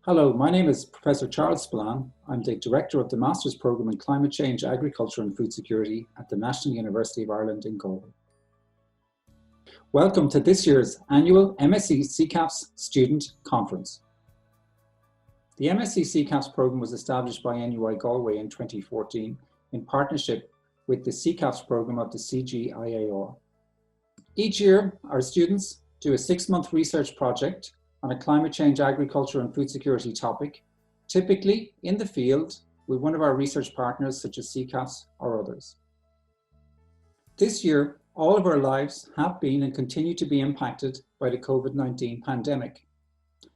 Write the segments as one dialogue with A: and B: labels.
A: Hello, my name is Professor Charles Spillane. I'm the Director of the Master's Programme in Climate Change, Agriculture and Food Security at the National University of Ireland in Galway. Welcome to this year's annual MScCCAFS Student Conference. The MScCCAFS programme was established by NUI Galway in 2014 in partnership with the CCAFS programme of the CGIAR. Each year, our students do a 6-month research project on a climate change, agriculture and food security topic, typically in the field with one of our research partners such as CCAFS or others. This year, all of our lives have been and continue to be impacted by the COVID-19 pandemic.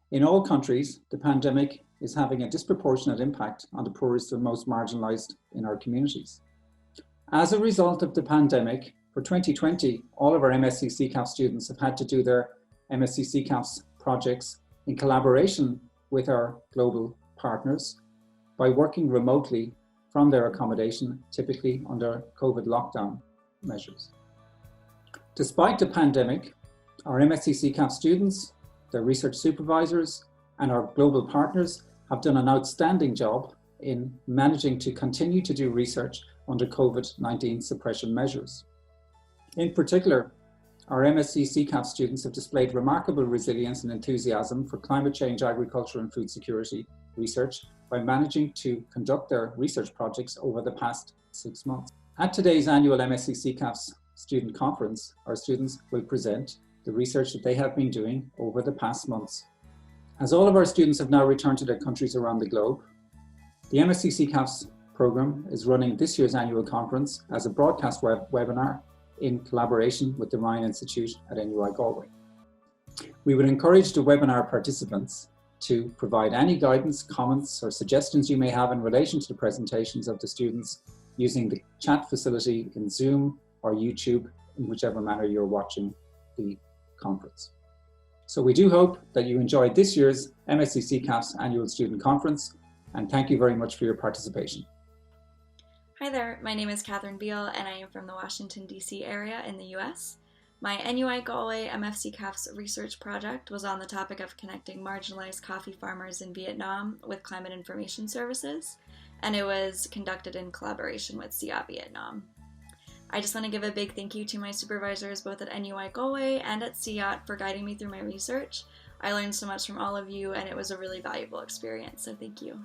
A: In all countries, the pandemic is having a disproportionate impact on the poorest and most marginalised in our communities. As a result of the pandemic, for 2020, all of our MScCCAFS students have had to do their MScCCAFS projects in collaboration with our global partners by working remotely from their accommodation, typically under COVID lockdown measures. Despite the pandemic, our MScCCAFS students, their research supervisors, and our global partners have done an outstanding job in managing to continue to do research under COVID-19 suppression measures. In particular, our MScCCAFS students have displayed remarkable resilience and enthusiasm for climate change, agriculture and food security research by managing to conduct their research projects over the past 6 months. At today's annual MScCCAFS student conference, our students will present the research that they have been doing over the past months. As all of our students have now returned to their countries around the globe, the MScCCAFS program is running this year's annual conference as a broadcast webinar in collaboration with the Ryan Institute at NUI Galway. We would encourage the webinar participants to provide any guidance, comments or suggestions you may have in relation to the presentations of the students using the chat facility in Zoom or YouTube, in whichever manner you're watching the conference. So we do hope that you enjoyed this year's MScCCAFS Annual Student Conference, and thank you very much for your participation.
B: Hi there, my name is Catherine Beal and I am from the Washington, D.C. area in the US. My NUI Galway MScCCAFS research project was on the topic of connecting marginalized coffee farmers in Vietnam with climate information services, and it was conducted in collaboration with CIAT Vietnam. I just want to give a big thank you to my supervisors both at NUI Galway and at CIAT for guiding me through my research. I learned so much from all of you and it was a really valuable experience, so thank you.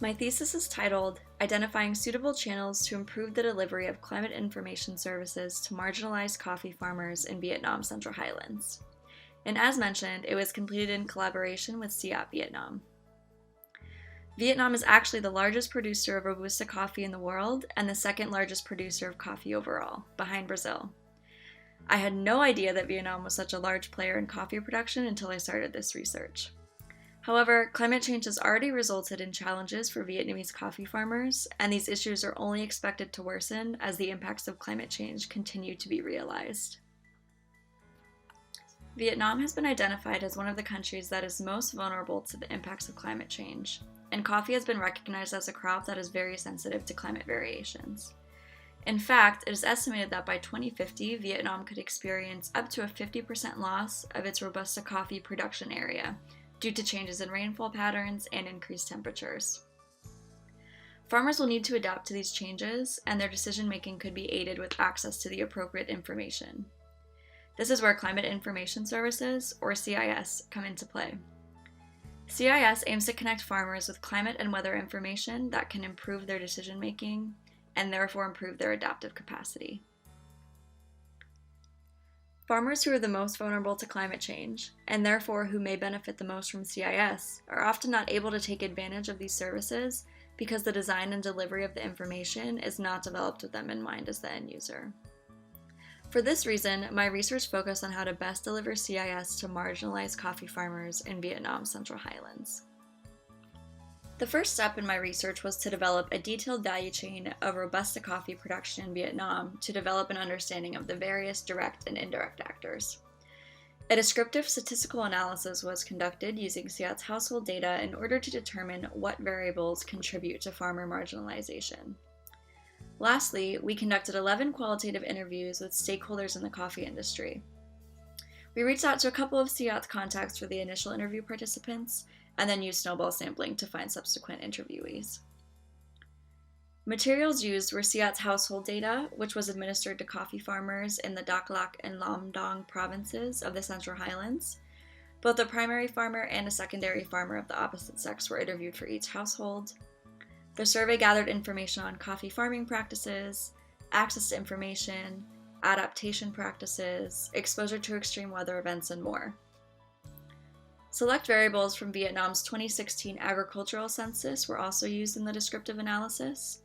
B: My thesis is titled, Identifying Suitable Channels to Improve the Delivery of Climate Information Services to Marginalized Coffee Farmers in Vietnam's Central Highlands. And as mentioned, it was completed in collaboration with CIAT Vietnam. Vietnam is actually the largest producer of Robusta coffee in the world and the second largest producer of coffee overall, behind Brazil. I had no idea that Vietnam was such a large player in coffee production until I started this research. However, climate change has already resulted in challenges for Vietnamese coffee farmers, and these issues are only expected to worsen as the impacts of climate change continue to be realized. Vietnam has been identified as one of the countries that is most vulnerable to the impacts of climate change, and coffee has been recognized as a crop that is very sensitive to climate variations. In fact, it is estimated that by 2050, Vietnam could experience up to a 50% loss of its Robusta coffee production area, due to changes in rainfall patterns and increased temperatures. Farmers will need to adapt to these changes, and their decision-making could be aided with access to the appropriate information. This is where Climate Information Services, or CIS, come into play. CIS aims to connect farmers with climate and weather information that can improve their decision-making, and therefore improve their adaptive capacity. Farmers who are the most vulnerable to climate change, and therefore who may benefit the most from CIS, are often not able to take advantage of these services because the design and delivery of the information is not developed with them in mind as the end user. For this reason, my research focused on how to best deliver CIS to marginalized coffee farmers in Vietnam's Central Highlands. The first step in my research was to develop a detailed value chain of Robusta coffee production in Vietnam to develop an understanding of the various direct and indirect actors. A descriptive statistical analysis was conducted using CIAT's household data in order to determine what variables contribute to farmer marginalization. Lastly, we conducted 11 qualitative interviews with stakeholders in the coffee industry. We reached out to a couple of CIATS contacts for the initial interview participants, and then used snowball sampling to find subsequent interviewees. Materials used were CIATS household data, which was administered to coffee farmers in the Daklak and Lamdong provinces of the Central Highlands. Both a primary farmer and a secondary farmer of the opposite sex were interviewed for each household. The survey gathered information on coffee farming practices, access to information, adaptation practices, exposure to extreme weather events, and more. Select variables from Vietnam's 2016 agricultural census were also used in the descriptive analysis.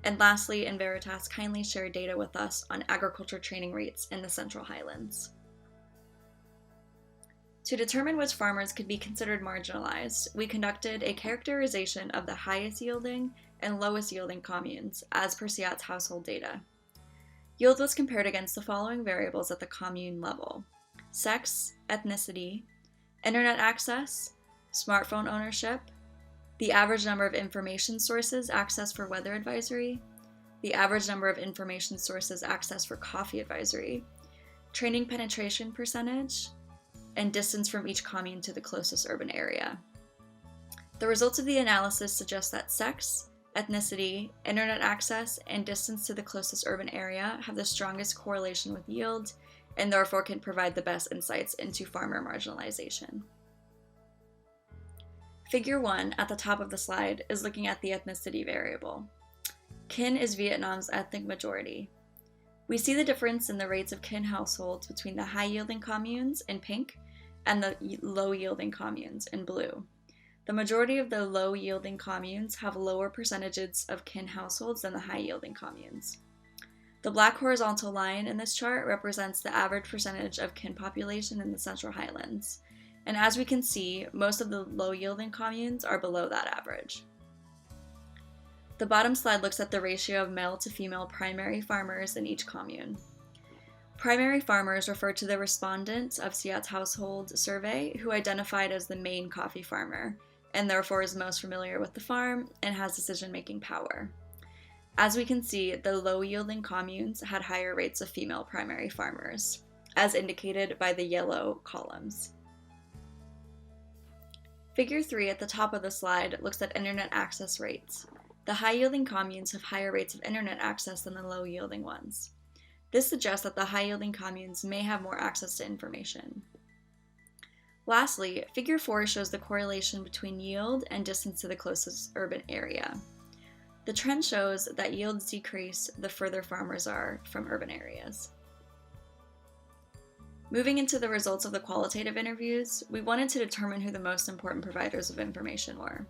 B: And lastly, Inveritas kindly shared data with us on agriculture training rates in the Central Highlands. To determine which farmers could be considered marginalized, we conducted a characterization of the highest yielding and lowest yielding communes as per CIATS household data. Yield was compared against the following variables at the commune level: sex, ethnicity, internet access, smartphone ownership, the average number of information sources accessed for weather advisory, the average number of information sources accessed for coffee advisory, training penetration percentage, and distance from each commune to the closest urban area. The results of the analysis suggest that sex, ethnicity, internet access, and distance to the closest urban area have the strongest correlation with yield, and therefore can provide the best insights into farmer marginalization. Figure 1 at the top of the slide is looking at the ethnicity variable. Kin is Vietnam's ethnic majority. We see the difference in the rates of kin households between the high-yielding communes in pink and the low-yielding communes in blue. The majority of the low-yielding communes have lower percentages of kin households than the high-yielding communes. The black horizontal line in this chart represents the average percentage of kin population in the Central Highlands. And as we can see, most of the low-yielding communes are below that average. The bottom slide looks at the ratio of male to female primary farmers in each commune. Primary farmers refer to the respondents of CIATS household survey who identified as the main coffee farmer, and therefore is most familiar with the farm and has decision-making power. As we can see, the low-yielding communes had higher rates of female primary farmers, as indicated by the yellow columns. Figure 3 at the top of the slide looks at internet access rates. The high-yielding communes have higher rates of internet access than the low-yielding ones. This suggests that the high-yielding communes may have more access to information. Lastly, Figure 4 shows the correlation between yield and distance to the closest urban area. The trend shows that yields decrease the further farmers are from urban areas. Moving into the results of the qualitative interviews, we wanted to determine who the most important providers of information were.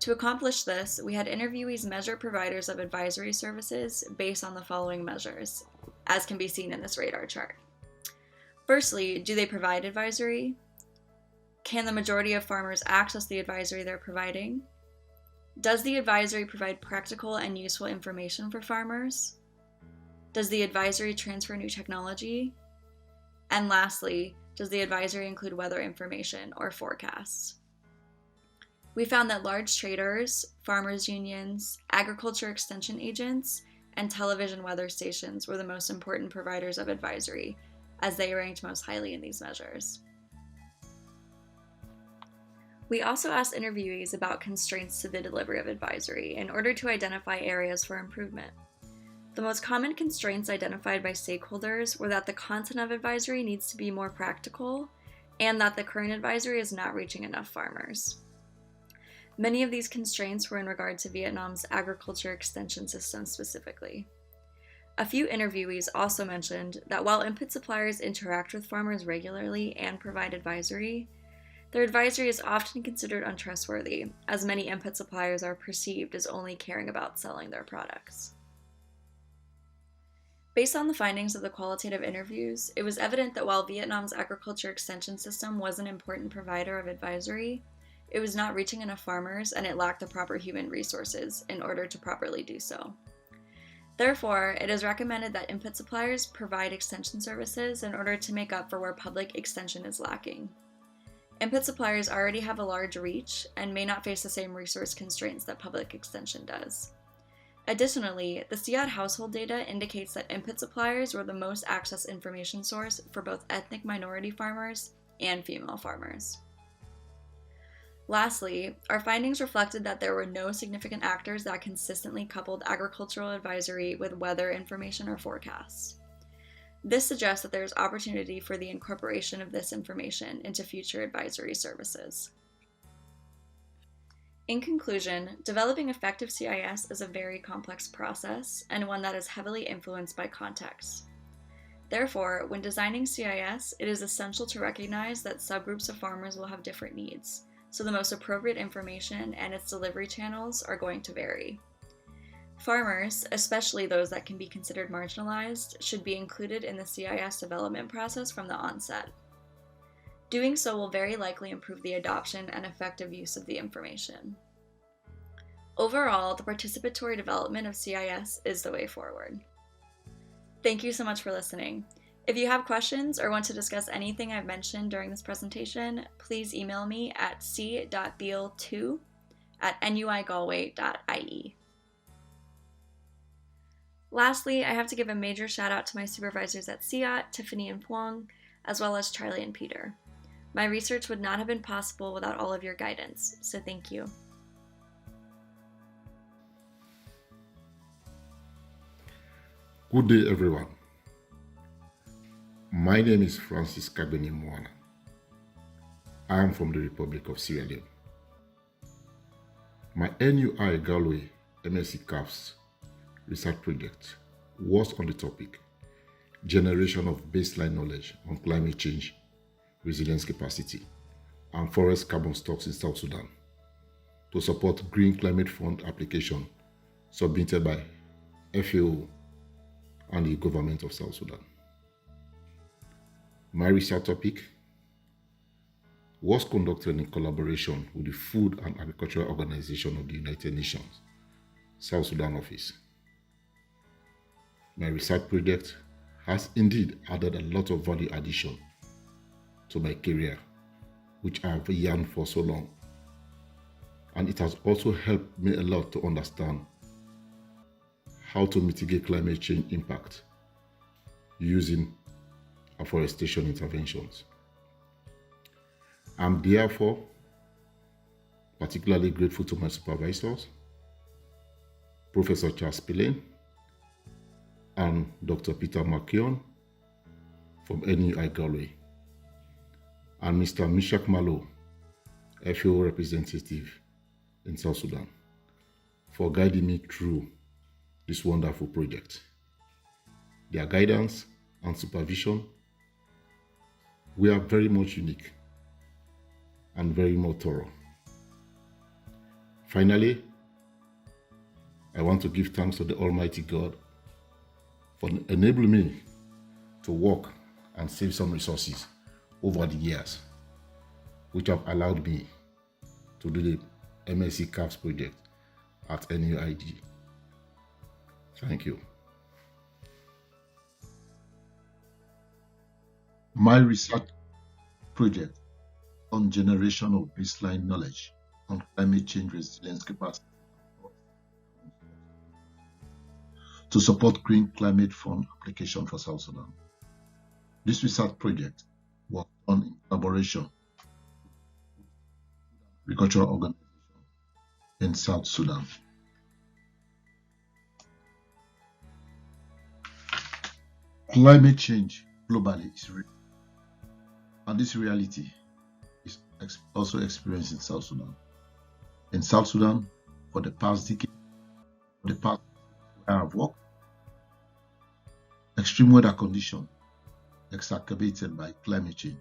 B: To accomplish this, we had interviewees measure providers of advisory services based on the following measures, as can be seen in this radar chart. Firstly, do they provide advisory? Can the majority of farmers access the advisory they're providing? Does the advisory provide practical and useful information for farmers? Does the advisory transfer new technology? And lastly, does the advisory include weather information or forecasts? We found that large traders, farmers' unions, agriculture extension agents, and television weather stations were the most important providers of advisory, as they ranked most highly in these measures. We also asked interviewees about constraints to the delivery of advisory in order to identify areas for improvement. The most common constraints identified by stakeholders were that the content of advisory needs to be more practical and that the current advisory is not reaching enough farmers. Many of these constraints were in regard to Vietnam's agriculture extension system specifically. A few interviewees also mentioned that while input suppliers interact with farmers regularly and provide advisory, their advisory is often considered untrustworthy, as many input suppliers are perceived as only caring about selling their products. Based on the findings of the qualitative interviews, it was evident that while Vietnam's agriculture extension system was an important provider of advisory, it was not reaching enough farmers and it lacked the proper human resources in order to properly do so. Therefore, it is recommended that input suppliers provide extension services in order to make up for where public extension is lacking. Input suppliers already have a large reach and may not face the same resource constraints that public extension does. Additionally, the SIAD household data indicates that input suppliers were the most accessed information source for both ethnic minority farmers and female farmers. Lastly, our findings reflected that there were no significant actors that consistently coupled agricultural advisory with weather information or forecasts. This suggests that there is opportunity for the incorporation of this information into future advisory services. In conclusion, developing effective CIS is a very complex process and one that is heavily influenced by context. Therefore, when designing CIS, it is essential to recognize that subgroups of farmers will have different needs, so the most appropriate information and its delivery channels are going to vary. Farmers, especially those that can be considered marginalized, should be included in the CIS development process from the onset. Doing so will very likely improve the adoption and effective use of the information. Overall, the participatory development of CIS is the way forward. Thank you so much for listening. If you have questions or want to discuss anything I've mentioned during this presentation, please email me at c.beal2@nuigalway.ie. Lastly, I have to give a major shout out to my supervisors at CIAT, Tiffany and Phuong, as well as Charlie and Peter. My research would not have been possible without all of your guidance, so thank you.
C: Good day, everyone. My name is Francis Kabeni Moana. I am from the Republic of Sierra Leone. My NUI Galway MScCCAFS research project was on the topic Generation of Baseline Knowledge on Climate Change, Resilience Capacity, and Forest Carbon Stocks in South Sudan to support Green Climate Fund application submitted by FAO and the government of South Sudan. My research topic was conducted in collaboration with the Food and Agricultural Organization of the United Nations, South Sudan office. My research project has indeed added a lot of value addition to my career, which I have yearned for so long. And it has also helped me a lot to understand how to mitigate climate change impact using afforestation interventions. I'm therefore particularly grateful to my supervisors, Professor Charles Spillane and Dr. Peter McKeown from NUI Galway, and Mr. Mishak Malo, FAO representative in South Sudan, for guiding me through this wonderful project. Their guidance and supervision were very much unique and very more thorough. Finally, I want to give thanks to the Almighty God for enabling me to work and save some resources over the years, which have allowed me to do the MScCCAFS project at NUIG. Thank you. My research project on generation of baseline knowledge on climate change resilience capacity to support Green Climate Fund application for South Sudan. This research project was done in collaboration with agricultural organization in South Sudan. Climate change globally is real, and this reality is also experienced in South Sudan. In South Sudan, for the past decade, where I have worked, extreme weather condition exacerbated by climate change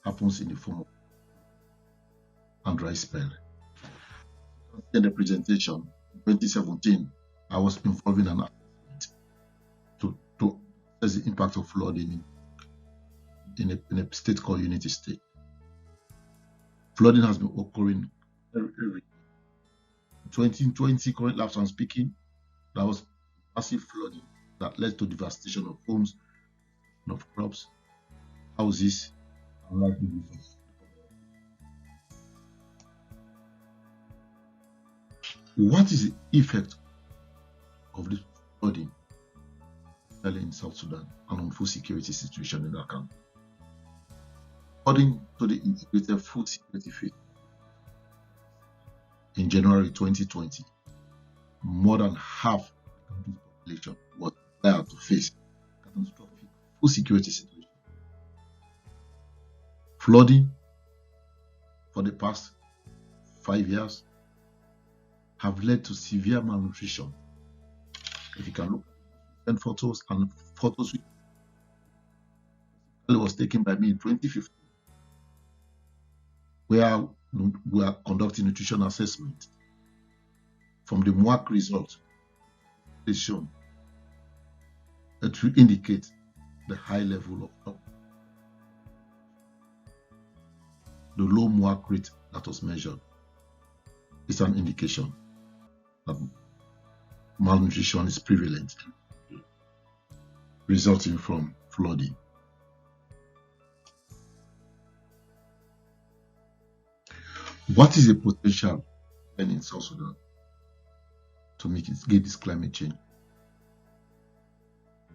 C: happens in the form of and dry spell. In the presentation in 2017, I was involved in an assessment to assess the impact of flooding in a state called Unity State. Flooding has been occurring every 2020, current lapse I'm speaking, there was massive flooding that led to devastation of homes, of crops, houses, and livelihoods. What is the effect of the flooding in South Sudan and on food security situation in that country. According to the Integrated Food Security Phase in January 2020, more than half the country's population was prepared to face catastrophic food security situation. Flooding for the past 5 years have led to severe malnutrition. If you can look at photos which was taken by me in 2015, where we are conducting nutrition assessment. From the MWAC result, it is shown that will indicate the high level of the low MWAC rate that was measured. It's an indication that malnutrition is prevalent, resulting from flooding. What is the potential in South Sudan to mitigate this climate change?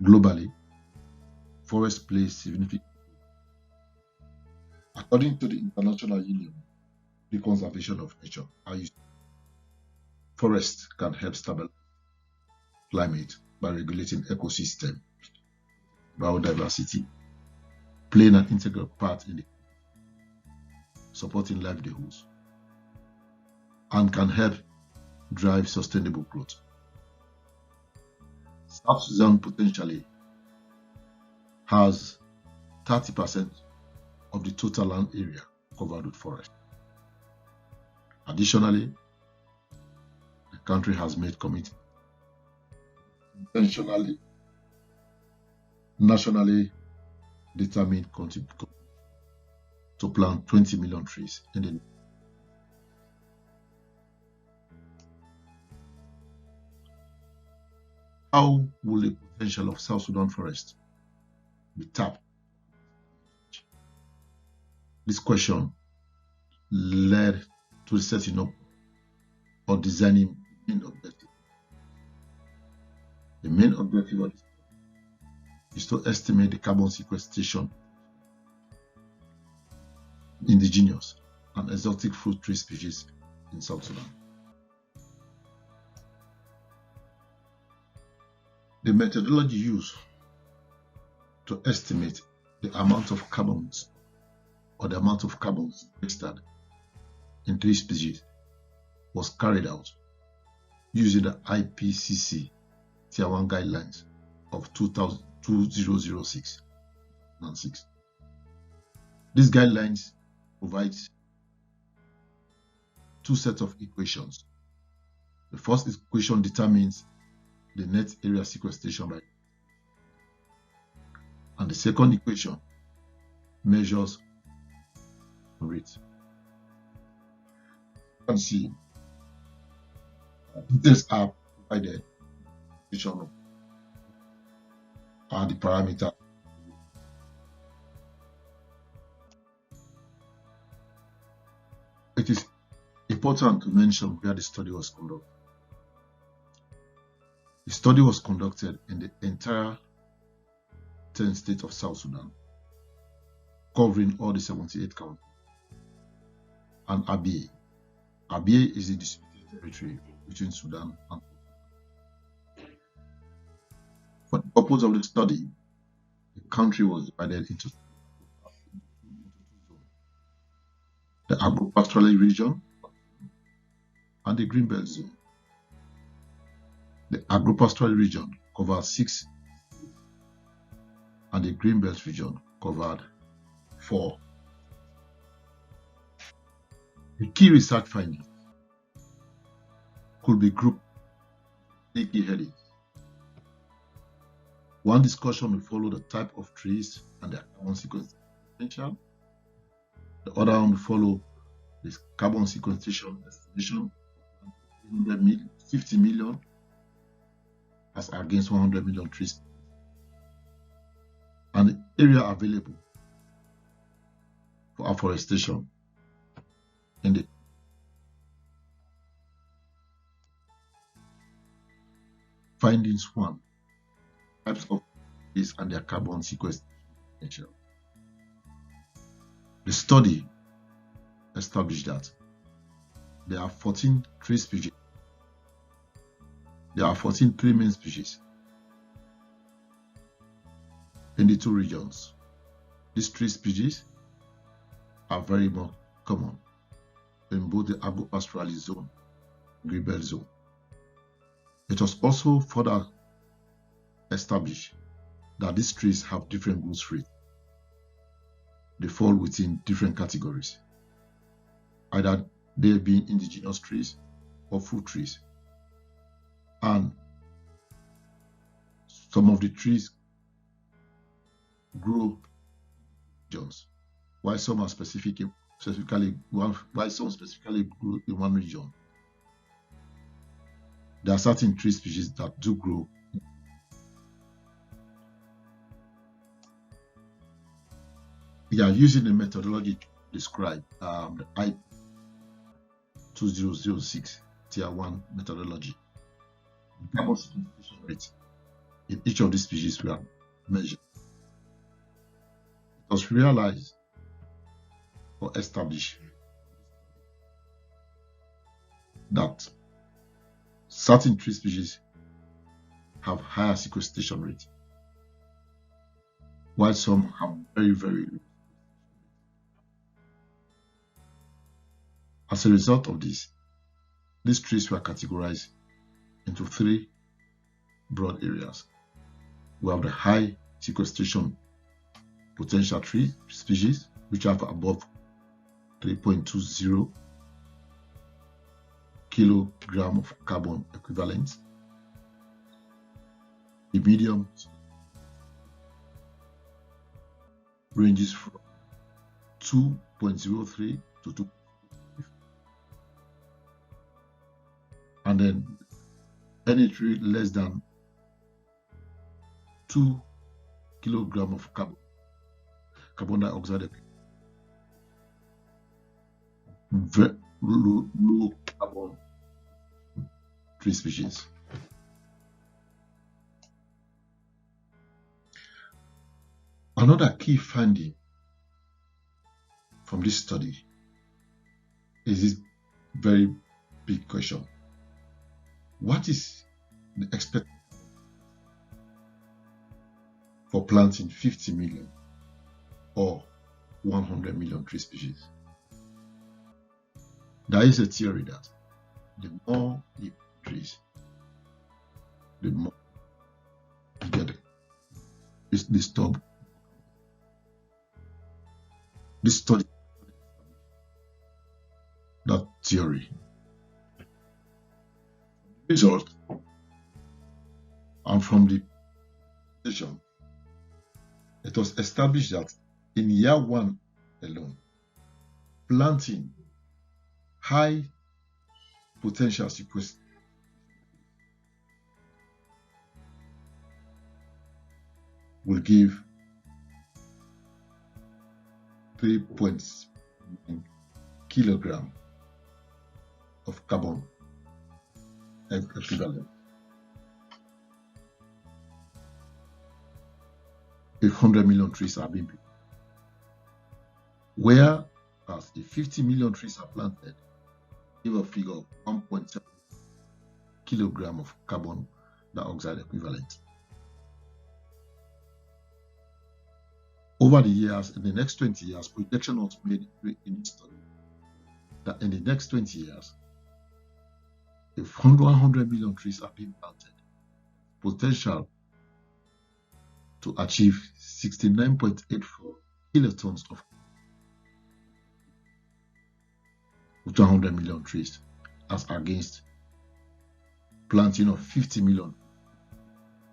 C: Globally, forests play significant role. According to the International Union, the conservation of nature, forests can help stabilize climate by regulating ecosystem, biodiversity, playing an integral part in supporting livelihoods, and can help drive sustainable growth. South Sudan potentially has 30% of the total land area covered with forest. Additionally, the country has made commitments intentionally, nationally determined to plant 20 million trees in the How will the potential of South Sudan forest be tapped? This question led to the setting up or designing the main objective. The main objective of this is to estimate the carbon sequestration indigenous and exotic fruit tree species in South Sudan. The methodology used to estimate the amount of carbons or the amount of carbon sequestered in tree species was carried out using the IPCC Tier 1 guidelines of 2006. These guidelines provide two sets of equations. The first equation determines the net area sequestration by, and the second equation measures rate. You can see details are provided are the parameter. It is important to mention where the study was conducted. The study was conducted in the entire 10 states of South Sudan, covering all the 78 counties, and Abyei. Abyei is the disputed territory between Sudan and for the purpose of the study, the country was divided into two zones: the agro-pastoral region and the Greenbelt zone. The agro-pastoral region covered 6 and the Greenbelt region covered 4. The key research findings could be grouped in 3 key headings. One discussion will follow the type of trees and their carbon sequestration potential. The other one will follow the carbon sequestration estimation, 50 million as against 100 million trees, and the area available for afforestation in the. Findings 1. Types of trees and their carbon sequestration potential. The study established that there are 14 tree species. There are 14 tree main species in the two regions. These tree species are very more common in both the agro-pastoralist zone and greenbelt zone. It was also further established that these trees have different growth rates. They fall within different categories, either they being indigenous trees or fruit trees. And some of the trees grow in regions, while some are specifically grow in one region. There are certain tree species that do grow. We are using a methodology to describe the I2006 Tier 1 methodology. The carbon sequestration rate in each of these species were measured. It was realized or established that certain tree species have higher sequestration rate, while some have very, very low. As a result of this, these trees were categorized into 3 broad areas. We have the high sequestration potential tree species, which have above 3.20 kilogram of carbon equivalent. The medium ranges from 2.03 to 2. And then any tree less than 2 kilogram of carbon dioxide, very low carbon tree species. Another key finding from this study is this very big question. What is the expected for planting 50 million or 100 million tree species? There is a theory that the more you plant trees, the more you get disturbed. This study that theory. Result, and from the presentation, it was established that in year 1 alone, planting high potential sequestration will give 3.9 kilogram of carbon equivalent. 100 million trees are being planted. Whereas if 50 million trees are planted, give a figure of 1.7 kilogram of carbon dioxide equivalent. Over the years, in the next 20 years, projection was made in this study that in the next 20 years, if 100 million trees are being planted, potential to achieve 69.84 kilotons of 100 million trees, as against planting of 50 million,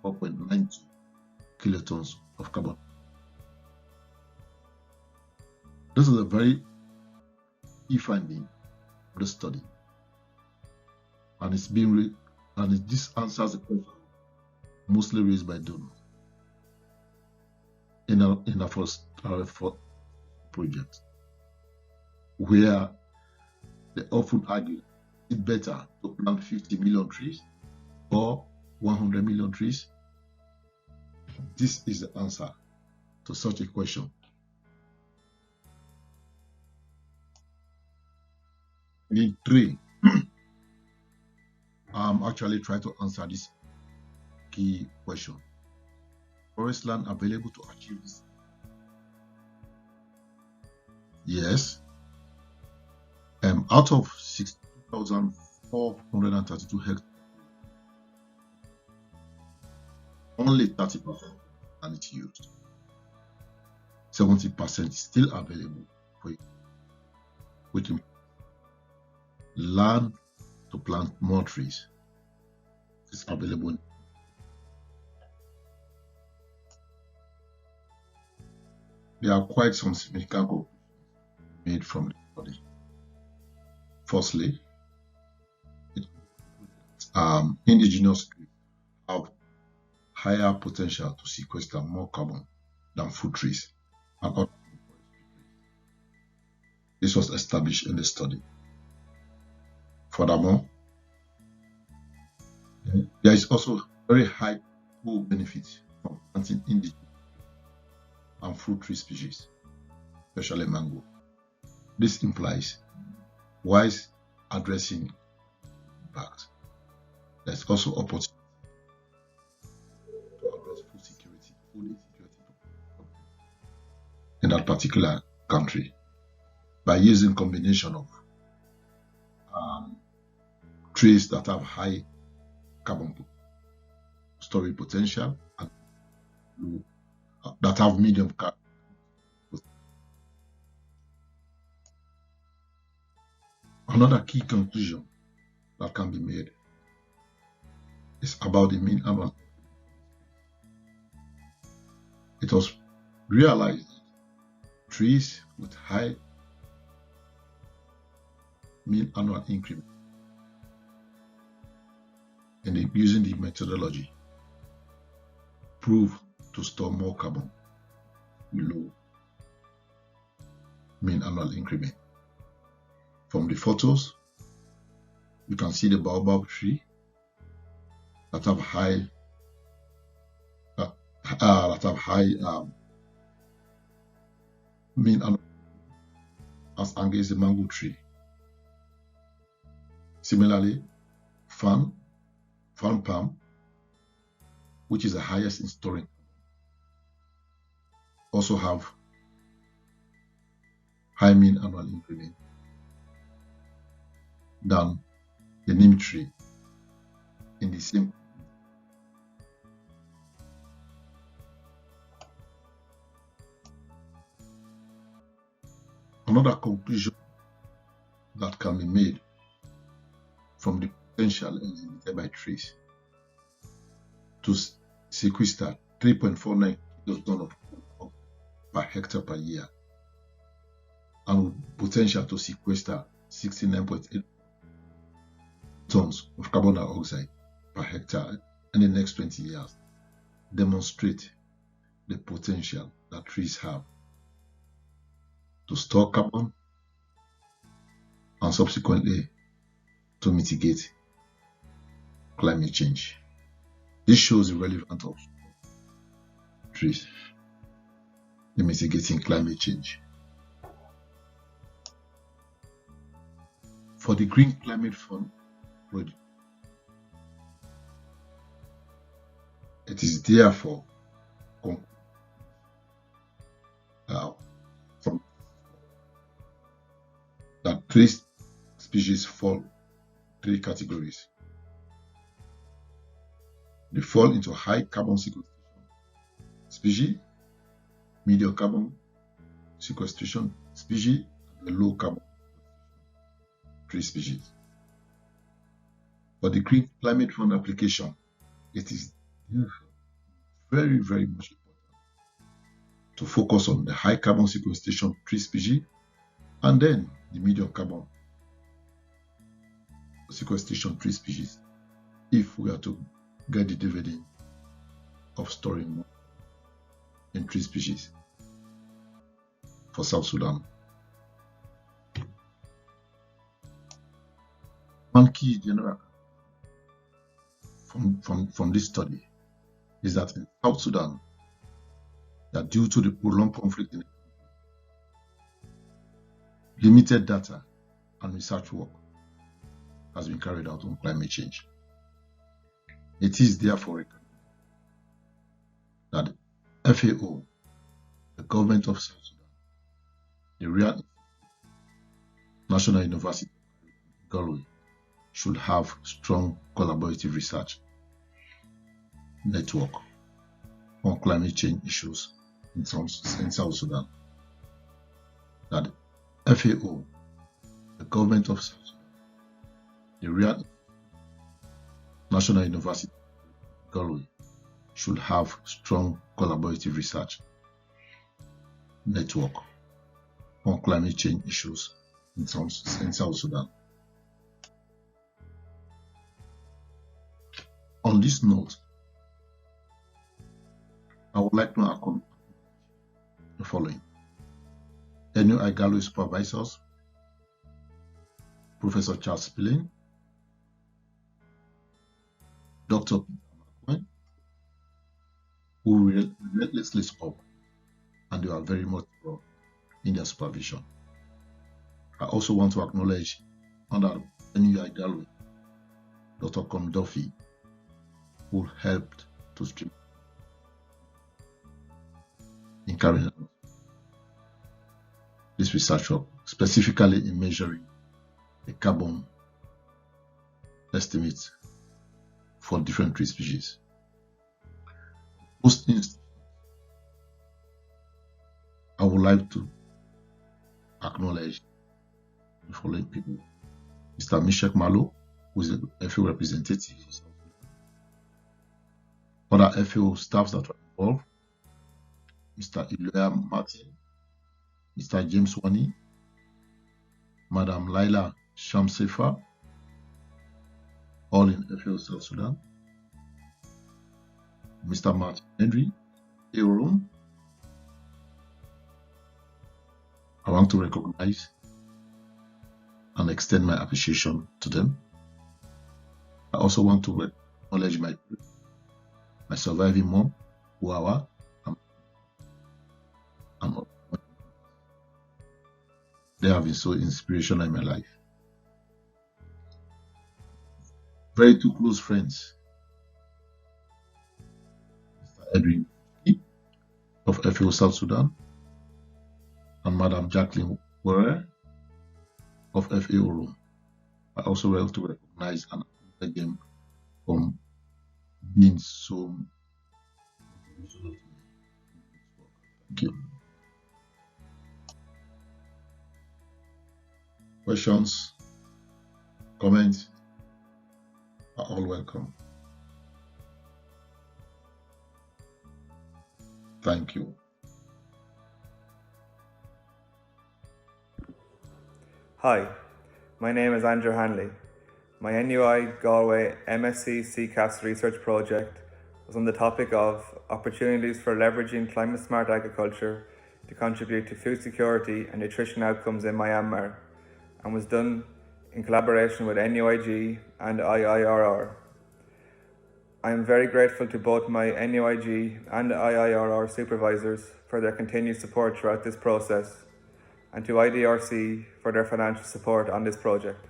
C: 4.92 kilotons of carbon. This is a very key finding of the study, and it's being this answers the question mostly raised by donors in our first project, where they often argue it's better to plant 50 million trees or 100 million trees? This is the answer to such a question. In 3, I'm actually trying to answer this key question. Forest land available to achieve this? Yes. Out of 62,432 hectares, only 30% and it's used. 70% is still available for it, which means land to plant more trees is available. There are quite some significant conclusions made from the study. Firstly, indigenous trees have higher potential to sequester more carbon than food trees and other trees. This was established in the study. Furthermore, there is also very high co-benefit from planting indigenous and fruit tree species, especially mango. This implies wise addressing impact. There's also opportunity to address food insecurity in that particular country by using combination of trees that have high carbon storage potential and that have medium carbon. Another key conclusion that can be made is about the mean annual. It was realized that trees with high mean annual increment and using the methodology prove to store more carbon below mean annual increment. From the photos, you can see the baobab tree that have high mean annual, as against the mango tree. Similarly, farm palm, which is the highest in storing, also have high mean annual increment than the neem tree in the same. Another conclusion that can be made from the potential exhibited by trees to sequester 3.49 kilotons of carbon per hectare per year, and with potential to sequester 69.8 tons of carbon dioxide per hectare in the next 20 years, demonstrate the potential that trees have to store carbon and subsequently to mitigate climate change. This shows the relevance of trees in mitigating climate change. For the Green Climate Fund project, it is therefore that 3 species fall 3 categories. They fall into high carbon sequestration species, medium carbon sequestration species, and the low carbon tree species. For the Green Climate Fund application, it is very, very much important to focus on the high carbon sequestration tree species and then the medium carbon sequestration tree species if we are to get the dividend of storing more in tree species for South Sudan. One key general from this study is that in South Sudan, that due to the prolonged conflict, limited data and research work has been carried out on climate change. It is therefore that the FAO, the government of South Sudan, the Real National University of Galway should have strong collaborative research network on climate change issues in South Sudan. That the FAO, the government of South Sudan, the Real National University of Galway should have strong collaborative research network on climate change issues in South Sudan. On this note, I would like to accomplish the following. NUI Galway supervisors, Professor Charles Spillane, Dr. Peter McCoy, who relentlessly spoke, and they are very much in their supervision. I also want to acknowledge under NUI Galway, Dr. Com Duffy, who helped to stream in carrying out this research work, specifically in measuring the carbon estimates for different tree species. Most instances, I would like to acknowledge the following people. Mr. Mishek Malo, who is the FAO representative. Other FAO staffs that were involved, Mr. Iloya Martin, Mr. James Wani, Madam Laila Shamsefa, all in FAO South Sudan, Mr. Martin Henry, Euroom. I want to recognize and extend my appreciation to them. I also want to acknowledge my surviving mom, Wawa, and they have been so inspirational in my life. Very two close friends, Mr. Edwin of FAO South Sudan and Madam Jacqueline Warrer of FAO Rome. I also want to recognize and thank them for being so. Thank you. Questions, comments are all welcome. Thank you.
D: Hi, my name is Andrew Hanley. My NUI Galway MScCCAFS research project was on the topic of opportunities for leveraging climate-smart agriculture to contribute to food security and nutrition outcomes in Myanmar, and was done in collaboration with NUIG and IIRR. I am very grateful to both my NUIG and IIRR supervisors for their continued support throughout this process, and to IDRC for their financial support on this project.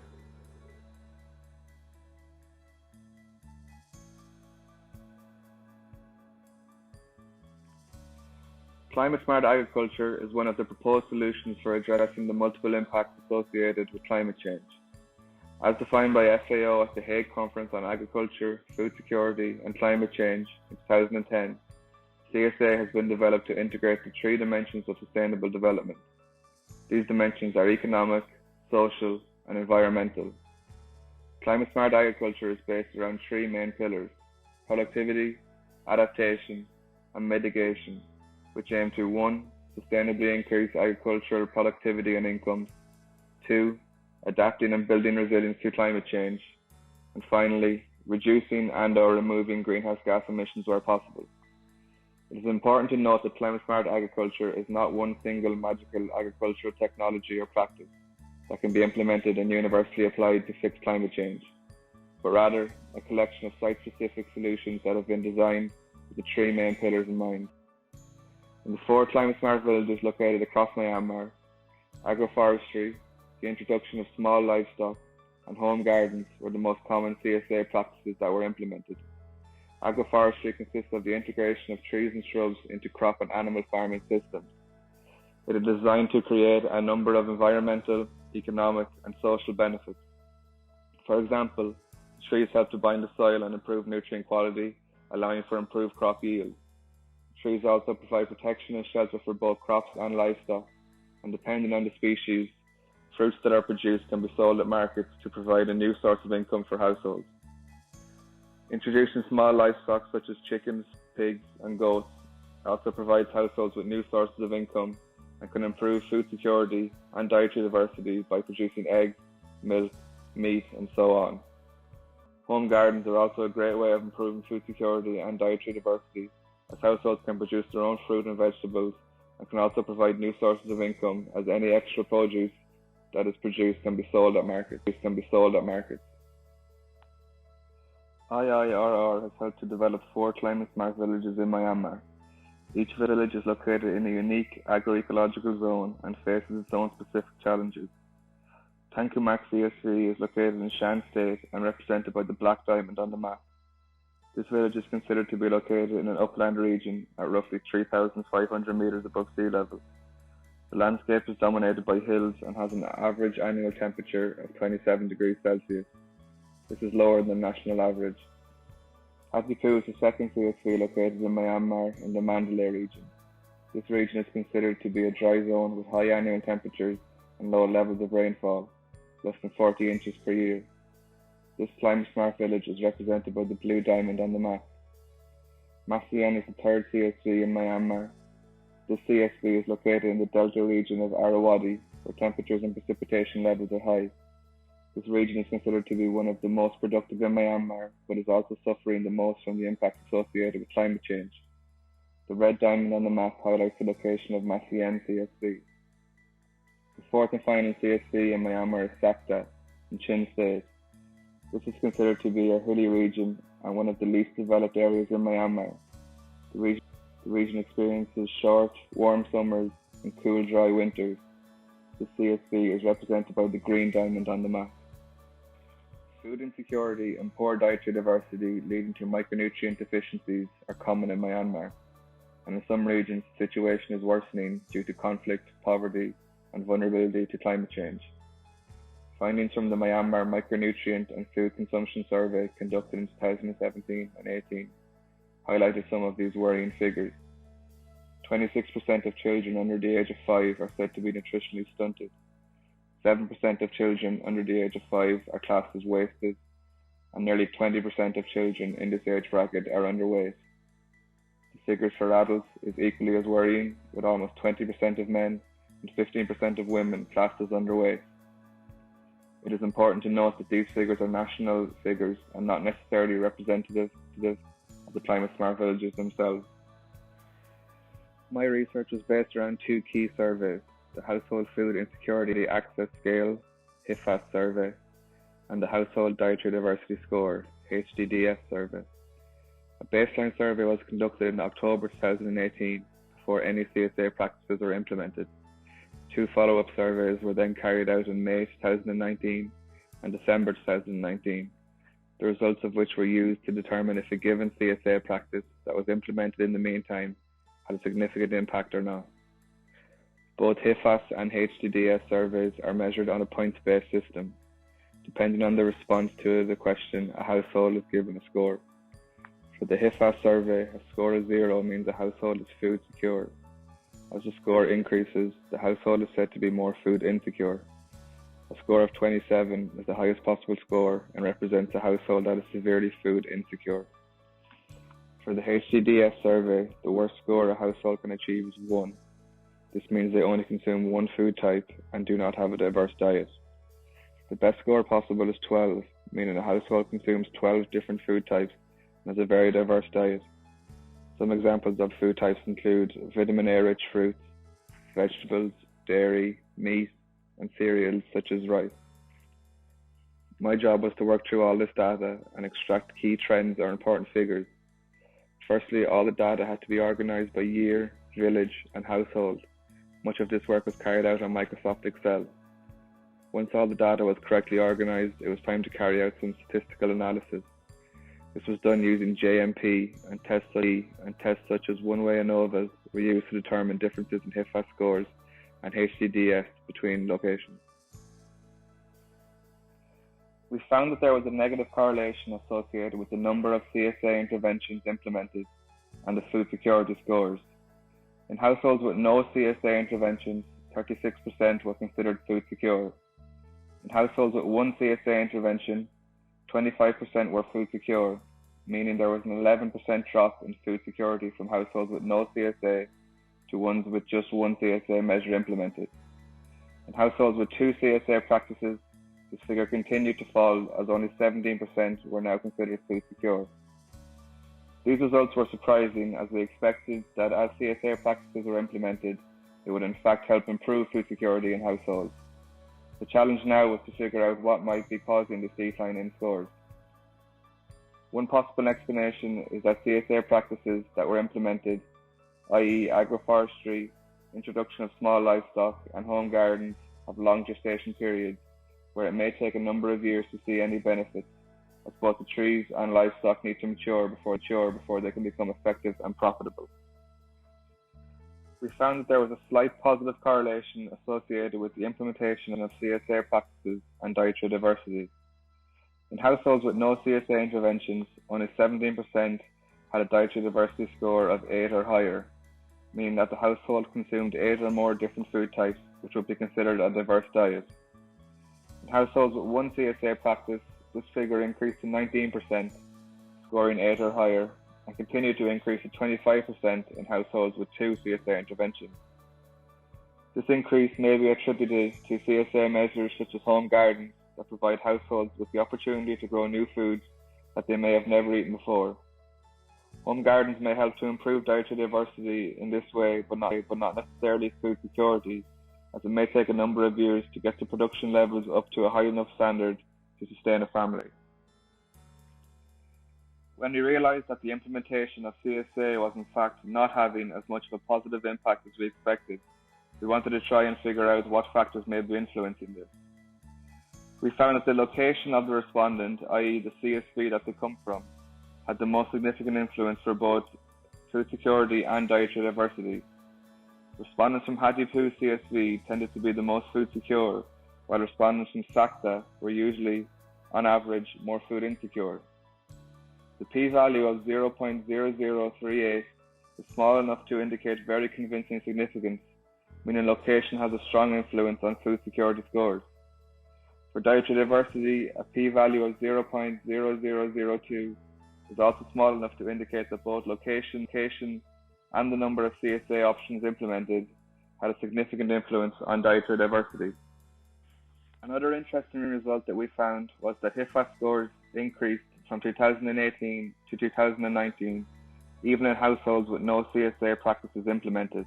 D: Climate-smart agriculture is one of the proposed solutions for addressing the multiple impacts associated with climate change. As defined by FAO at the Hague Conference on Agriculture, Food Security and Climate Change in 2010, CSA has been developed to integrate the three dimensions of sustainable development. These dimensions are economic, social and environmental. Climate-smart agriculture is based around three main pillars: productivity, adaptation and mitigation, which aim to 1. Sustainably increase agricultural productivity and incomes, 2. Adapting and building resilience to climate change, and finally, reducing and/or removing greenhouse gas emissions where possible. It is important to note that climate-smart agriculture is not one single magical agricultural technology or practice that can be implemented and universally applied to fix climate change. but rather a collection of site-specific solutions that have been designed with the three main pillars in mind. In the 4 climate-smart villages located across Myanmar, agroforestry, the introduction of small livestock, and home gardens were the most common CSA practices that were implemented. Agroforestry consists of the integration of trees and shrubs into crop and animal farming systems. It is designed to create a number of environmental, economic, and social benefits. For example, trees help to bind the soil and improve nutrient quality, allowing for improved crop yield. Trees also provide protection and shelter for both crops and livestock, and depending on the species, fruits that are produced can be sold at markets to provide a new source of income for households. Introducing small livestock such as chickens, pigs, and goats also provides households with new sources of income and can improve food security and dietary diversity by producing eggs, milk, meat, and so on. Home gardens are also a great way of improving food security and dietary diversity, as households can produce their own fruit and vegetables and can also provide new sources of income, as any extra produce that is produced can be sold at markets. IIRR has helped to develop 4 climate-smart villages in Myanmar. Each village is located in a unique agroecological zone and faces its own specific challenges. Tangkumak CSV is located in Shan State and represented by the black diamond on the map. This village is considered to be located in an upland region at roughly 3,500 meters above sea level. The landscape is dominated by hills and has an average annual temperature of 27 degrees Celsius. This is lower than the national average. Hathipu is the second CSV located in Myanmar in the Mandalay region. This region is considered to be a dry zone with high annual temperatures and low levels of rainfall, less than 40 inches per year. This climate-smart village is represented by the blue diamond on the map. Masien is the third CSV in Myanmar. This CSV is located in the delta region of Arawadi, where temperatures and precipitation levels are high. This region is considered to be one of the most productive in Myanmar, but is also suffering the most from the impact associated with climate change. The red diamond on the map highlights the location of Masien CSV. The fourth and final CSV in Myanmar is Sakta in Chin State. This is considered to be a hilly region and one of the least developed areas in Myanmar. The region experiences short, warm summers and cool, dry winters. The CSV is represented by the green diamond on the map. Food insecurity and poor dietary diversity leading to micronutrient deficiencies are common in Myanmar, and in some regions the situation is worsening due to conflict, poverty, and vulnerability to climate change. Findings from the Myanmar Micronutrient and Food Consumption Survey conducted in 2017 and 18 highlighted some of these worrying figures. 26% of children under the age of 5 are said to be nutritionally stunted. 7% of children under the age of 5 are classed as wasted, and nearly 20% of children in this age bracket are underweight. The figures for adults is equally as worrying, with almost 20% of men and 15% of women classed as underweight. It is important to note that these figures are national figures and not necessarily representative of the climate-smart villages themselves. My research was based around 2 key surveys: the Household Food Insecurity Access Scale (HFAS) survey and the Household Dietary Diversity Score (HDDS) survey. A baseline survey was conducted in October 2018 before any CSA practices were implemented. 2 follow-up surveys were then carried out in May 2019 and December 2019, the results of which were used to determine if a given CSA practice that was implemented in the meantime had a significant impact or not. Both HFAS and HDDS surveys are measured on a points-based system. Depending on the response to the question, a household is given a score. For the HFAS survey, a score of 0 means a household is food secure. As the score increases, the household is said to be more food insecure. A score of 27 is the highest possible score and represents a household that is severely food insecure. For the HDDS survey, the worst score a household can achieve is 1. This means they only consume one food type and do not have a diverse diet. The best score possible is 12, meaning a household consumes 12 different food types and has a very diverse diet. Some examples of food types include vitamin A-rich fruits, vegetables, dairy, meat, and cereals such as rice. My job was to work through all this data and extract key trends or important figures. Firstly, all the data had to be organized by year, village, and household. Much of this work was carried out on Microsoft Excel. Once all the data was correctly organized, it was time to carry out some statistical analysis. This was done using JMP, and tests such as one-way ANOVAs were used to determine differences in HIFAS scores and HCDS between locations. We found that there was a negative correlation associated with the number of CSA interventions implemented and the food security scores. In households with no CSA interventions, 36% were considered food secure. In households with one CSA intervention, 25% were food secure, meaning there was an 11% drop in food security from households with no CSA to ones with just one CSA measure implemented. In households with two CSA practices, this figure continued to fall as only 17% were now considered food secure. These results were surprising, as we expected that as CSA practices were implemented, it would in fact help improve food security in households. The challenge now was to figure out what might be causing this decline in scores. One possible explanation is that CSA practices that were implemented, i.e. agroforestry, introduction of small livestock, and home gardens, have long gestation periods, where it may take a number of years to see any benefits, as both the trees and livestock need to mature before they can become effective and profitable. We found that there was a slight positive correlation associated with the implementation of CSA practices and dietary diversity. In households with no CSA interventions, only 17% had a dietary diversity score of 8 or higher, meaning that the household consumed 8 or more different food types, which would be considered a diverse diet. In households with one CSA practice, this figure increased to 19%, scoring 8 or higher, and continued to increase to 25% in households with two CSA interventions. This increase may be attributed to CSA measures such as home gardens that provide households with the opportunity to grow new foods that they may have never eaten before. Home gardens may help to improve dietary diversity in this way, but not necessarily food security, as it may take a number of years to get the production levels up to a high enough standard to sustain a family. When we realized that the implementation of CSA was in fact not having as much of a positive impact as we expected, we wanted to try and figure out what factors may be influencing this. We found that the location of the respondent, i.e. the CSV that they come from, had the most significant influence for both food security and dietary diversity. Respondents from Hadipu CSV tended to be the most food secure, while respondents from SACTA were usually, on average, more food insecure. The p-value of 0.0038 is small enough to indicate very convincing significance, meaning location has a strong influence on food security scores. For dietary diversity, a p-value of 0.0002 is also small enough to indicate that both location and the number of CSA options implemented had a significant influence on dietary diversity. Another interesting result that we found was that HIFAS scores increased from 2018 to 2019, even in households with no CSA practices implemented.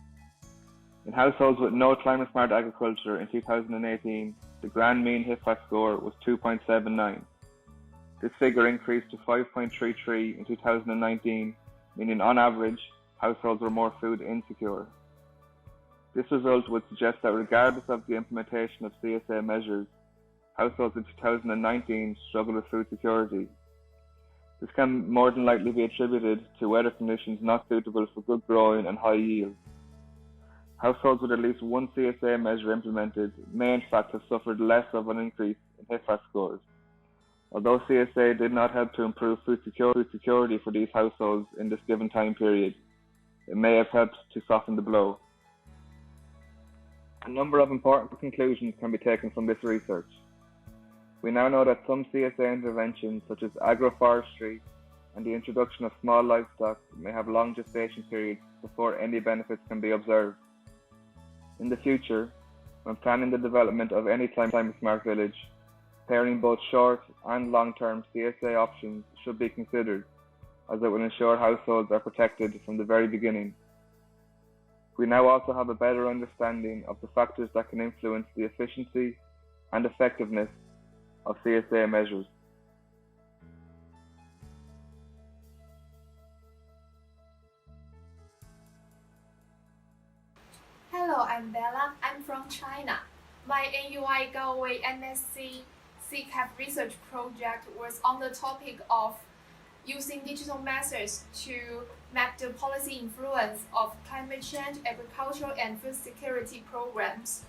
D: In households with no climate smart agriculture in 2018, the grand mean HIFAS score was 2.79. This figure increased to 5.33 in 2019, meaning on average, households were more food insecure. This result would suggest that regardless of the implementation of CSA measures, households in 2019 struggled with food security. This can more than likely be attributed to weather conditions not suitable for good growing and high yields. Households with at least one CSA measure implemented may in fact have suffered less of an increase in HIFAS scores. Although CSA did not help to improve food security for these households in this given time period, it may have helped to soften the blow. A number of important conclusions can be taken from this research. We now know that some CSA interventions, such as agroforestry and the introduction of small livestock, may have long gestation periods before any benefits can be observed. In the future, when planning the development of any climate smart village, pairing both short and long-term CSA options should be considered, as it will ensure households are protected from the very beginning. We now also have a better understanding of the factors that can influence the efficiency and effectiveness of CSA measures.
E: Hello, I'm Bella. I'm from China. My NUI Galway MScCCAFS research project was on the topic of using digital methods to map the policy influence of climate change, agricultural, and food security programs,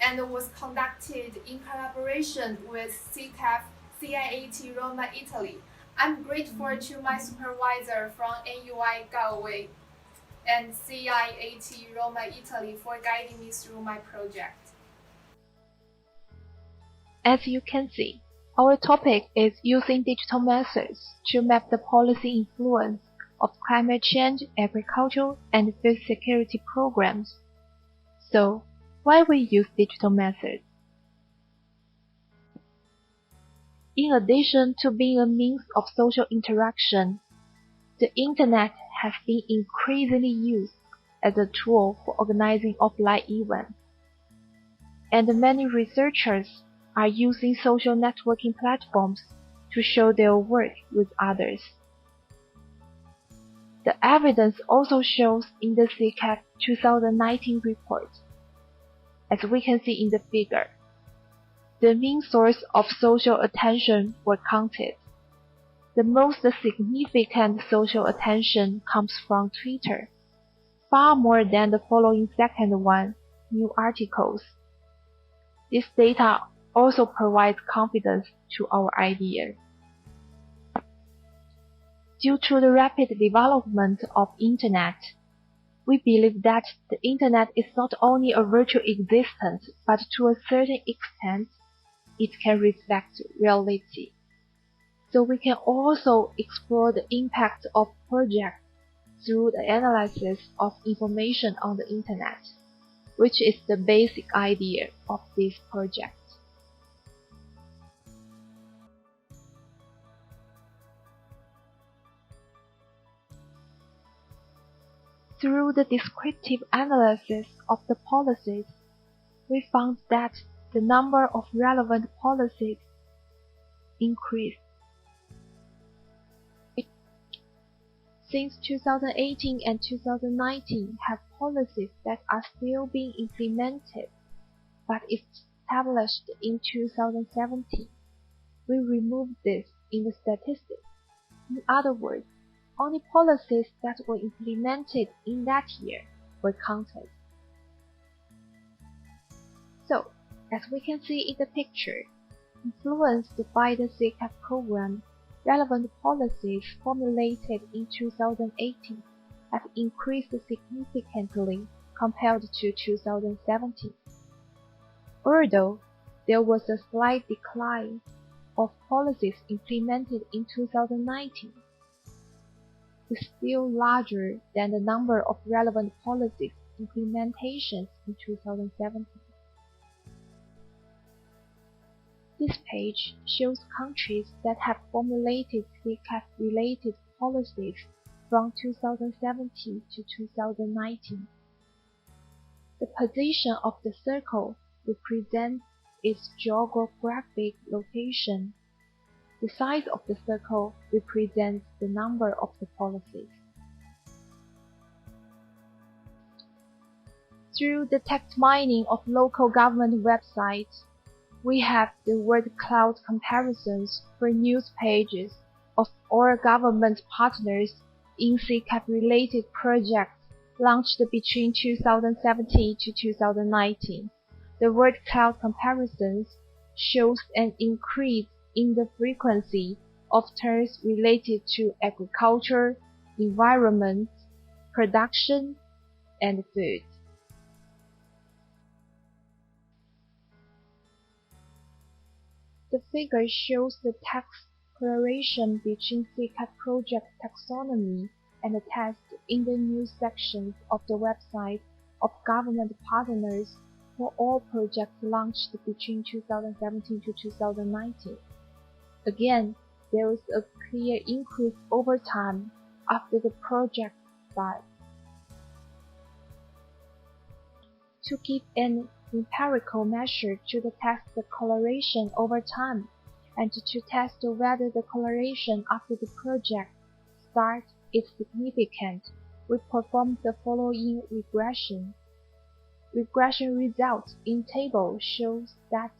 E: and was conducted in collaboration with CIAT Roma, Italy. I'm grateful to my supervisor from NUI Galway and CIAT Roma, Italy for guiding me through my project.
F: As you can see, our topic is using digital methods to map the policy influence of climate change, agricultural, and food security programs. So, why we use digital methods? In addition to being a means of social interaction, the Internet has been increasingly used as a tool for organizing offline events, and many researchers are using social networking platforms to share their work with others. The evidence also shows in the CCAFS 2019 report. As we can see in the figure, the main source of social attention were counted. The most significant social attention comes from Twitter, far more than the following second one, new articles. This data also provides confidence to our idea. Due to the rapid development of Internet, we believe that the Internet is not only a virtual existence, but to a certain extent, it can reflect reality. So we can also explore the impact of projects through the analysis of information on the Internet, which is the basic idea of this project. Through the descriptive analysis of the policies, we found that the number of relevant policies increased. Since 2018 and 2019 have policies that are still being implemented, but established in 2017. We removed this in the statistics. In other words, only policies that were implemented in that year were counted. So, as we can see in the picture, influenced by the CCAFS program, relevant policies formulated in 2018 have increased significantly compared to 2017. Although there was a slight decline of policies implemented in 2019, is still larger than the number of relevant policies implementations in 2017. This page shows countries that have formulated CCAFS-related policies from 2017 to 2019. The position of the circle represents its geographic location. The size of the circle represents the number of the policies. Through the text mining of local government websites, we have the word cloud comparisons for news pages of all government partners in CCAFS-related projects launched between 2017 to 2019. The word cloud comparisons shows an increase in the frequency of terms related to agriculture, environment, production, and food. The figure shows the tax correlation between CCAFS project taxonomy and the text in the news sections of the website of government partners for all projects launched between 2017 to 2019. Again, there is a clear increase over time after the project starts. To give an empirical measure to test the coloration over time, and to test whether the coloration after the project start is significant, we performed the following regression. Regression results in table shows that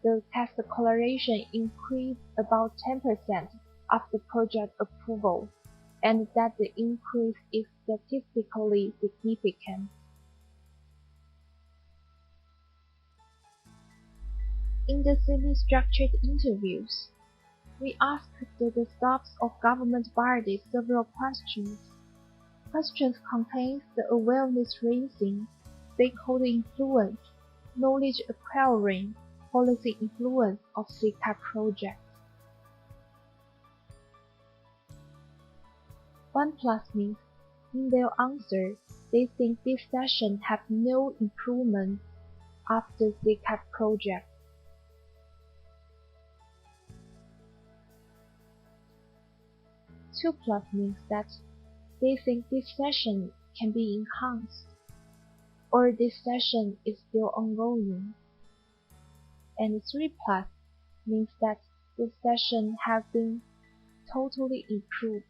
F: the test coloration increased about 10% after project approval, and that the increase is statistically significant. In the semi-structured interviews, we asked the staffs of government bodies several questions. Questions contain the awareness raising, stakeholder influence, knowledge acquiring, policy influence of CCAF projects. 1+ means, in their answer, they think this session have no improvement after CCAF project. 2+ means that they think this session can be enhanced, or this session is still ongoing. And 3+ means that this session has been totally improved.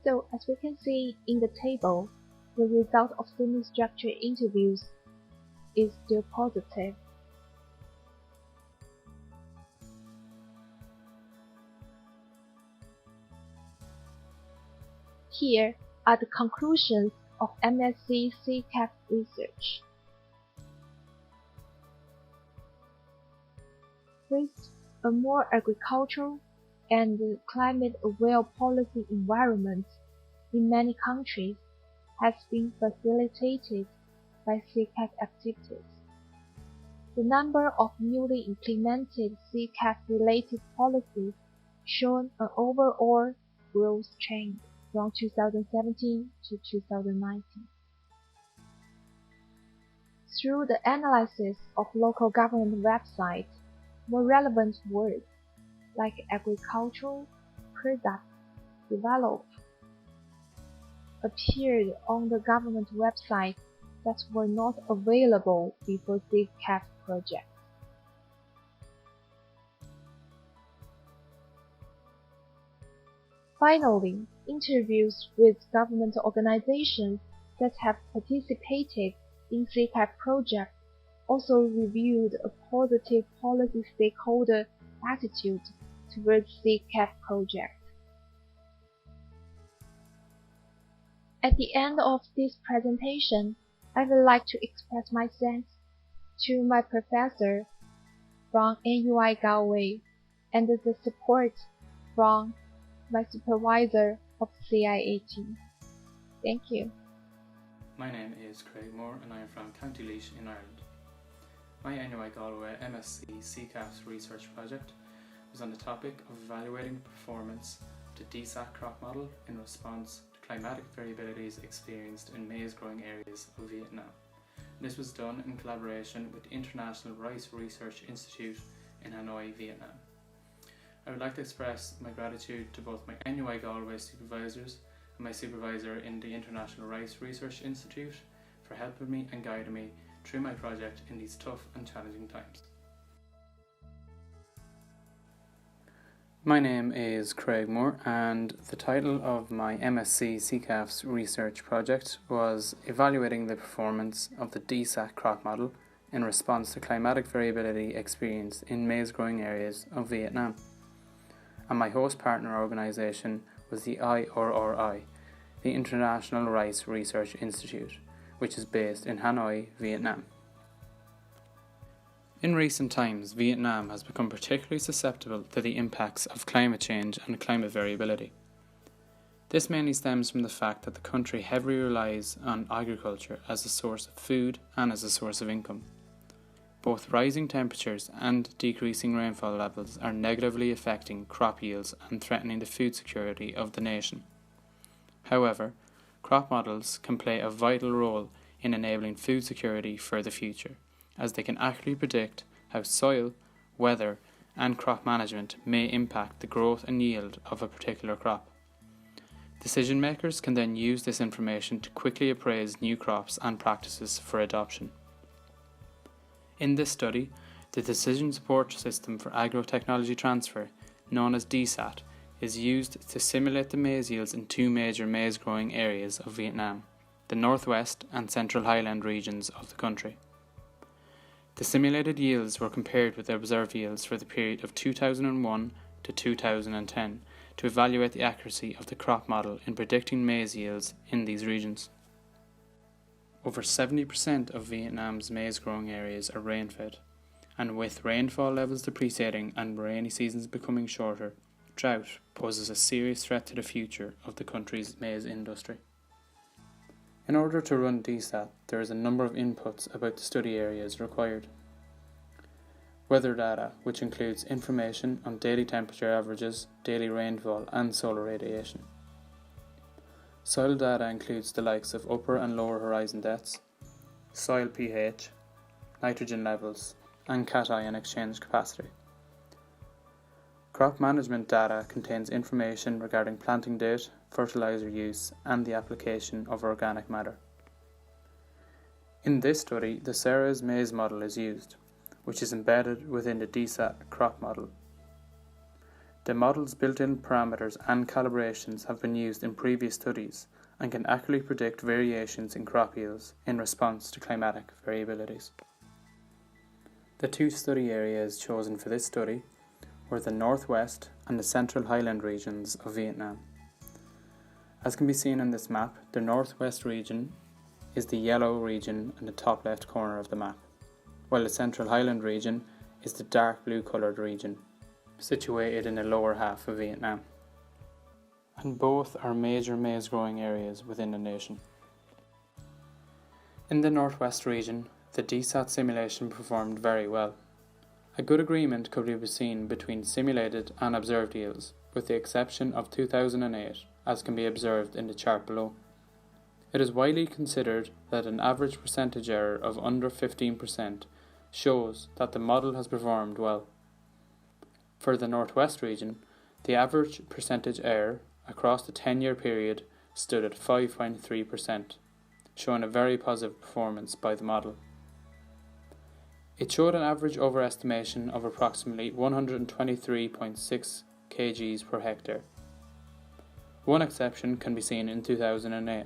F: So as we can see in the table, the result of semi-structured interviews is still positive. Here are the conclusions of MScCCAFS research. First, a more agricultural and climate-aware policy environment in many countries has been facilitated by CCAF activities. The number of newly implemented CCAF-related policies shown an overall growth trend from 2017 to 2019. Through the analysis of local government websites, more relevant words like agricultural, product, develop appeared on the government website that were not available before CCAF project. Finally, interviews with government organizations that have participated in CCAF project also revealed a positive policy stakeholder attitude towards CCAF project. At the end of this presentation, I would like to express my thanks to my professor from NUI Galway and the support from my supervisor of CIAT. Thank you.
G: My name is Craig Moore and I am from County Laois in Ireland. My NUI Galway MScCCAFS research project was on the topic of evaluating the performance of the DSAC crop model in response to climatic variabilities experienced in maize growing areas of Vietnam. This was done in collaboration with the International Rice Research Institute in Hanoi, Vietnam. I would like to express my gratitude to both my NUI Galway supervisors and my supervisor in the International Rice Research Institute for helping me and guiding me through my project in these tough and challenging times. My name is Craig Moore and the title of my MScCCAFS research project was Evaluating the Performance of the DSAC crop model in response to climatic variability experienced in maize growing areas of Vietnam. And my host partner organisation was the IRRI, the International Rice Research Institute, which is based in Hanoi, Vietnam. In recent times, Vietnam has become particularly susceptible to the impacts of climate change and climate variability. This mainly stems from the fact that the country heavily relies on agriculture as a source of food and as a source of income. Both rising temperatures and decreasing rainfall levels are negatively affecting crop yields and threatening the food security of the nation. However, crop models can play a vital role in enabling food security for the future, as they can accurately predict how soil, weather, and crop management may impact the growth and yield of a particular crop. Decision makers can then use this information to quickly appraise new crops and practices for adoption. In this study, the Decision Support System for Agro-Technology Transfer, known as DSAT, is used to simulate the maize yields in two major maize growing areas of Vietnam, the northwest and central highland regions of the country. The simulated yields were compared with the observed yields for the period of 2001 to 2010 to evaluate the accuracy of the crop model in predicting maize yields in these regions. Over 70% of Vietnam's maize growing areas are rain-fed, and with rainfall levels depreciating and rainy seasons becoming shorter, drought poses a serious threat to the future of the country's maize industry. In order to run DSAT, there is a number of inputs about the study areas required. Weather data, which includes information on daily temperature averages, daily rainfall and solar radiation. Soil data includes the likes of upper and lower horizon depths, soil pH, nitrogen levels, and cation exchange capacity. Crop management data contains information regarding planting date, fertilizer use, and the application of organic matter. In this study, the SERA's maize model is used, which is embedded within the DSAT crop model. The model's built-in parameters and calibrations have been used in previous studies and can accurately predict variations in crop yields in response to climatic variabilities. The two study areas chosen for this study were the northwest and the central highland regions of Vietnam. As can be seen on this map, the northwest region is the yellow region in the top left corner of the map, while the central highland region is the dark blue coloured region, situated in the lower half of Vietnam. And both are major maize growing areas within the nation. In the northwest region, the DSAT simulation performed very well. A good agreement could be seen between simulated and observed yields, with the exception of 2008, as can be observed in the chart below. It is widely considered that an average percentage error of under 15% shows that the model has performed well. For the northwest region, the average percentage error across the 10-year period stood at 5.3%, showing a very positive performance by the model. It showed an average overestimation of approximately 123.6 kgs per hectare. One exception can be seen in 2008,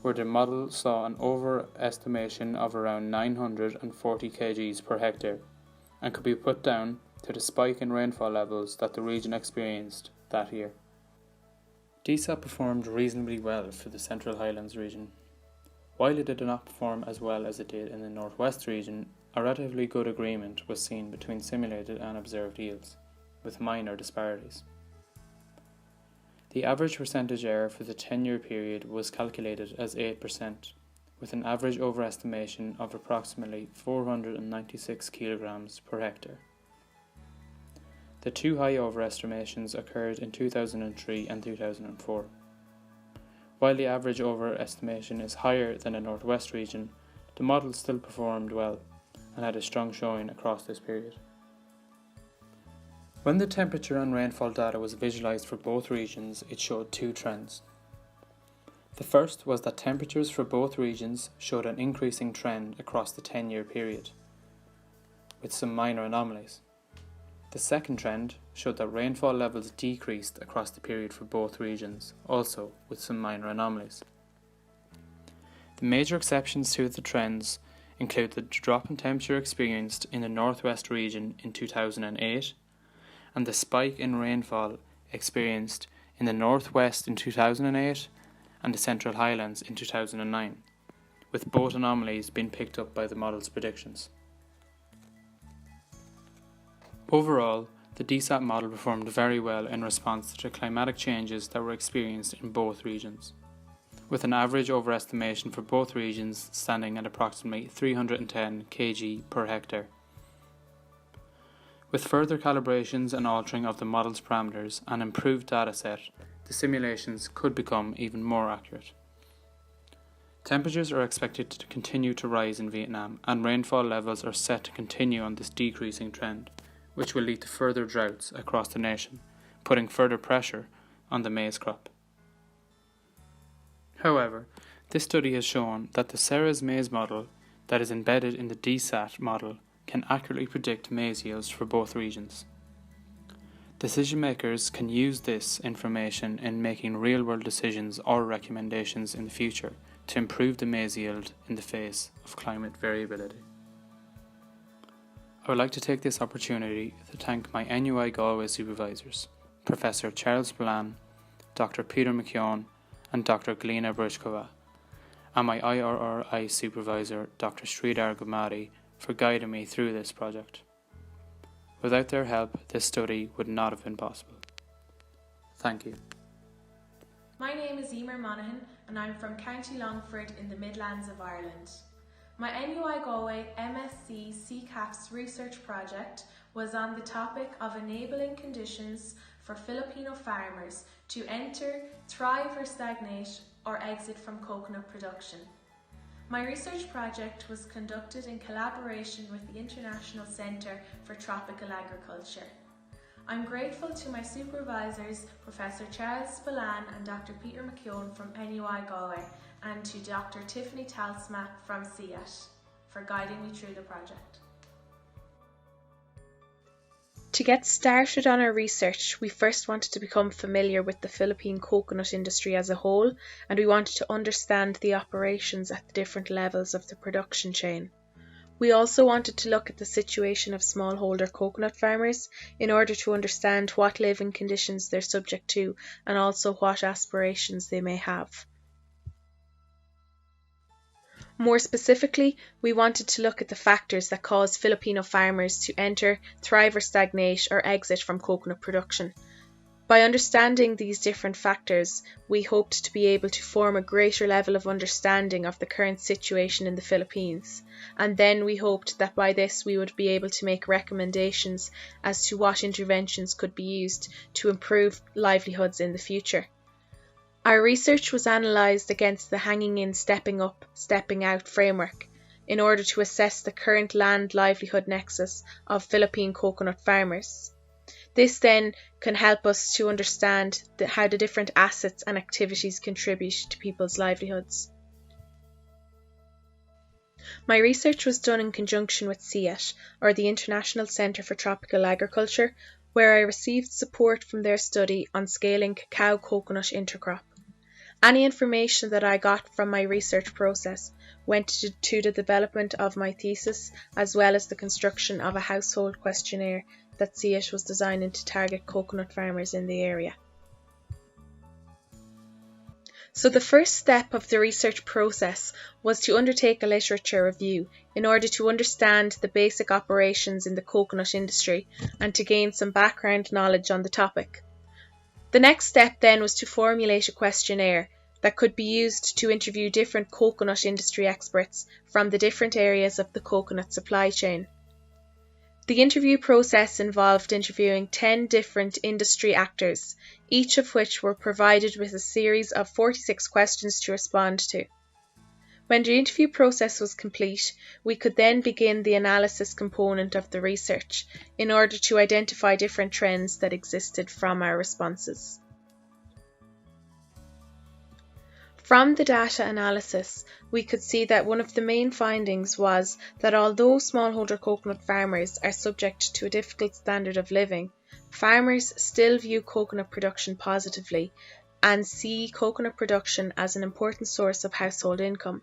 G: where the model saw an overestimation of around 940 kgs per hectare, and could be put down to the spike in rainfall levels that the region experienced that year. DSAT performed reasonably well for the Central Highlands region. While it did not perform as well as it did in the Northwest region, a relatively good agreement was seen between simulated and observed yields, with minor disparities. The average percentage error for the 10-year period was calculated as 8%, with an average overestimation of approximately 496 kilograms per hectare. The two high overestimations occurred in 2003 and 2004. While the average overestimation is higher than the Northwest region, the model still performed well and had a strong showing across this period. When the temperature and rainfall data was visualized for both regions, it showed two trends. The first was that temperatures for both regions showed an increasing trend across the 10-year period, with some minor anomalies. The second trend showed that rainfall levels decreased across the period for both regions, also with some minor anomalies. The major exceptions to the trends include the drop in temperature experienced in the Northwest region in 2008 and the spike in rainfall experienced in the Northwest in 2008 and the Central Highlands in 2009, with both anomalies being picked up by the model's predictions. Overall, the DSAT model performed very well in response to the climatic changes that were experienced in both regions, with an average overestimation for both regions standing at approximately 310 kg per hectare. With further calibrations and altering of the model's parameters and improved dataset, the simulations could become even more accurate. Temperatures are expected to continue to rise in Vietnam, and rainfall levels are set to continue on this decreasing trend, which will lead to further droughts across the nation, putting further pressure on the maize crop. However, this study has shown that the Serres maze model that is embedded in the DSAT model can accurately predict maize yields for both regions. Decision makers can use this information in making real-world decisions or recommendations in the future to improve the maize yield in the face of climate variability. I would like to take this opportunity to thank my NUI Galway supervisors, Professor Charles Spillane, Dr. Peter McKeown and Dr. Galina Brychkova, and my IRRI supervisor, Dr. Sridhar Gumadi, for guiding me through this project. Without their help, this study would not have been possible. Thank you.
H: My name is Emer Monaghan and I'm from County Longford in the Midlands of Ireland. My NUI Galway MScCCAFS research project was on the topic of enabling conditions for Filipino farmers to enter, thrive or stagnate or exit from coconut production. My research project was conducted in collaboration with the International Centre for Tropical Agriculture. I'm grateful to my supervisors, Professor Charles Spillane and Dr. Peter McKeown from NUI Galway, and to Dr. Tiffany Talsma from CIAT for guiding me through the project. To get started on our research, we first wanted to become familiar with the Philippine coconut industry as a whole, and we wanted to understand the operations at the different levels of the production chain. We also wanted to look at the situation of smallholder coconut farmers in order to understand what living conditions they're subject to and also what aspirations they may have. More specifically, we wanted to look at the factors that cause Filipino farmers to enter, thrive or stagnate or exit from coconut production. By understanding these different factors, we hoped to be able to form a greater level of understanding of the current situation in the Philippines, and then we hoped that by this we would be able to make recommendations as to what interventions could be used to improve livelihoods in the future. Our research was analysed against the Hanging In, Stepping Up, Stepping Out framework in order to assess the current land-livelihood nexus of Philippine coconut farmers. This then can help us to understand how the different assets and activities contribute to people's livelihoods. My research was done in conjunction with CIAT, or the International Centre for Tropical Agriculture, where I received support from their study on scaling cacao-coconut intercrop. Any information that I got from my research process went to the development of my thesis, as well as the construction of a household questionnaire that CIAT was designing to target coconut farmers in the area. So the first step of the research process was to undertake a literature review in order to understand the basic operations in the coconut industry and to gain some background knowledge on the topic. The next step then was to formulate a questionnaire that could be used to interview different coconut industry experts from the different areas of the coconut supply chain. The interview process involved interviewing 10 different industry actors, each of which were provided with a series of 46 questions to respond to. When the interview process was complete, we could then begin the analysis component of the research in order to identify different trends that existed from our responses. From the data analysis, we could see that one of the main findings was that although smallholder coconut farmers are subject to a difficult standard of living, farmers still view coconut production positively and see coconut production as an important source of household income.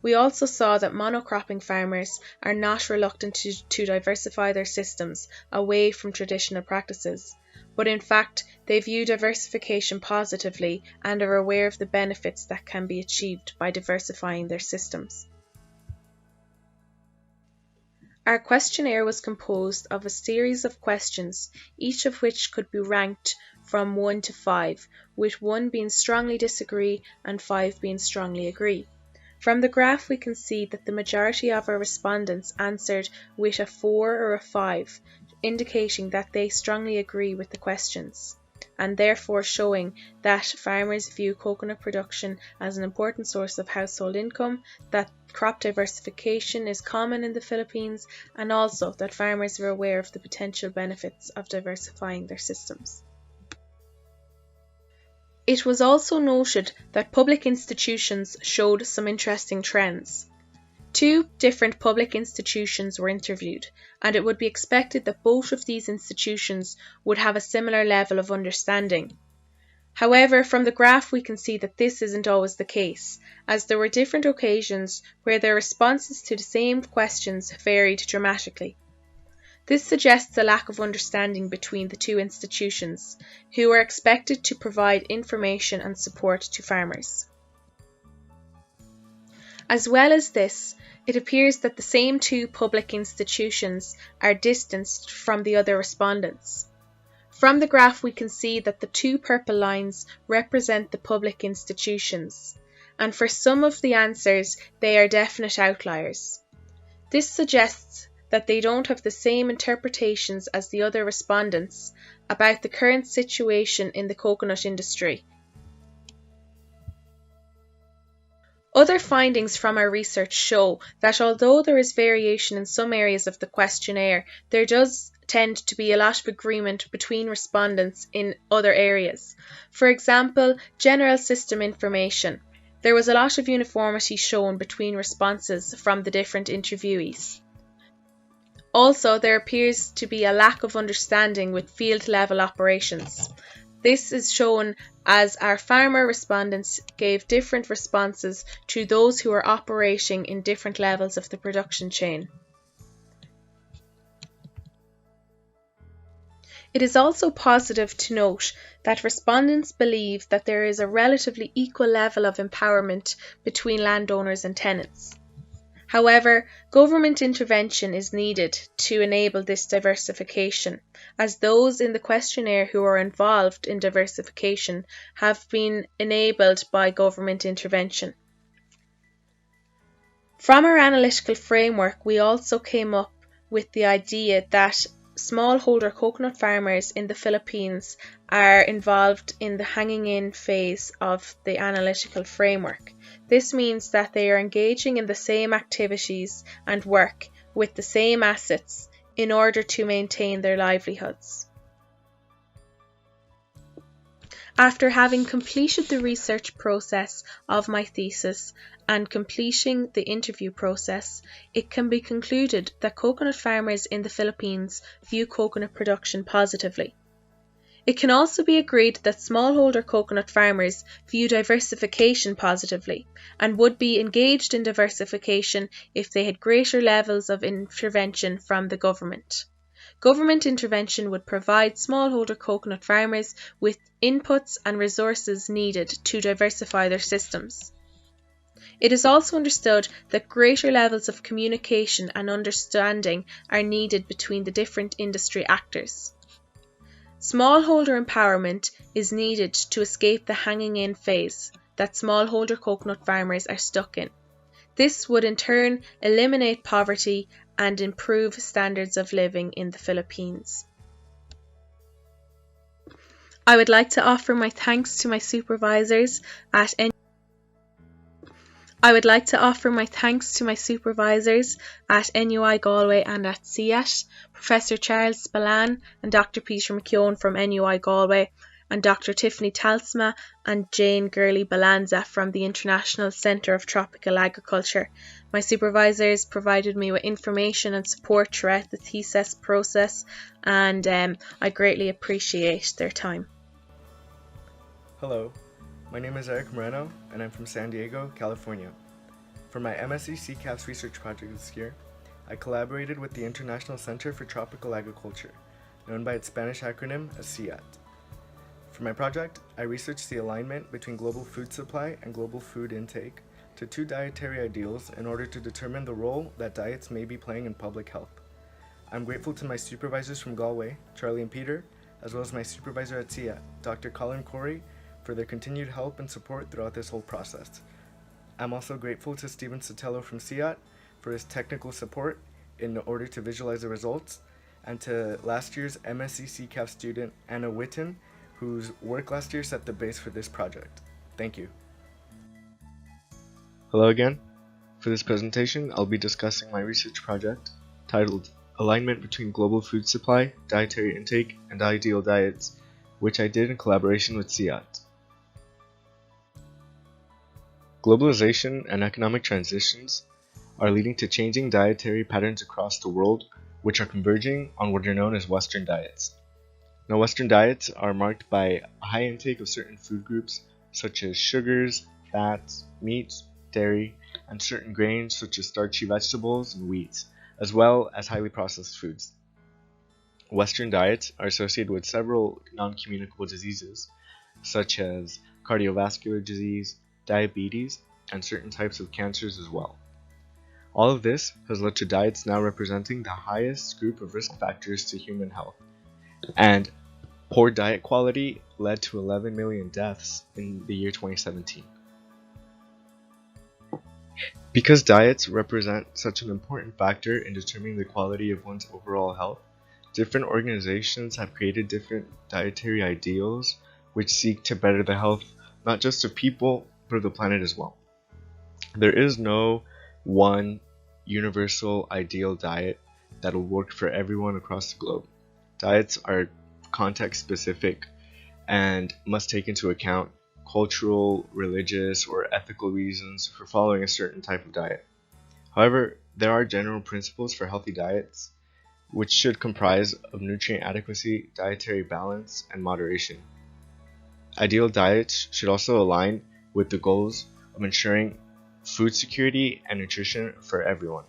H: We also saw that monocropping farmers are not reluctant to diversify their systems away from traditional practices, but in fact they view diversification positively and are aware of the benefits that can be achieved by diversifying their systems. Our questionnaire was composed of a series of questions, each of which could be ranked from 1 to 5, with 1 being strongly disagree and 5 being strongly agree. From the graph we can see that the majority of our respondents answered with a 4 or a 5, indicating that they strongly agree with the questions, and therefore showing that farmers view coconut production as an important source of household income, that crop diversification is common in the Philippines, and also that farmers are aware of the potential benefits of diversifying their systems. It was also noted that public institutions showed some interesting trends. 2 different public institutions were interviewed, and it would be expected that both of these institutions would have a similar level of understanding. However, from the graph we can see that this isn't always the case, as there were different occasions where their responses to the same questions varied dramatically. This suggests a lack of understanding between the 2 institutions, who are expected to provide information and support to farmers. As well as this, it appears that the same 2 public institutions are distanced from the other respondents. From the graph we can see that the 2 purple lines represent the public institutions, and for some of the answers they are definite outliers. This suggests that they don't have the same interpretations as the other respondents about the current situation in the coconut industry. Other findings from our research show that although there is variation in some areas of the questionnaire, there does tend to be a lot of agreement between respondents in other areas. For example, general system information. There was a lot of uniformity shown between responses from the different interviewees. Also, there appears to be a lack of understanding with field-level operations. This is shown as our farmer respondents gave different responses to those who are operating in different levels of the production chain. It is also positive to note that respondents believe that there is a relatively equal level of empowerment between landowners and tenants. However, government intervention is needed to enable this diversification, as those in the questionnaire who are involved in diversification have been enabled by government intervention. From our analytical framework, we also came up with the idea that smallholder coconut farmers in the Philippines are involved in the hanging in phase of the analytical framework. This means that they are engaging in the same activities and work with the same assets in order to maintain their livelihoods. After having completed the research process of my thesis and completing the interview process, it can be concluded that coconut farmers in the Philippines view coconut production positively. It can also be agreed that smallholder coconut farmers view diversification positively and would be engaged in diversification if they had greater levels of intervention from the government. Government intervention would provide smallholder coconut farmers with inputs and resources needed to diversify their systems. It is also understood that greater levels of communication and understanding are needed between the different industry actors. Smallholder empowerment is needed to escape the hanging-in phase that smallholder coconut farmers are stuck in. This would in turn eliminate poverty and improve standards of living in the Philippines. I would like to offer my thanks to my supervisors at NUI Galway and at CIAT, Professor Charles Spillane and Dr. Peter McKeown from NUI Galway, and Dr. Tiffany Talsma and Jane Gurley-Balanza from the International Centre of Tropical Agriculture. My supervisors provided me with information and support throughout the thesis process, and I greatly appreciate their time.
I: Hello, my name is Eric Moreno, and I'm from San Diego, California. For my MScCCAFS research project this year, I collaborated with the International Centre for Tropical Agriculture, known by its Spanish acronym as CIAT. For my project, I researched the alignment between global food supply and global food intake to 2 dietary ideals in order to determine the role that diets may be playing in public health. I'm grateful to my supervisors from Galway, Charlie and Peter, as well as my supervisor at CIAT, Dr. Colin Corey, for their continued help and support throughout this whole process. I'm also grateful to Stephen Sotelo from CIAT for his technical support in order to visualize the results, and to last year's MScCCAFS student Anna Witten, whose work last year set the base for this project. Thank you.
J: Hello again. For this presentation, I'll be discussing my research project titled Alignment Between Global Food Supply, Dietary Intake, and Ideal Diets, which I did in collaboration with CIAT. Globalization and economic transitions are leading to changing dietary patterns across the world, which are converging on what are known as Western diets. Now, Western diets are marked by a high intake of certain food groups such as sugars, fats, meats, dairy, and certain grains such as starchy vegetables and wheats, as well as highly processed foods. Western diets are associated with several non-communicable diseases such as cardiovascular disease, diabetes, and certain types of cancers as well. All of this has led to diets now representing the highest group of risk factors to human health, and poor diet quality led to 11 million deaths in the year 2017. Because diets represent such an important factor in determining the quality of one's overall health, different organizations have created different dietary ideals which seek to better the health not just of people, but of the planet as well. There is no one universal ideal diet that will work for everyone across the globe. Diets are context specific and must take into account cultural, religious, or ethical reasons for following a certain type of diet. However, there are general principles for healthy diets, which should comprise of nutrient adequacy, dietary balance, and moderation. Ideal diets should also align with the goals of ensuring food security and nutrition for everyone.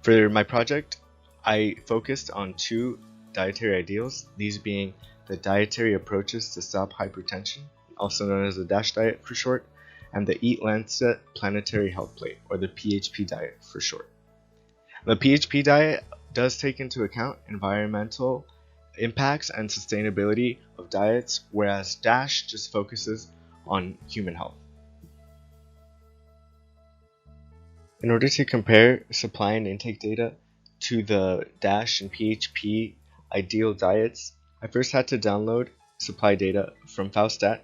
J: For my project, I focused on two dietary ideals, these being the dietary approaches to stop hypertension, also known as the DASH diet for short, and the Eat Lancet Planetary Health Plate, or the PHP diet for short. The PHP diet does take into account environmental impacts and sustainability of diets, whereas DASH just focuses on human health. In order to compare supply and intake data to the DASH and PHP ideal diets, I first had to download supply data from Faustat.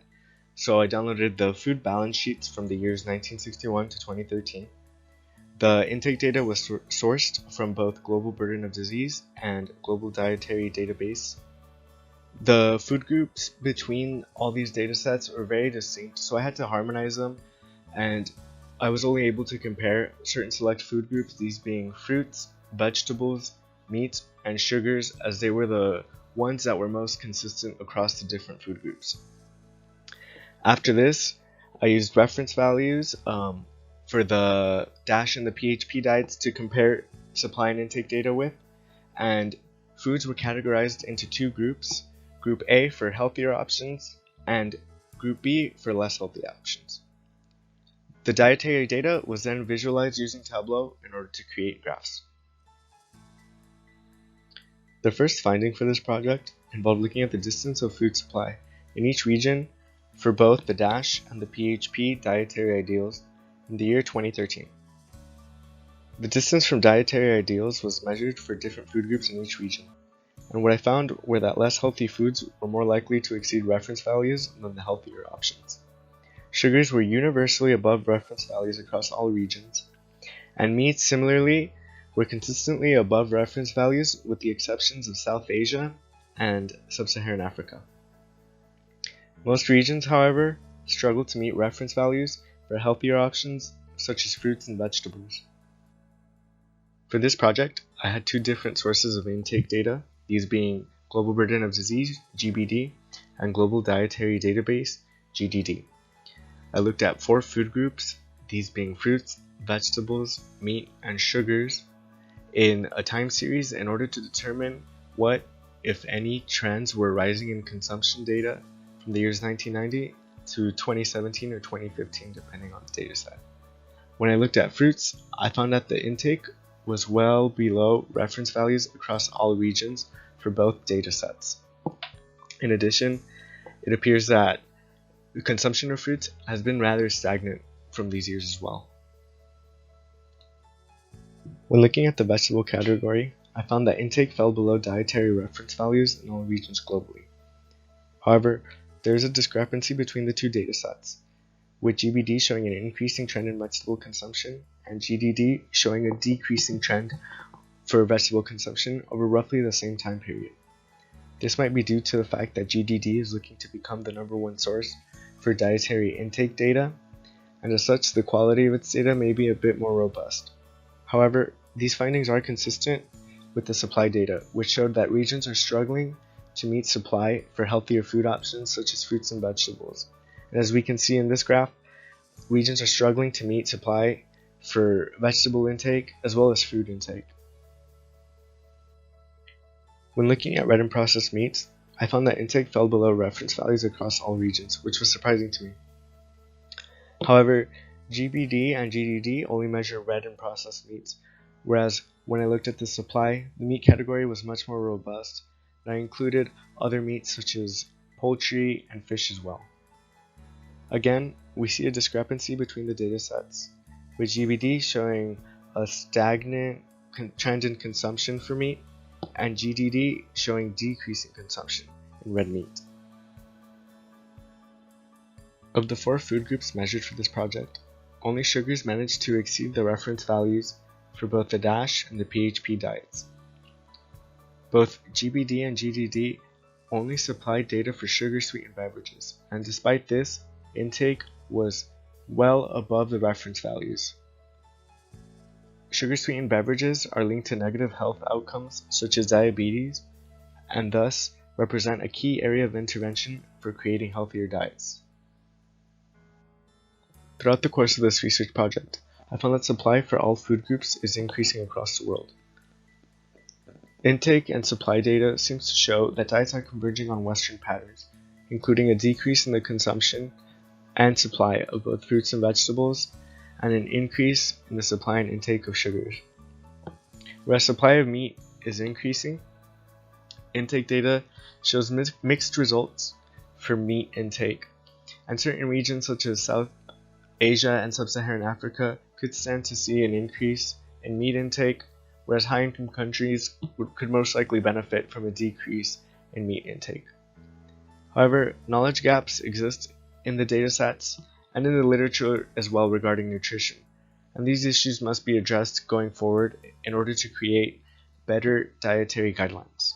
J: So I downloaded the food balance sheets from the years 1961 to 2013. The intake data was sourced from both Global Burden of Disease and Global Dietary Database. The food groups between all these data sets were very distinct, so I had to harmonize them, and I was only able to compare certain select food groups, these being fruits, vegetables, meats, and sugars, as they were the ones that were most consistent across the different food groups. After this, I used reference values for the DASH and the PHP diets to compare supply and intake data with, and foods were categorized into two groups, Group A for healthier options and Group B for less healthy options. The dietary data was then visualized using Tableau in order to create graphs. The first finding for this project involved looking at the distance of food supply in each region for both the DASH and the PHP dietary ideals in the year 2013. The distance from dietary ideals was measured for different food groups in each region, and what I found were that less healthy foods were more likely to exceed reference values than the healthier options. Sugars were universally above reference values across all regions, and meats similarly were consistently above reference values with the exceptions of South Asia and Sub-Saharan Africa. Most regions, however, struggled to meet reference values for healthier options such as fruits and vegetables. For this project, I had two different sources of intake data, these being Global Burden of Disease, GBD, and Global Dietary Database, GDD. I looked at 4 food groups, these being fruits, vegetables, meat, and sugars, in a time series in order to determine what, if any, trends were rising in consumption data from the years 1990 to 2017 or 2015, depending on the dataset. When I looked at fruits, I found that the intake was well below reference values across all regions for both datasets. In addition, it appears that the consumption of fruits has been rather stagnant from these years as well. When looking at the vegetable category, I found that intake fell below dietary reference values in all regions globally. However, there is a discrepancy between the two datasets, with GBD showing an increasing trend in vegetable consumption and GDD showing a decreasing trend for vegetable consumption over roughly the same time period. This might be due to the fact that GDD is looking to become the #1 source for dietary intake data, and as such, the quality of its data may be a bit more robust. However, these findings are consistent with the supply data, which showed that regions are struggling to meet supply for healthier food options such as fruits and vegetables. And as we can see in this graph, regions are struggling to meet supply for vegetable intake as well as food intake. When looking at red and processed meats, I found that intake fell below reference values across all regions, which was surprising to me. However, GBD and GDD only measure red and processed meats, whereas when I looked at the supply, the meat category was much more robust, and I included other meats such as poultry and fish as well. Again, we see a discrepancy between the data sets, with GBD showing a stagnant trend in consumption for meat, and GDD showing decreasing consumption in red meat. Of the 4 food groups measured for this project, only sugars managed to exceed the reference values for both the DASH and the PHP diets. Both GBD and GDD only supplied data for sugar-sweetened beverages, and despite this, intake was well above the reference values. Sugar-sweetened beverages are linked to negative health outcomes such as diabetes, and thus represent a key area of intervention for creating healthier diets. Throughout the course of this research project, I found that supply for all food groups is increasing across the world. Intake and supply data seems to show that diets are converging on Western patterns, including a decrease in the consumption and supply of both fruits and vegetables, and an increase in the supply and intake of sugars. Whereas supply of meat is increasing, intake data shows mixed results for meat intake, and certain regions such as South Asia and Sub-Saharan Africa could stand to see an increase in meat intake, whereas high-income countries could most likely benefit from a decrease in meat intake. However, knowledge gaps exist in the datasets and in the literature as well regarding nutrition, and these issues must be addressed going forward in order to create better dietary guidelines.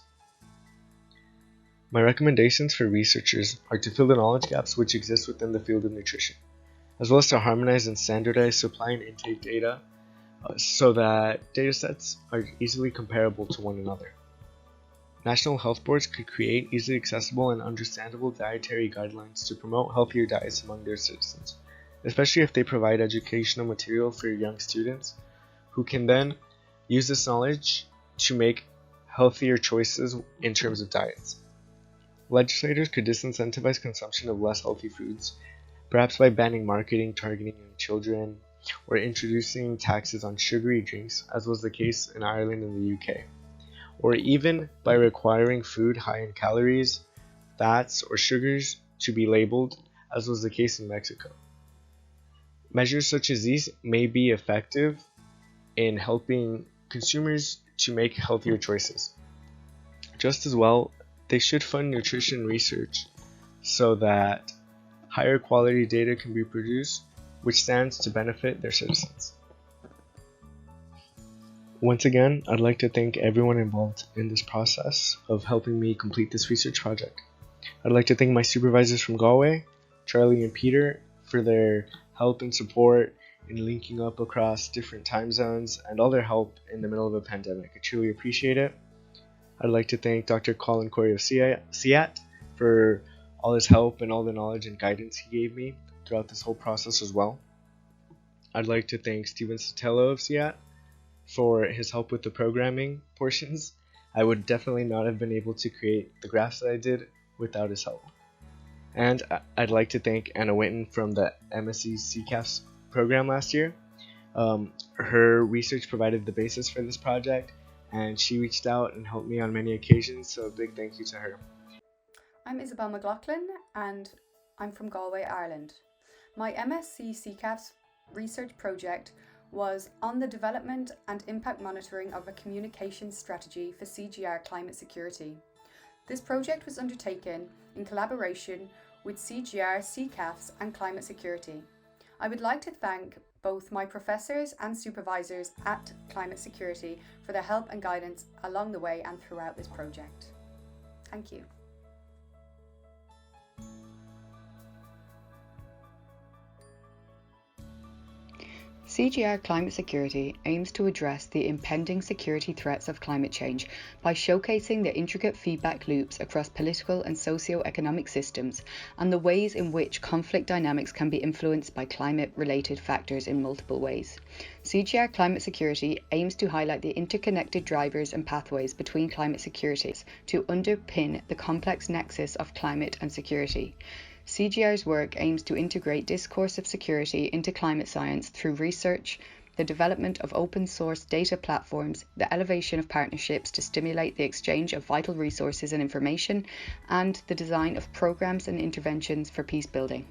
J: My recommendations for researchers are to fill the knowledge gaps which exist within the field of nutrition, as well as to harmonize and standardize supply and intake data so that datasets are easily comparable to one another. National health boards could create easily accessible and understandable dietary guidelines to promote healthier diets among their citizens, especially if they provide educational material for young students who can then use this knowledge to make healthier choices in terms of diets. Legislators could disincentivize consumption of less healthy foods, perhaps by banning marketing targeting young children, or introducing taxes on sugary drinks, as was the case in Ireland and the UK, or even by requiring food high in calories, fats, or sugars to be labeled, as was the case in Mexico. Measures such as these may be effective in helping consumers to make healthier choices. Just as well, they should fund nutrition research so that higher quality data can be produced, which stands to benefit their citizens. Once again, I'd like to thank everyone involved in this process of helping me complete this research project. I'd like to thank my supervisors from Galway, Charlie and Peter, for their help and support in linking up across different time zones and all their help in the middle of a pandemic. I truly appreciate it. I'd like to thank Dr. Colin Corey of CIAT for all his help and all the knowledge and guidance he gave me throughout this whole process as well. I'd like to thank Steven Sotelo of CIAT for his help with the programming portions. I would definitely not have been able to create the graphs that I did without his help. And I'd like to thank Anna Winton from the MScCCAFS program last year. Her research provided the basis for this project, and she reached out and helped me on many occasions, so a big thank you to her.
K: I'm Isabel McLaughlin, and I'm from Galway, Ireland. My MScCCAFS research project was on the development and impact monitoring of a communications strategy for CGR climate security. This project was undertaken in collaboration with CGR, CCAFS and Climate Security. I would like to thank both my professors and supervisors at Climate Security for their help and guidance along the way and throughout this project. Thank you. CGR Climate Security aims to address the impending security threats of climate change by showcasing the intricate feedback loops across political and socio-economic systems and the ways in which conflict dynamics can be influenced by climate-related factors in multiple ways. CGR Climate Security aims to highlight the interconnected drivers and pathways between climate securities to underpin the complex nexus of climate and security. CGR's work aims to integrate discourse of security into climate science through research, the development of open source data platforms, the elevation of partnerships to stimulate the exchange of vital resources and information, and the design of programs and interventions for peace building.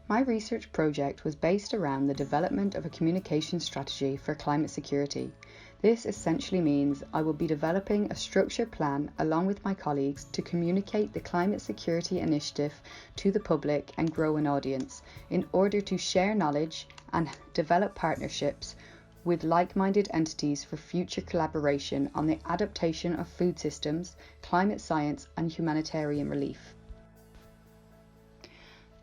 K: My research project was based around the development of a communication strategy for climate security. This essentially means I will be developing a structured plan along with my colleagues to communicate the climate security initiative to the public and grow an audience in order to share knowledge and develop partnerships with like-minded entities for future collaboration on the adaptation of food systems, climate science, and humanitarian relief.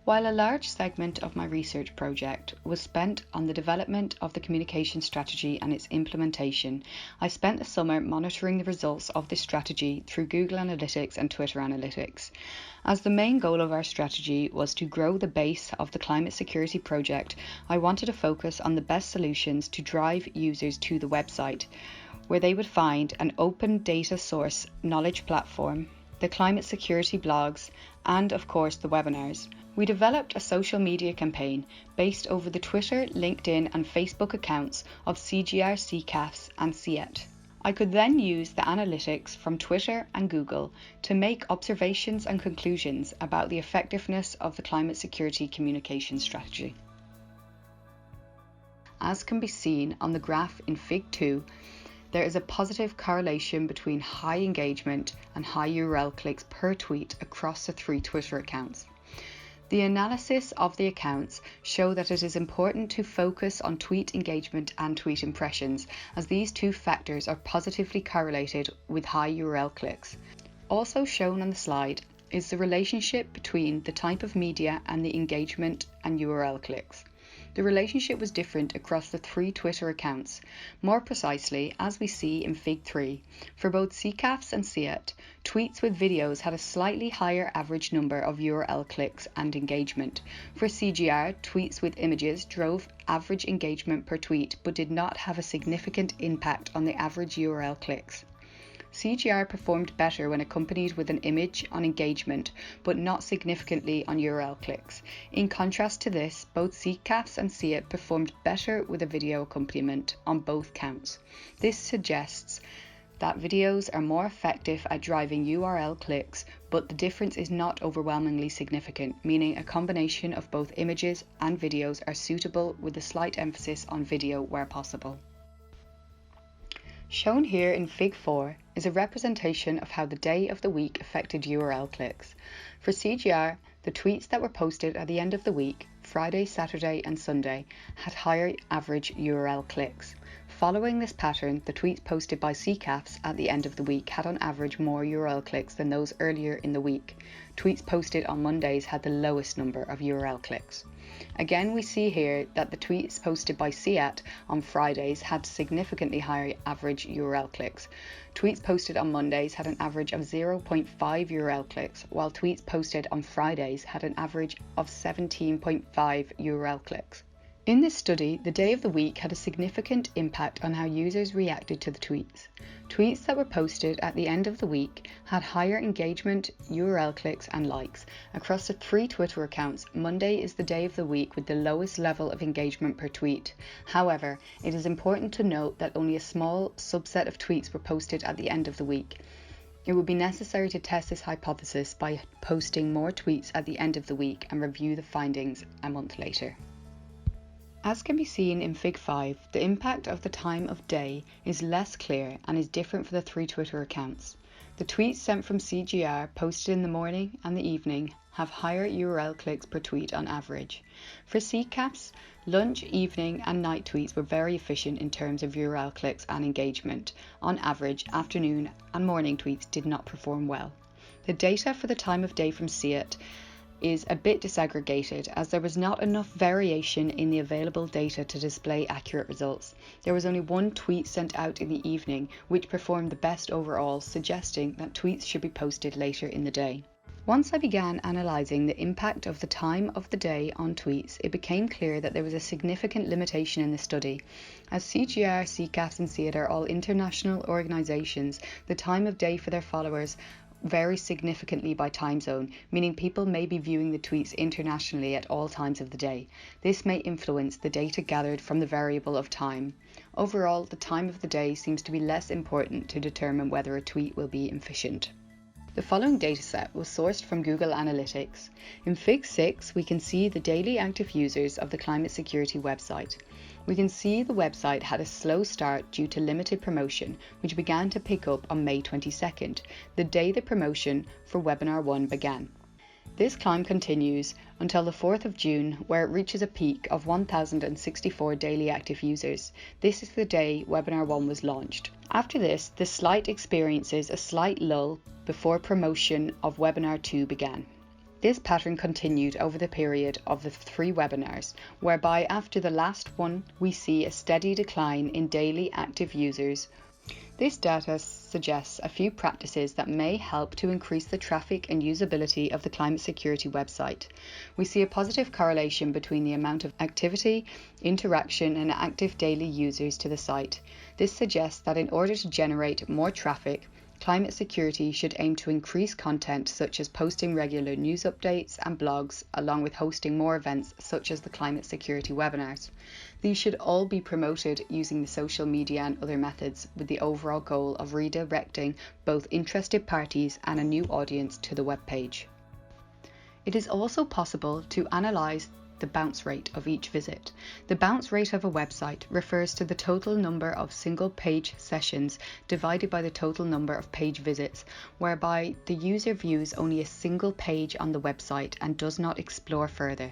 K: While a large segment of my research project was spent on the development of the communication strategy and its implementation, I spent the summer monitoring the results of this strategy through Google Analytics and Twitter Analytics. As the main goal of our strategy was to grow the base of the climate security project, I wanted to focus on the best solutions to drive users to the website, where they would find an open data source knowledge platform, the climate security blogs, and of course the webinars. We developed a social media campaign based over the Twitter, LinkedIn and Facebook accounts of CGR, CCAFS and CIET. I could then use the analytics from Twitter and Google to make observations and conclusions about the effectiveness of the climate security communication strategy. As can be seen on the graph in Fig 2, there is a positive correlation between high engagement and high URL clicks per tweet across the 3 Twitter accounts. The analysis of the accounts show that it is important to focus on tweet engagement and tweet impressions, as these 2 factors are positively correlated with high URL clicks. Also shown on the slide is the relationship between the type of media and the engagement and URL clicks. The relationship was different across the 3 Twitter accounts. More precisely, as we see in Fig 3, for both CCAFS and CIET, tweets with videos had a slightly higher average number of URL clicks and engagement. For CGR, tweets with images drove average engagement per tweet but did not have a significant impact on the average URL clicks. CGR performed better when accompanied with an image on engagement, but not significantly on URL clicks. In contrast to this, both CCAFS and CIET performed better with a video accompaniment on both counts. This suggests that videos are more effective at driving URL clicks, but the difference is not overwhelmingly significant, meaning a combination of both images and videos are suitable with a slight emphasis on video where possible. Shown here in Fig 4 is a representation of how the day of the week affected URL clicks. For CGR, the tweets that were posted at the end of the week, Friday, Saturday and Sunday, had higher average URL clicks. Following this pattern, the tweets posted by CCAFS at the end of the week had on average more URL clicks than those earlier in the week. Tweets posted on Mondays had the lowest number of URL clicks. Again, we see here that the tweets posted by CIET on Fridays had significantly higher average URL clicks. Tweets posted on Mondays had an average of 0.5 URL clicks, while tweets posted on Fridays had an average of 17.5 URL clicks. In this study, the day of the week had a significant impact on how users reacted to the tweets. Tweets that were posted at the end of the week had higher engagement, URL clicks and likes. Across the 3 Twitter accounts, Monday is the day of the week with the lowest level of engagement per tweet. However, it is important to note that only a small subset of tweets were posted at the end of the week. It would be necessary to test this hypothesis by posting more tweets at the end of the week and review the findings a month later. As can be seen in Fig 5, the impact of the time of day is less clear and is different for the 3 Twitter accounts. The tweets sent from CGR posted in the morning and the evening have higher URL clicks per tweet on average. For CCAFS, lunch, evening and night tweets were very efficient in terms of URL clicks and engagement. On average, afternoon and morning tweets did not perform well. The data for the time of day from CIET
L: is a bit disaggregated as there was not enough variation in the available data to display accurate results. There was only one tweet sent out in the evening which performed the best overall, suggesting that tweets should be posted later in the day. Once I began analysing the impact of the time of the day on tweets, it became clear that there was a significant limitation in the study. As CGR, CCAFS and CEAD are all international organisations, the time of day for their followers varies significantly by time zone, meaning people may be viewing the tweets internationally at all times of the day. This may influence the data gathered from the variable of time. Overall, the time of the day seems to be less important to determine whether a tweet will be efficient. The following dataset was sourced from Google Analytics. In Fig 6, we can see the daily active users of the Climate Security website. We can see the website had a slow start due to limited promotion, which began to pick up on May 22nd, the day the promotion for Webinar 1 began. This climb continues until the 4th of June, where it reaches a peak of 1,064 daily active users. This is the day Webinar 1 was launched. After this, the site experiences a slight lull before promotion of Webinar 2 began. This pattern continued over the period of the 3 webinars, whereby after the last one we see a steady decline in daily active users. This data suggests a few practices that may help to increase the traffic and usability of the Climate Security website. We see a positive correlation between the amount of activity, interaction and active daily users to the site. This suggests that in order to generate more traffic, Climate Security should aim to increase content such as posting regular news updates and blogs, along with hosting more events such as the Climate Security webinars. These should all be promoted using the social media and other methods, with the overall goal of redirecting both interested parties and a new audience to the web page. It is also possible to analyse the bounce rate of each visit. The bounce rate of a website refers to the total number of single page sessions divided by the total number of page visits, whereby the user views only a single page on the website and does not explore further.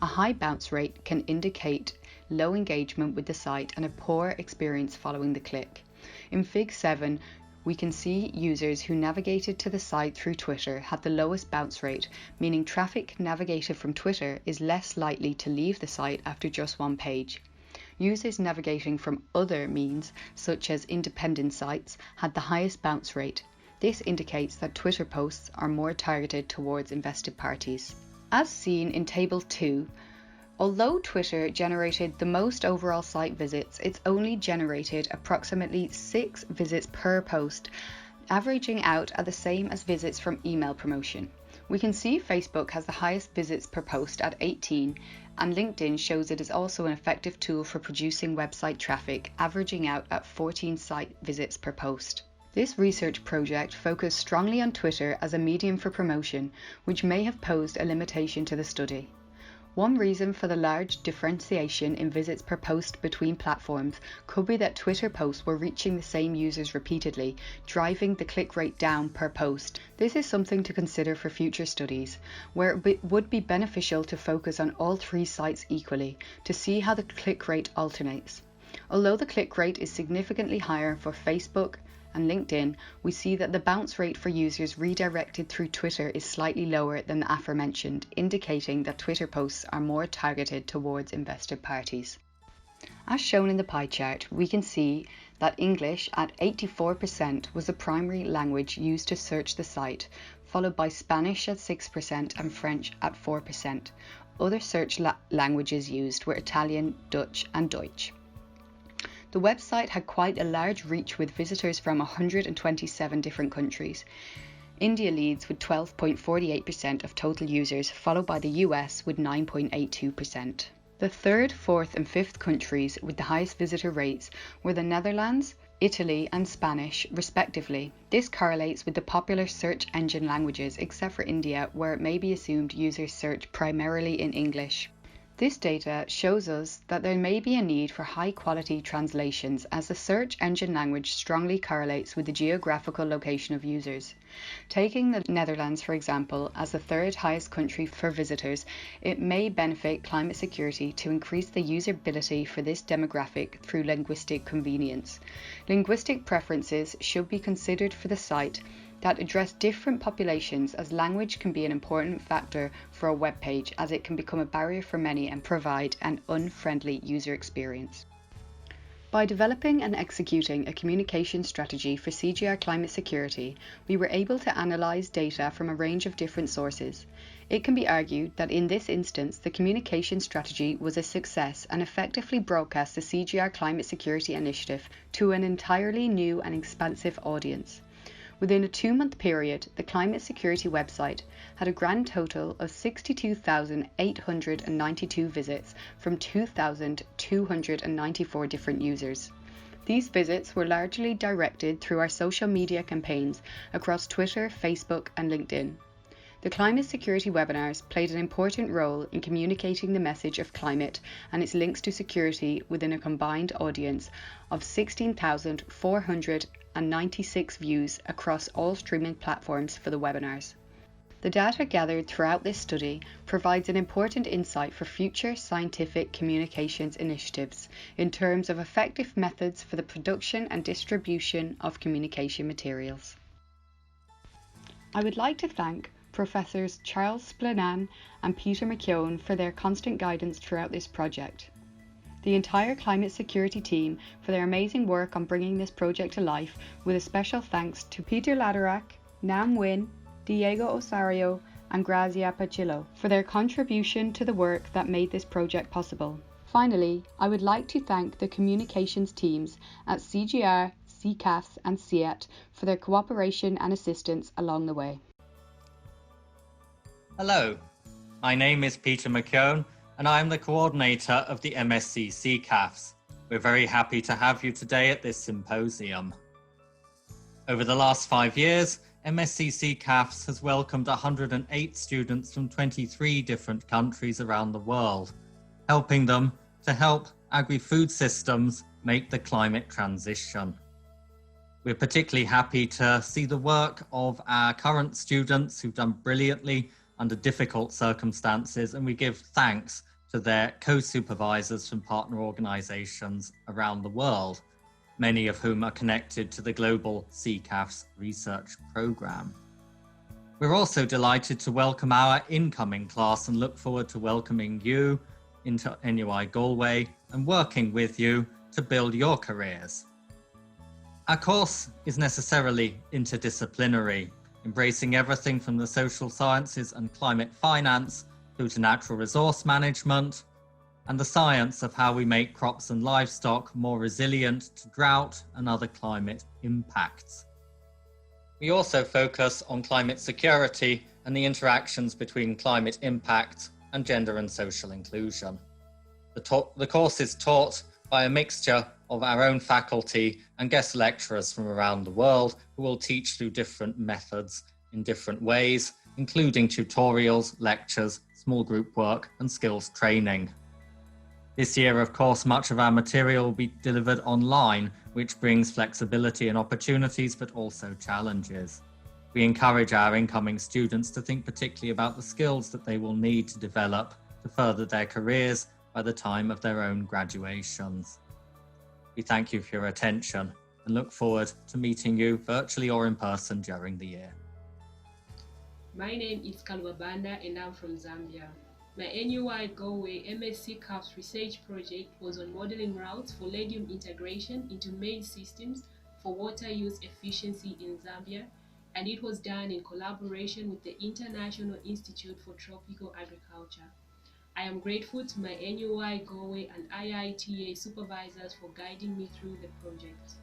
L: A high bounce rate can indicate low engagement with the site and a poor experience following the click. In Fig 7, we can see users who navigated to the site through Twitter had the lowest bounce rate, meaning traffic navigated from Twitter is less likely to leave the site after just one page. Users navigating from other means, such as independent sites, had the highest bounce rate. This indicates that Twitter posts are more targeted towards invested parties. As seen in Table 2, although Twitter generated the most overall site visits, it's only generated approximately 6 visits per post, averaging out at the same as visits from email promotion. We can see Facebook has the highest visits per post at 18, and LinkedIn shows it is also an effective tool for producing website traffic, averaging out at 14 site visits per post. This research project focused strongly on Twitter as a medium for promotion, which may have posed a limitation to the study. One reason for the large differentiation in visits per post between platforms could be that Twitter posts were reaching the same users repeatedly, driving the click rate down per post. This is something to consider for future studies, where it would be beneficial to focus on all 3 sites equally to see how the click rate alternates. Although the click rate is significantly higher for Facebook and LinkedIn, we see that the bounce rate for users redirected through Twitter is slightly lower than the aforementioned, indicating that Twitter posts are more targeted towards invested parties. As shown in the pie chart, we can see that English at 84% was the primary language used to search the site, followed by Spanish at 6% and French at 4%. Other search languages used were Italian, Dutch and Deutsch. The website had quite a large reach with visitors from 127 different countries. India leads with 12.48% of total users, followed by the US with 9.82%. The 3rd, 4th and 5th countries with the highest visitor rates were the Netherlands, Italy and Spanish, respectively. This correlates with the popular search engine languages, except for India, where it may be assumed users search primarily in English. This data shows us that there may be a need for high-quality translations, as the search engine language strongly correlates with the geographical location of users. Taking the Netherlands, for example, as the 3rd highest country for visitors, it may benefit Climate Security to increase the usability for this demographic through linguistic convenience. Linguistic preferences should be considered for the site that address different populations, as language can be an important factor for a web page, as it can become a barrier for many and provide an unfriendly user experience. By developing and executing a communication strategy for CGR climate security, we were able to analyse data from a range of different sources. It can be argued that in this instance, the communication strategy was a success and effectively broadcast the CGR climate security initiative to an entirely new and expansive audience. Within a 2-month period, the climate security website had a grand total of 62,892 visits from 2,294 different users. These visits were largely directed through our social media campaigns across Twitter, Facebook, and LinkedIn. The climate security webinars played an important role in communicating the message of climate and its links to security within a combined audience of 16,496 views across all streaming platforms for the webinars. The data gathered throughout this study provides an important insight for future scientific communications initiatives in terms of effective methods for the production and distribution of communication materials. I would like to thank Professors Charles Splanan and Peter McKeown for their constant guidance throughout this project. The entire climate security team for their amazing work on bringing this project to life, with a special thanks to Peter Laderack, Nam Nguyen, Diego Osario, and Grazia Pachillo for their contribution to the work that made this project possible. Finally, I would like to thank the communications teams at CGR, CCAFS and CEAT for their cooperation and assistance along the way.
M: Hello, my name is Peter McKeown and I am the coordinator of the MScCCAFS. We're very happy to have you today at this symposium. Over the last 5 years, MScCCAFS has welcomed 108 students from 23 different countries around the world, helping them to help agri-food systems make the climate transition. We're particularly happy to see the work of our current students who've done brilliantly under difficult circumstances, and we give thanks to their co-supervisors from partner organisations around the world, many of whom are connected to the global CCAFS research programme. We're also delighted to welcome our incoming class and look forward to welcoming you into NUI Galway and working with you to build your careers. Our course is necessarily interdisciplinary, embracing everything from the social sciences and climate finance through to natural resource management and the science of how we make crops and livestock more resilient to drought and other climate impacts. We also focus on climate security and the interactions between climate impact and gender and social inclusion. The course is taught by a mixture of our own faculty and guest lecturers from around the world who will teach through different methods in different ways, including tutorials, lectures, small group work, and skills training. This year, of course, much of our material will be delivered online, which brings flexibility and opportunities, but also challenges. We encourage our incoming students to think particularly about the skills that they will need to develop to further their careers by the time of their own graduations. We thank you for your attention and look forward to meeting you virtually or in person during the year.
N: My name is Kalwabanda and I'm from Zambia. My NUI Galway MScCCAFS research project was on modeling routes for legume integration into maize systems for water use efficiency in Zambia, and it was done in collaboration with the International Institute for Tropical Agriculture. I am grateful to my NUI Galway and IITA supervisors for guiding me through the project.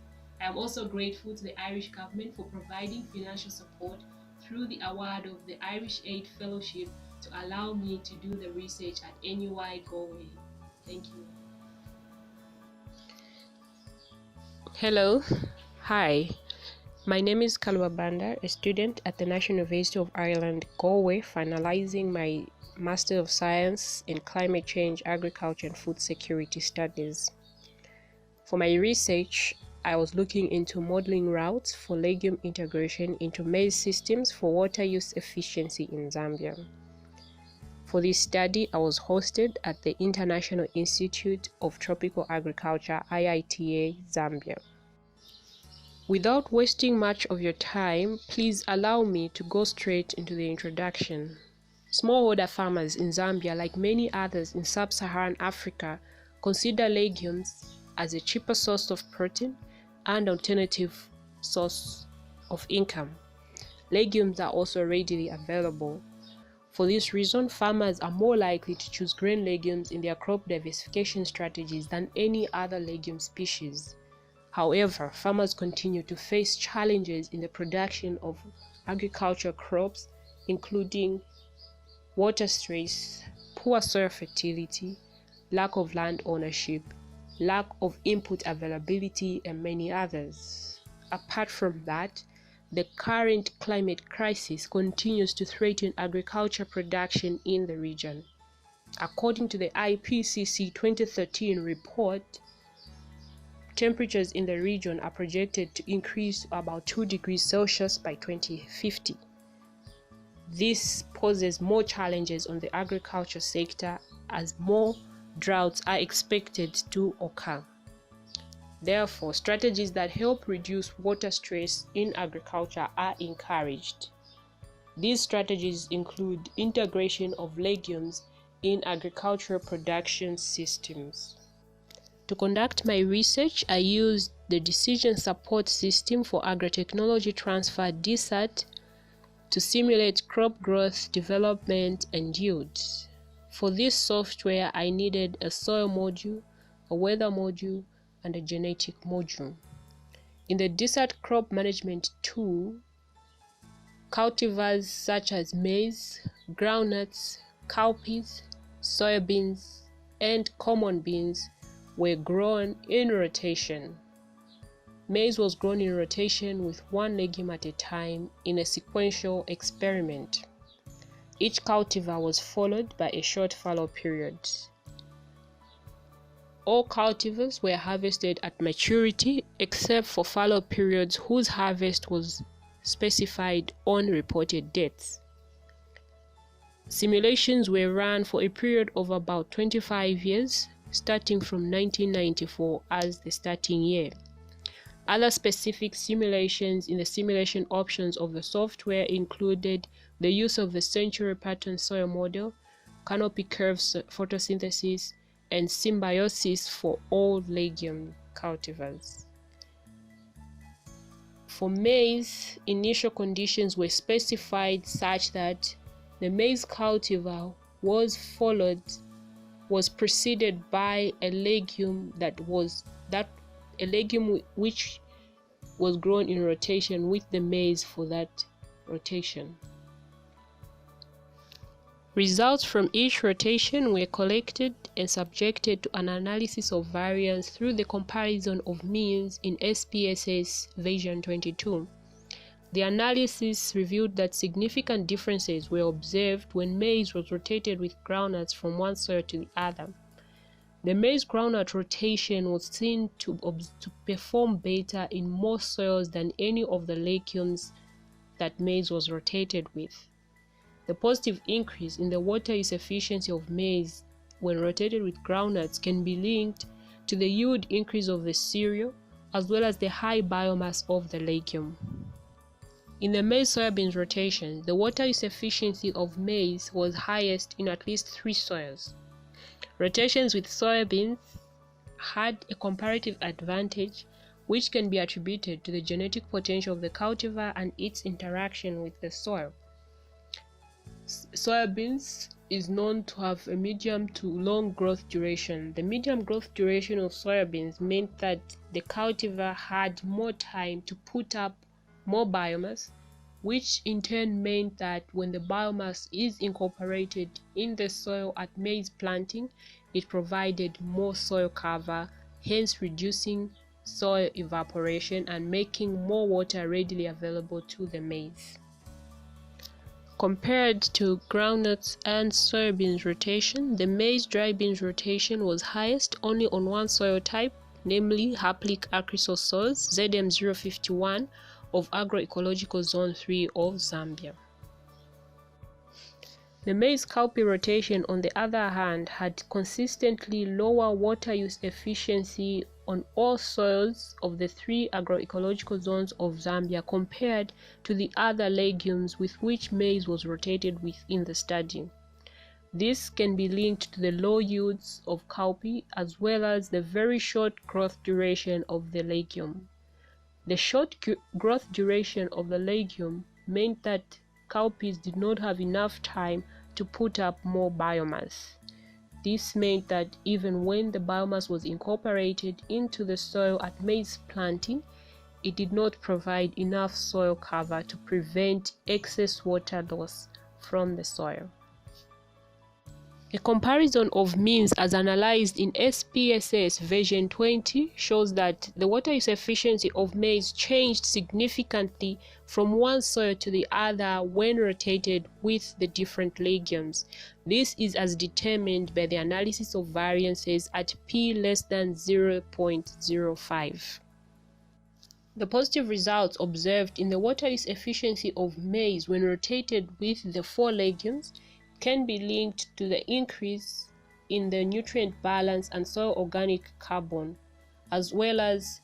N: I am also grateful to the Irish government for providing financial support through the award of the Irish Aid Fellowship to allow me to do the research at NUI Galway. Thank you.
O: Hello, hi. My name is Kalwabanda, a student at the National University of Ireland, Galway, finalizing my Master of Science in Climate Change, Agriculture and Food Security Studies. For my research, I was looking into modeling routes for legume integration into maize systems for water use efficiency in Zambia. For this study, I was hosted at the International Institute of Tropical Agriculture, IITA, Zambia. Without wasting much of your time, please allow me to go straight into the introduction. Smallholder farmers in Zambia, like many others in sub-Saharan Africa, consider legumes as a cheaper source of protein and alternative source of income. Legumes are also readily available. For this reason, farmers are more likely to choose grain legumes in their crop diversification strategies than any other legume species. However, farmers continue to face challenges in the production of agricultural crops, including water stress, poor soil fertility, lack of land ownership, lack of input availability, and many others. Apart from that, the current climate crisis continues to threaten agriculture production in the region. According to the IPCC 2013 report, temperatures in the region are projected to increase to about 2 degrees Celsius by 2050. This poses more challenges on the agriculture sector as more droughts are expected to occur. Therefore, strategies that help reduce water stress in agriculture are encouraged. These strategies include integration of legumes in agricultural production systems. To conduct my research, I used the Decision Support System for Agritechnology Transfer (DSAT) to simulate crop growth, development, and yield. For this software, I needed a soil module, a weather module, and a genetic module. In the DSAT crop management tool, cultivars such as maize, groundnuts, cowpeas, soybeans, and common beans were grown in rotation. Maize was grown in rotation with one legume at a time in a sequential experiment. Each cultivar was followed by a short fallow period. All cultivars were harvested at maturity except for fallow periods whose harvest was specified on reported dates. Simulations were run for a period of about 25 years, starting from 1994 as the starting year. Other specific simulations in the simulation options of the software included the use of the century pattern soil model, canopy curves photosynthesis, and symbiosis for all legume cultivars. For maize, initial conditions were specified such that the maize cultivar was preceded by a legume which was grown in rotation with the maize for that rotation. Results from each rotation were collected and subjected to an analysis of variance through the comparison of means in SPSS version 22. The analysis revealed that significant differences were observed when maize was rotated with groundnuts from one soil to the other. The maize groundnut rotation was seen to perform better in more soils than any of the legumes that maize was rotated with. The positive increase in the water use efficiency of maize when rotated with groundnuts can be linked to the yield increase of the cereal as well as the high biomass of the legume. In the maize-soybeans rotation, the water use efficiency of maize was highest in at least 3 soils. Rotations with soybeans had a comparative advantage which can be attributed to the genetic potential of the cultivar and its interaction with the soil. Soybeans is known to have a medium to long growth duration. The medium growth duration of soybeans meant that the cultivar had more time to put up more biomass, which in turn meant that when the biomass is incorporated in the soil at maize planting, it provided more soil cover, hence reducing soil evaporation and making more water readily available to the maize. Compared to groundnuts and soybeans rotation, the maize dry beans rotation was highest only on one soil type, namely Haplic Acrisol soils ZM051 of Agroecological Zone 3 of Zambia. The maize cowpea rotation, on the other hand, had consistently lower water use efficiency on all soils of the 3 agroecological zones of Zambia compared to the other legumes with which maize was rotated within the study. This can be linked to the low yields of cowpea as well as the very short growth duration of the legume. The short growth duration of the legume meant that cowpeas did not have enough time to put up more biomass. This meant that even when the biomass was incorporated into the soil at maize planting, it did not provide enough soil cover to prevent excess water loss from the soil. A comparison of means as analyzed in SPSS version 20 shows that the water use efficiency of maize changed significantly from one soil to the other when rotated with the different legumes. This is as determined by the analysis of variances at p less than 0.05. The positive results observed in the water use efficiency of maize when rotated with the 4 legumes can be linked to the increase in the nutrient balance and soil organic carbon, as well as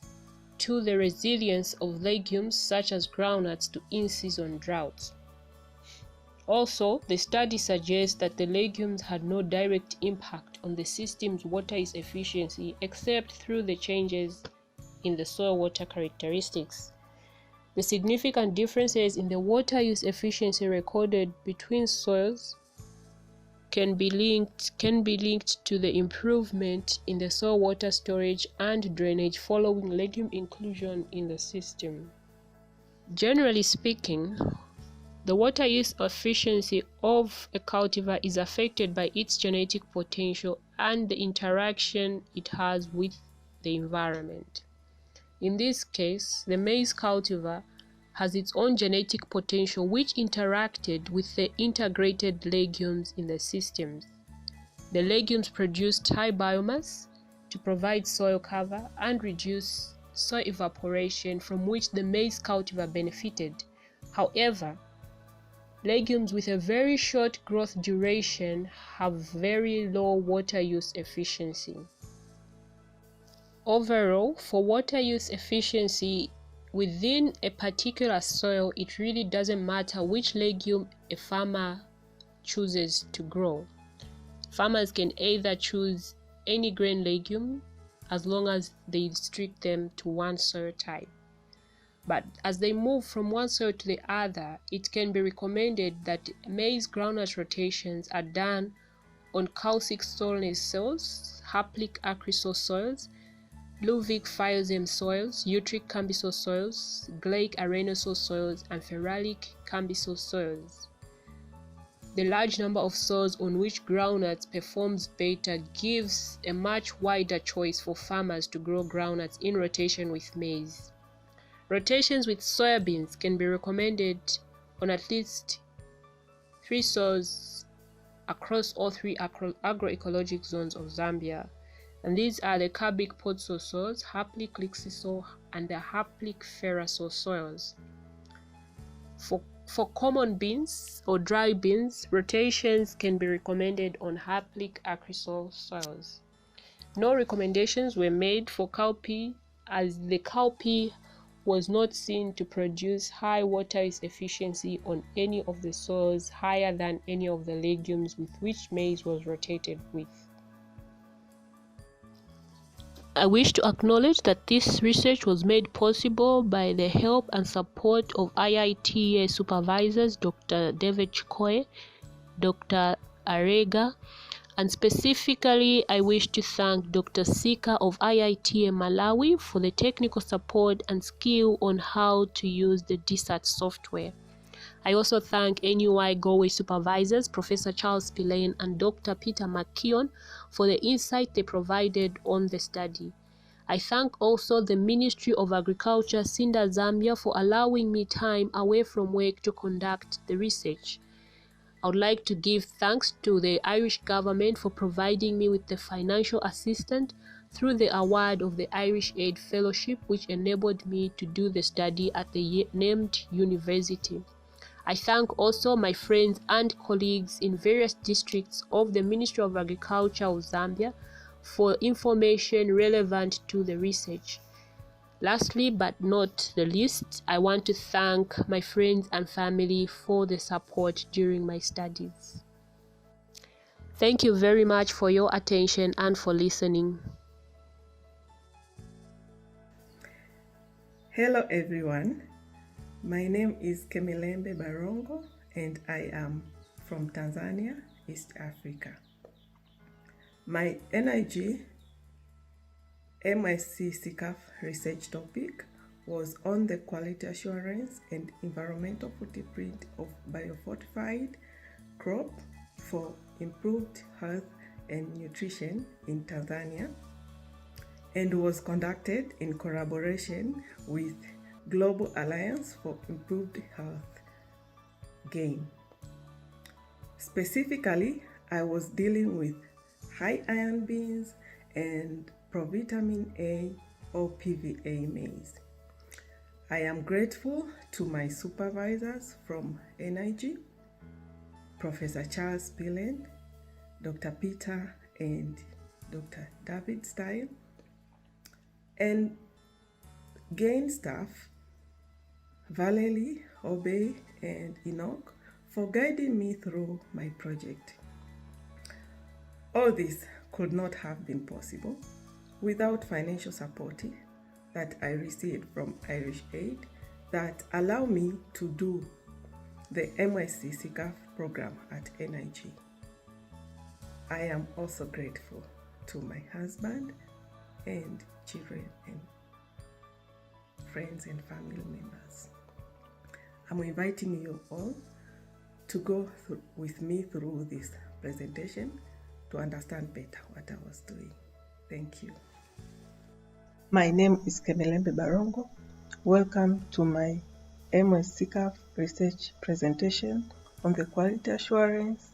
O: to the resilience of legumes such as groundnuts to in-season droughts. Also, the study suggests that the legumes had no direct impact on the system's water use efficiency except through the changes in the soil water characteristics. The significant differences in the water use efficiency recorded between soils can be linked to the improvement in the soil water storage and drainage following legume inclusion in the system. Generally speaking, the water use efficiency of a cultivar is affected by its genetic potential and the interaction it has with the environment. In this case, the maize cultivar has its own genetic potential which interacted with the integrated legumes in the systems. The legumes produced high biomass to provide soil cover and reduce soil evaporation from which the maize cultivar benefited. However, legumes with a very short growth duration have very low water use efficiency. Overall, for water use efficiency within a particular soil, it really doesn't matter which legume a farmer chooses to grow. Farmers can either choose any grain legume as long as they restrict them to one soil type. But as they move from one soil to the other, it can be recommended that maize groundnut rotations are done on calcic soilness soils, haplic acrisol soils, Luvic phyosem soils, utric cambisol soils, gleic arenosol soils, and ferralic cambisol soils. The large number of soils on which groundnuts performs better gives a much wider choice for farmers to grow groundnuts in rotation with maize. Rotations with soybeans can be recommended on at least 3 soils across all 3 agroecologic zones of Zambia. And these are the carbic podsol soils, haplic lixisol, and the haplic ferrasol soils. For common beans or dry beans, rotations can be recommended on haplic acrisol soils. No recommendations were made for cowpea, as the cowpea was not seen to produce high water use efficiency on any of the soils higher than any of the legumes with which maize was rotated with. I wish to acknowledge that this research was made possible by the help and support of IITA supervisors Dr. David Chikoe, Dr. Arega, and specifically I wish to thank Dr. Sika of IITA Malawi for the technical support and skill on how to use the DSAT software. I also thank NUI Galway supervisors, Professor Charles Spillane and Dr. Peter McKeon, for the insight they provided on the study. I thank also the Ministry of Agriculture, SINDA Zambia, for allowing me time away from work to conduct the research. I would like to give thanks to the Irish government for providing me with the financial assistance through the award of the Irish Aid Fellowship, which enabled me to do the study at the named university. I thank also my friends and colleagues in various districts of the Ministry of Agriculture of Zambia for information relevant to the research. Lastly but not the least, I want to thank my friends and family for the support during my studies. Thank you very much for your attention and for listening.
P: Hello everyone, my name is Kemilembe Barongo and I am from Tanzania, East Africa. My NIG MScCCAFS research topic was on the quality assurance and environmental footprint of biofortified crop for improved health and nutrition in Tanzania, and was conducted in collaboration with Global Alliance for Improved Health GAIN. Specifically, I was dealing with high iron beans and provitamin A or PVA maize. I am grateful to my supervisors from NIG, Professor Charles Pillen, Dr. Peter and Dr. David Style, and GAIN staff, Valerie, Obey, and Enoch, for guiding me through my project. All this could not have been possible without financial support that I received from Irish Aid that allow me to do the MScCCAFS program at NIG. I am also grateful to my husband and children and friends and family members. I'm inviting you all to go with me through this presentation to understand better what I was doing. Thank you.
Q: My name is Kemilembe Barongo. Welcome to my MScCCAFS research presentation on the quality assurance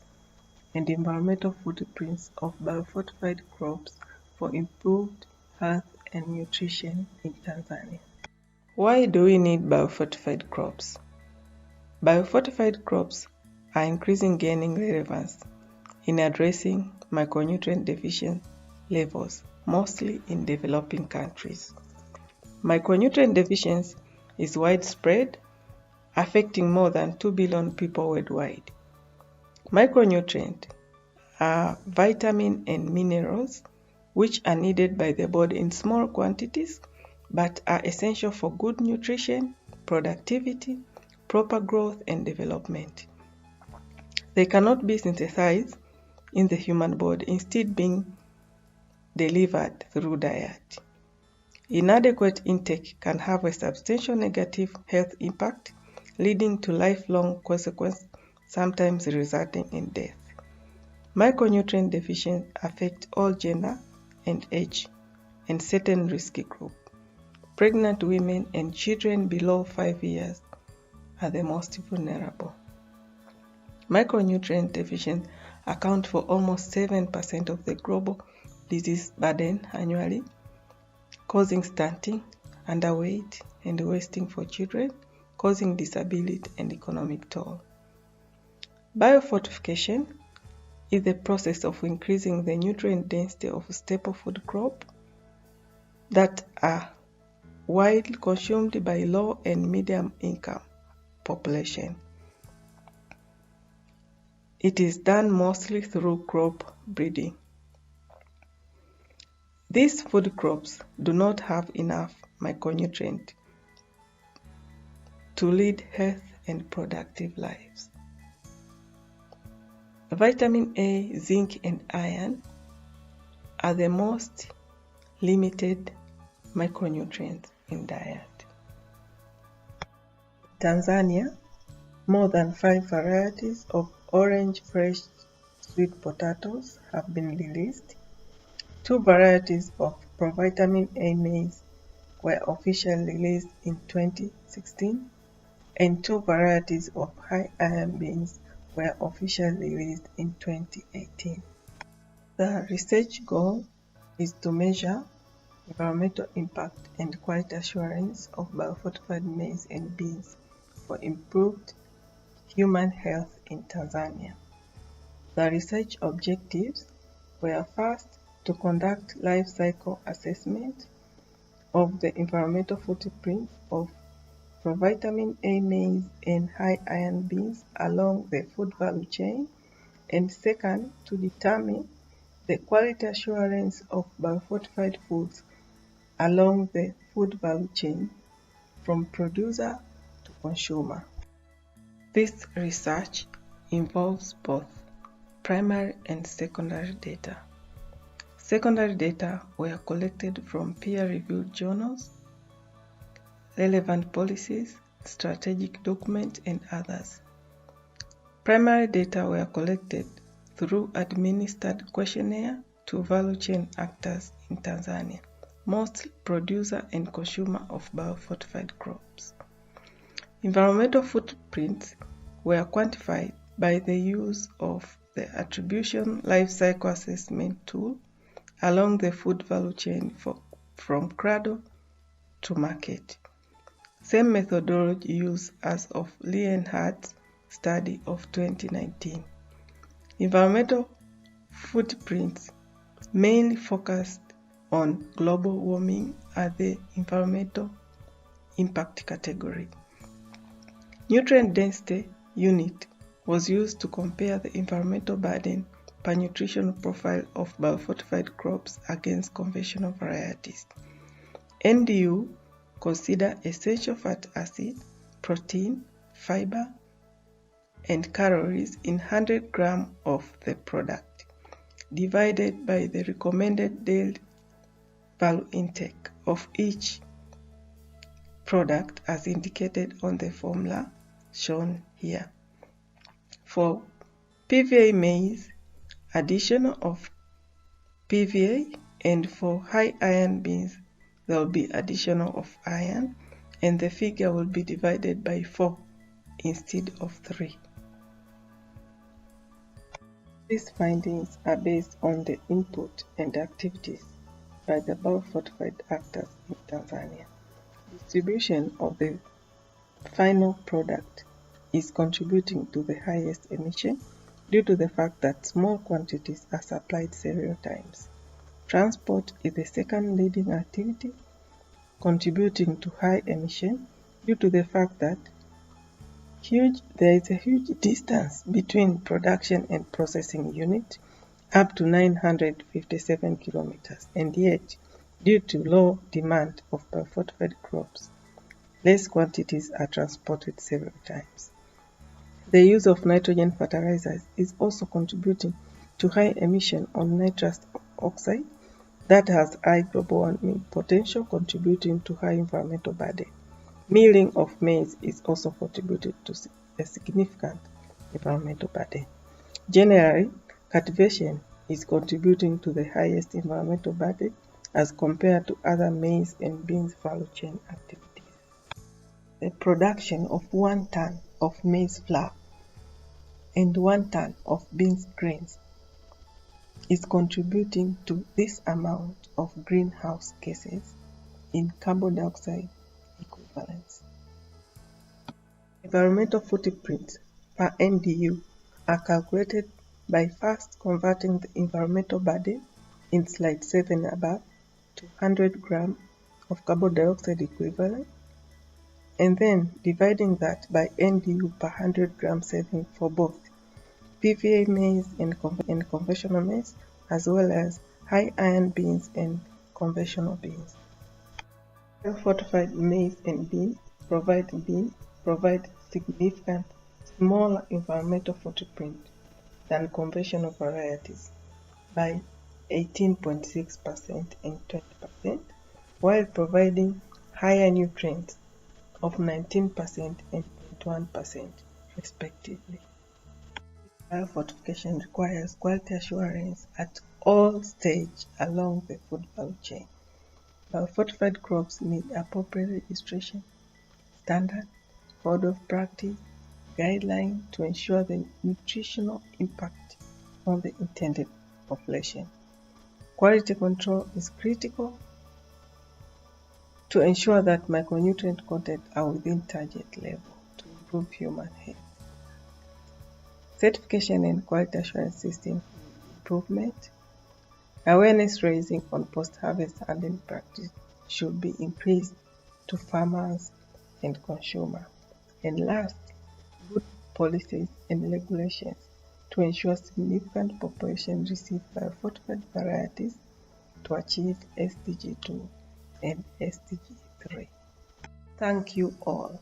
Q: and environmental footprints of biofortified crops for improved health and nutrition in Tanzania. Why do we need biofortified crops? Biofortified crops are increasingly gaining relevance in addressing micronutrient deficiency levels, mostly in developing countries. Micronutrient deficiency is widespread, affecting more than 2 billion people worldwide. Micronutrients are vitamins and minerals which are needed by the body in small quantities but are essential for good nutrition, productivity, proper growth, and development. They cannot be synthesized in the human body, instead being delivered through diet. Inadequate intake can have a substantial negative health impact, leading to lifelong consequences, sometimes resulting in death. Micronutrient deficiency affect all gender and age and certain risky groups. Pregnant women and children below 5 years are the most vulnerable. Micronutrient deficiency account for almost 7% of the global disease burden annually, causing stunting, underweight, and wasting for children, causing disability and economic toll. Biofortification is the process of increasing the nutrient density of staple food crops that are widely consumed by low and medium income population. It is done mostly through crop breeding. These food crops do not have enough micronutrients to lead healthy and productive lives. Vitamin A, zinc, and iron are the most limited micronutrients in diet. Tanzania, more than 5 varieties of orange fresh sweet potatoes have been released. 2 varieties of provitamin A maize were officially released in 2016, and 2 varieties of high iron beans were officially released in 2018. The research goal is to measure environmental impact and quality assurance of biofortified maize and beans for improved human health in Tanzania. The research objectives were first to conduct life cycle assessment of the environmental footprint of provitamin A maize and high iron beans along the food value chain, and second, to determine the quality assurance of biofortified foods along the food value chain from producer to consumer. This research involves both primary and secondary data. Secondary data were collected from peer-reviewed journals, relevant policies, strategic documents, and others. Primary data were collected through administered questionnaire to value chain actors in Tanzania, mostly producer and consumer of biofortified crops. Environmental footprints were quantified by the use of the attribution life cycle assessment tool along the food value chain from cradle to market. Same methodology used as of Leonhardt's study of 2019. Environmental footprints mainly focused on global warming as the environmental impact category. Nutrient density unit was used to compare the environmental burden per nutritional profile of biofortified crops against conventional varieties. NDU consider essential fatty acid, protein, fiber, and calories in 100 grams of the product, divided by the recommended daily value intake of each product as indicated on the formula shown here. For PVA maize, addition of PVA, and for high iron beans, there will be additional of iron, and the figure will be divided by 4 instead of 3. These findings are based on the input and activities by the biofortified actors in Tanzania. Distribution of the final product is contributing to the highest emission due to the fact that small quantities are supplied several times. Transport is the second leading activity, contributing to high emission due to the fact that there is a huge distance between production and processing unit, up to 957 kilometers, and yet, due to low demand of biofortified crops, less quantities are transported several times. The use of nitrogen fertilizers is also contributing to high emission on nitrous oxide that has high global warming potential, contributing to high environmental burden. Milling of maize is also contributed to a significant environmental burden. Generally, cultivation is contributing to the highest environmental burden as compared to other maize and beans value chain activities. The production of 1 ton of maize flour and 1 ton of beans grains is contributing to this amount of greenhouse gases in carbon dioxide equivalents. Environmental footprints per NDU are calculated by first converting the environmental burden in slide 7 above to 100 grams of carbon dioxide equivalent, and then dividing that by NDU per 100 gram serving for both PVA maize and conventional maize, as well as high iron beans and conventional beans. Fortified maize and beans provide significant smaller environmental footprint than conventional varieties by 18.6% and 20%, while providing higher nutrients of 19% and 0.1% respectively. Biofortification requires quality assurance at all stages along the food value chain. Biofortified crops need appropriate registration, standard, code of practice, guidelines to ensure the nutritional impact on the intended population. Quality control is critical to ensure that micronutrient content are within target level to improve human health. certification and quality assurance system improvement, awareness raising on post-harvest handling practice should be increased to farmers and consumers. And last, good policies and regulations to ensure significant population receive biofortified varieties to achieve SDG 2 and SDG 3. Thank you all.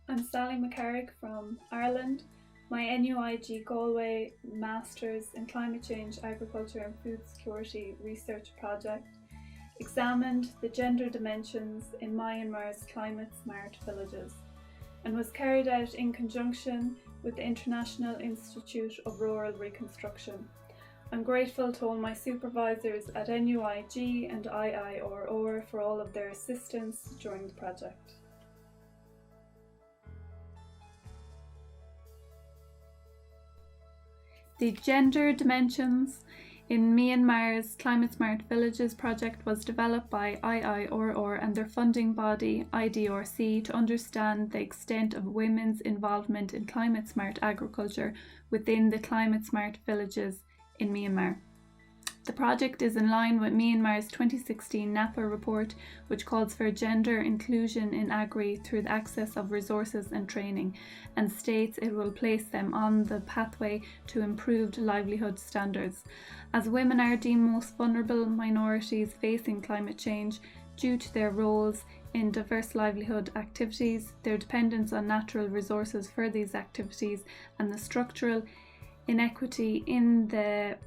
R: I'm Sally McCarrick from Ireland. My NUIG Galway Masters in Climate Change, Agriculture and Food Security Research Project examined the gender dimensions in Myanmar's climate smart villages and was carried out in conjunction with the International Institute of Rural Reconstruction. I'm grateful to all my supervisors at NUIG and IIRR for all of their assistance during the project. The gender dimensions in Myanmar's Climate Smart Villages project was developed by IIRR and their funding body IDRC to understand the extent of women's involvement in climate smart agriculture within the climate smart villages in Myanmar. The project is in line with Myanmar's 2016 NAPA report, which calls for gender inclusion in agri through the access of resources and training, and states it will place them on the pathway to improved livelihood standards. As women are deemed most vulnerable minorities facing climate change due to their roles in diverse livelihood activities, their dependence on natural resources for these activities, and the structural inequity in the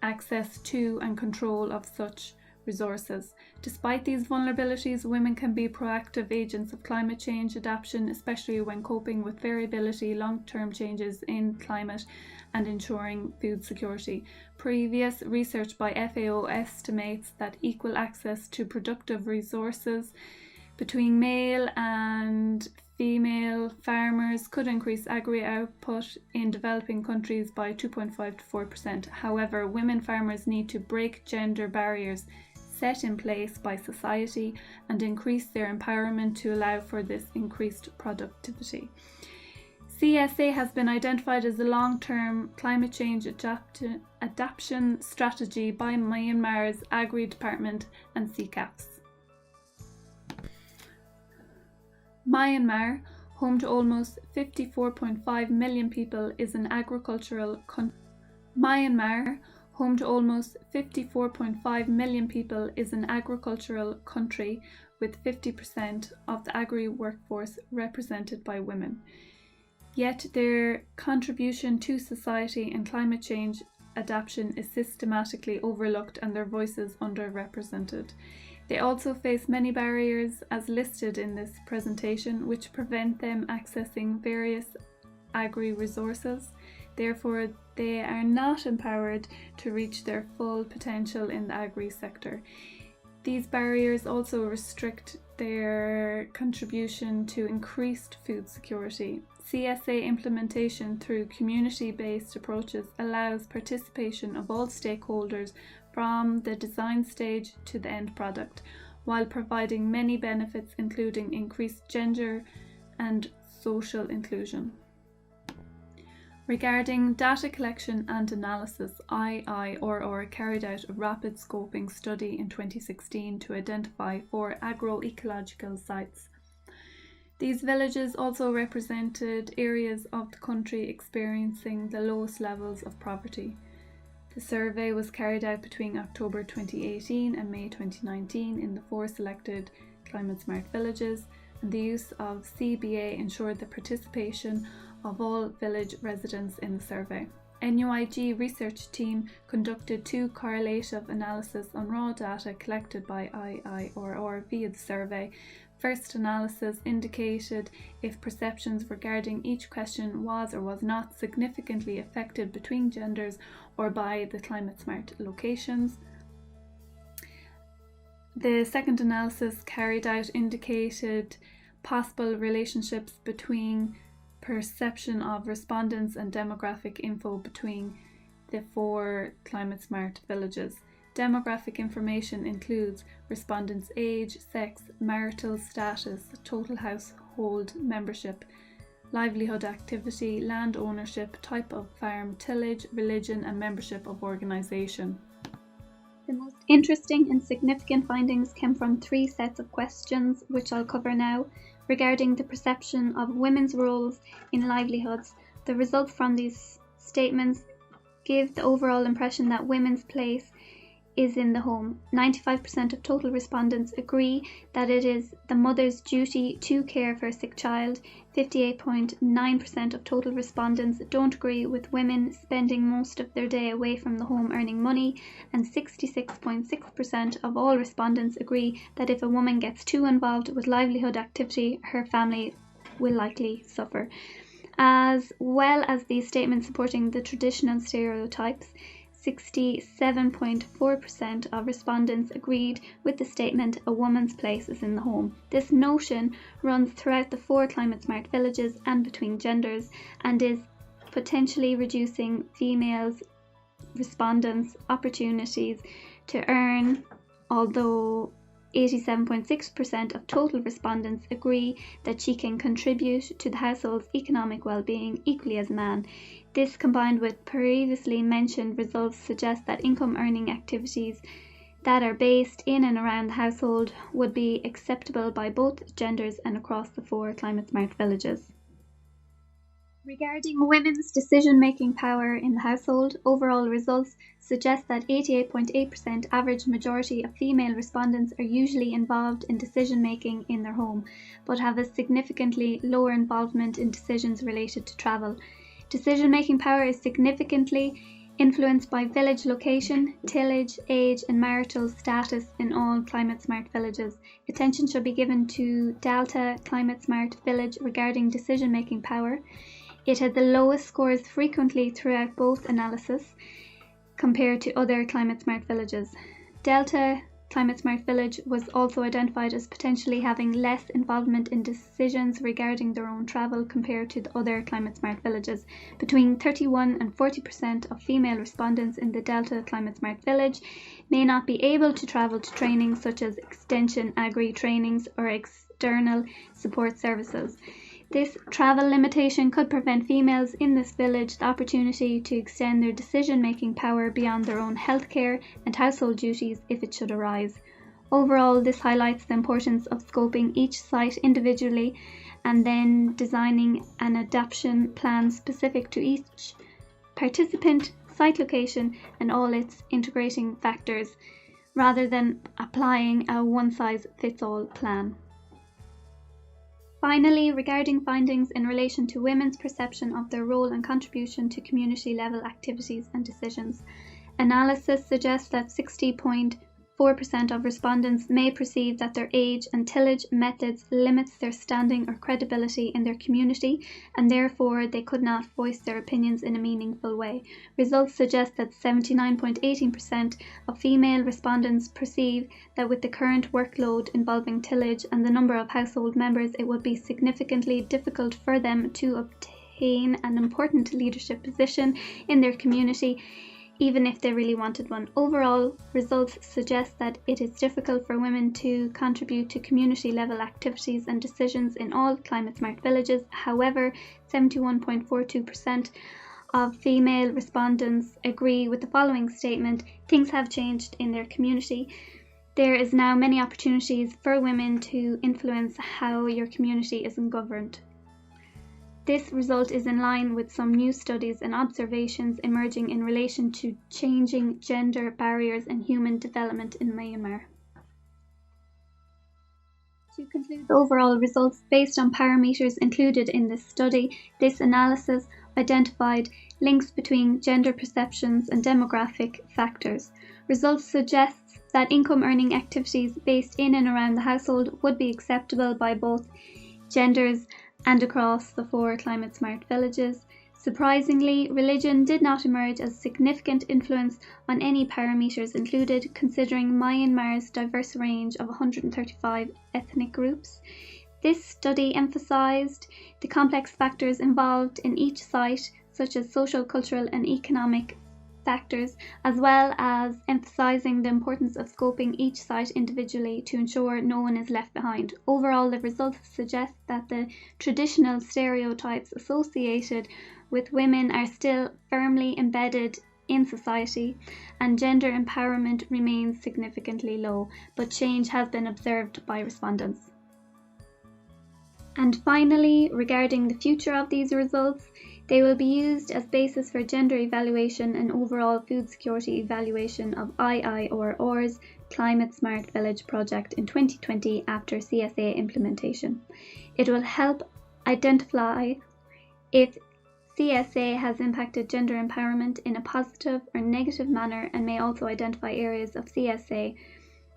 R: access to and control of such resources. Despite these vulnerabilities, women can be proactive agents of climate change adaptation, especially when coping with variability, long-term changes in climate, and ensuring food security. Previous research by FAO estimates that equal access to productive resources between male and female farmers could increase agri output in developing countries by 2.5 to 4%. However, women farmers need to break gender barriers set in place by society and increase their empowerment to allow for this increased productivity. CSA has been identified as a long-term climate change adaptation strategy by Myanmar's Agri Department and MScCCAFS. Myanmar, home to almost 54.5 million people, is an agricultural country. Myanmar, home to almost 54.5 million people, is an agricultural country with 50% of the agri workforce represented by women. Yet their contribution to society and climate change adaptation is systematically overlooked and their voices underrepresented. They also face many barriers as listed in this presentation, which prevent them accessing various agri-resources. Therefore, they are not empowered to reach their full potential in the agri-sector. These barriers also restrict their contribution to increased food security. CSA implementation through community-based approaches allows participation of all stakeholders from the design stage to the end product, while providing many benefits including increased gender and social inclusion. Regarding data collection and analysis, IIRR carried out a rapid scoping study in 2016 to identify 4 agroecological sites. These villages also represented areas of the country experiencing the lowest levels of poverty. The survey was carried out between October 2018 and May 2019 in the 4 selected climate smart villages, and the use of CBA ensured the participation of all village residents in the survey. NUIG research team conducted 2 correlative analyses on raw data collected by IIRR via the survey. First analysis indicated if perceptions regarding each question was or was not significantly affected between genders or by the climate smart locations. The second analysis carried out indicated possible relationships between perception of respondents and demographic info between the 4 climate smart villages. Demographic information includes respondents' age, sex, marital status, total household household membership, livelihood activity, land ownership, type of farm, tillage, religion, and membership of organisation.
S: The most interesting and significant findings came from 3 sets of questions, which I'll cover now, regarding the perception of women's roles in livelihoods. The results from these statements give the overall impression that women's place is in the home. 95% of total respondents agree that it is the mother's duty to care for a sick child. 58.9% of total respondents don't agree with women spending most of their day away from the home earning money, and 66.6% of all respondents agree that if a woman gets too involved with livelihood activity, her family will likely suffer. As well as these statements supporting the traditional stereotypes, 67.4% of respondents agreed with the statement, a woman's place is in the home. This notion runs throughout the 4 climate smart villages and between genders, and is potentially reducing females' respondents' opportunities to earn, although 87.6% of total respondents agree that she can contribute to the household's economic well-being equally as a man. This, combined with previously mentioned results, suggests that income earning activities that are based in and around the household would be acceptable by both genders and across the 4 climate smart villages. Regarding women's decision-making power in the household, overall results suggest that 88.8% average majority of female respondents are usually involved in decision-making in their home, but have a significantly lower involvement in decisions related to travel. Decision-making power is significantly influenced by village location, tillage, age, and marital status in all climate smart villages. Attention should be given to Delta Climate Smart Village regarding decision-making power. It had the lowest scores frequently throughout both analyses compared to other climate smart villages. Delta Climate Smart Village was also identified as potentially having less involvement in decisions regarding their own travel compared to the other climate smart villages. Between 31 and 40% of female respondents in the Delta Climate Smart Village may not be able to travel to trainings such as extension agri trainings or external support services. This travel limitation could prevent females in this village the opportunity to extend their decision-making power beyond their own healthcare and household duties if it should arise. Overall, this highlights the importance of scoping each site individually and then designing an adaptation plan specific to each participant, site location, and all its integrating factors, rather than applying a one-size-fits-all plan. Finally, regarding findings in relation to women's perception of their role and contribution to community-level activities and decisions, analysis suggests that 60.4% of respondents may perceive that their age and tillage methods limits their standing or credibility in their community, and therefore they could not voice their opinions in a meaningful way. Results suggest that 79.18% of female respondents perceive that with the current workload involving tillage and the number of household members, it would be significantly difficult for them to obtain an important leadership position in their community, even if they really wanted one. Overall, results suggest that it is difficult for women to contribute to community-level activities and decisions in all climate smart villages. However, 71.42% of female respondents agree with the following statement: things have changed in their community. There is now many opportunities for women to influence how your community is governed. This result is in line with some new studies and observations emerging in relation to changing gender barriers in human development in Myanmar. To conclude the overall results, based on parameters included in this study, this analysis identified links between gender perceptions and demographic factors. Results suggest that income earning activities based in and around the household would be acceptable by both genders and across the 4 climate smart villages. Surprisingly, religion did not emerge as a significant influence on any parameters included, considering Myanmar's diverse range of 135 ethnic groups. This study emphasized the complex factors involved in each site, such as social, cultural, and economic factors, as well as emphasising the importance of scoping each site individually to ensure no one is left behind. Overall, the results suggest that the traditional stereotypes associated with women are still firmly embedded in society, and gender empowerment remains significantly low, but change has been observed by respondents. And finally, regarding the future of these results, they will be used as basis for gender evaluation and overall food security evaluation of IIRR's Climate Smart Village project in 2020 after CSA implementation. It will help identify if CSA has impacted gender empowerment in a positive or negative manner, and may also identify areas of CSA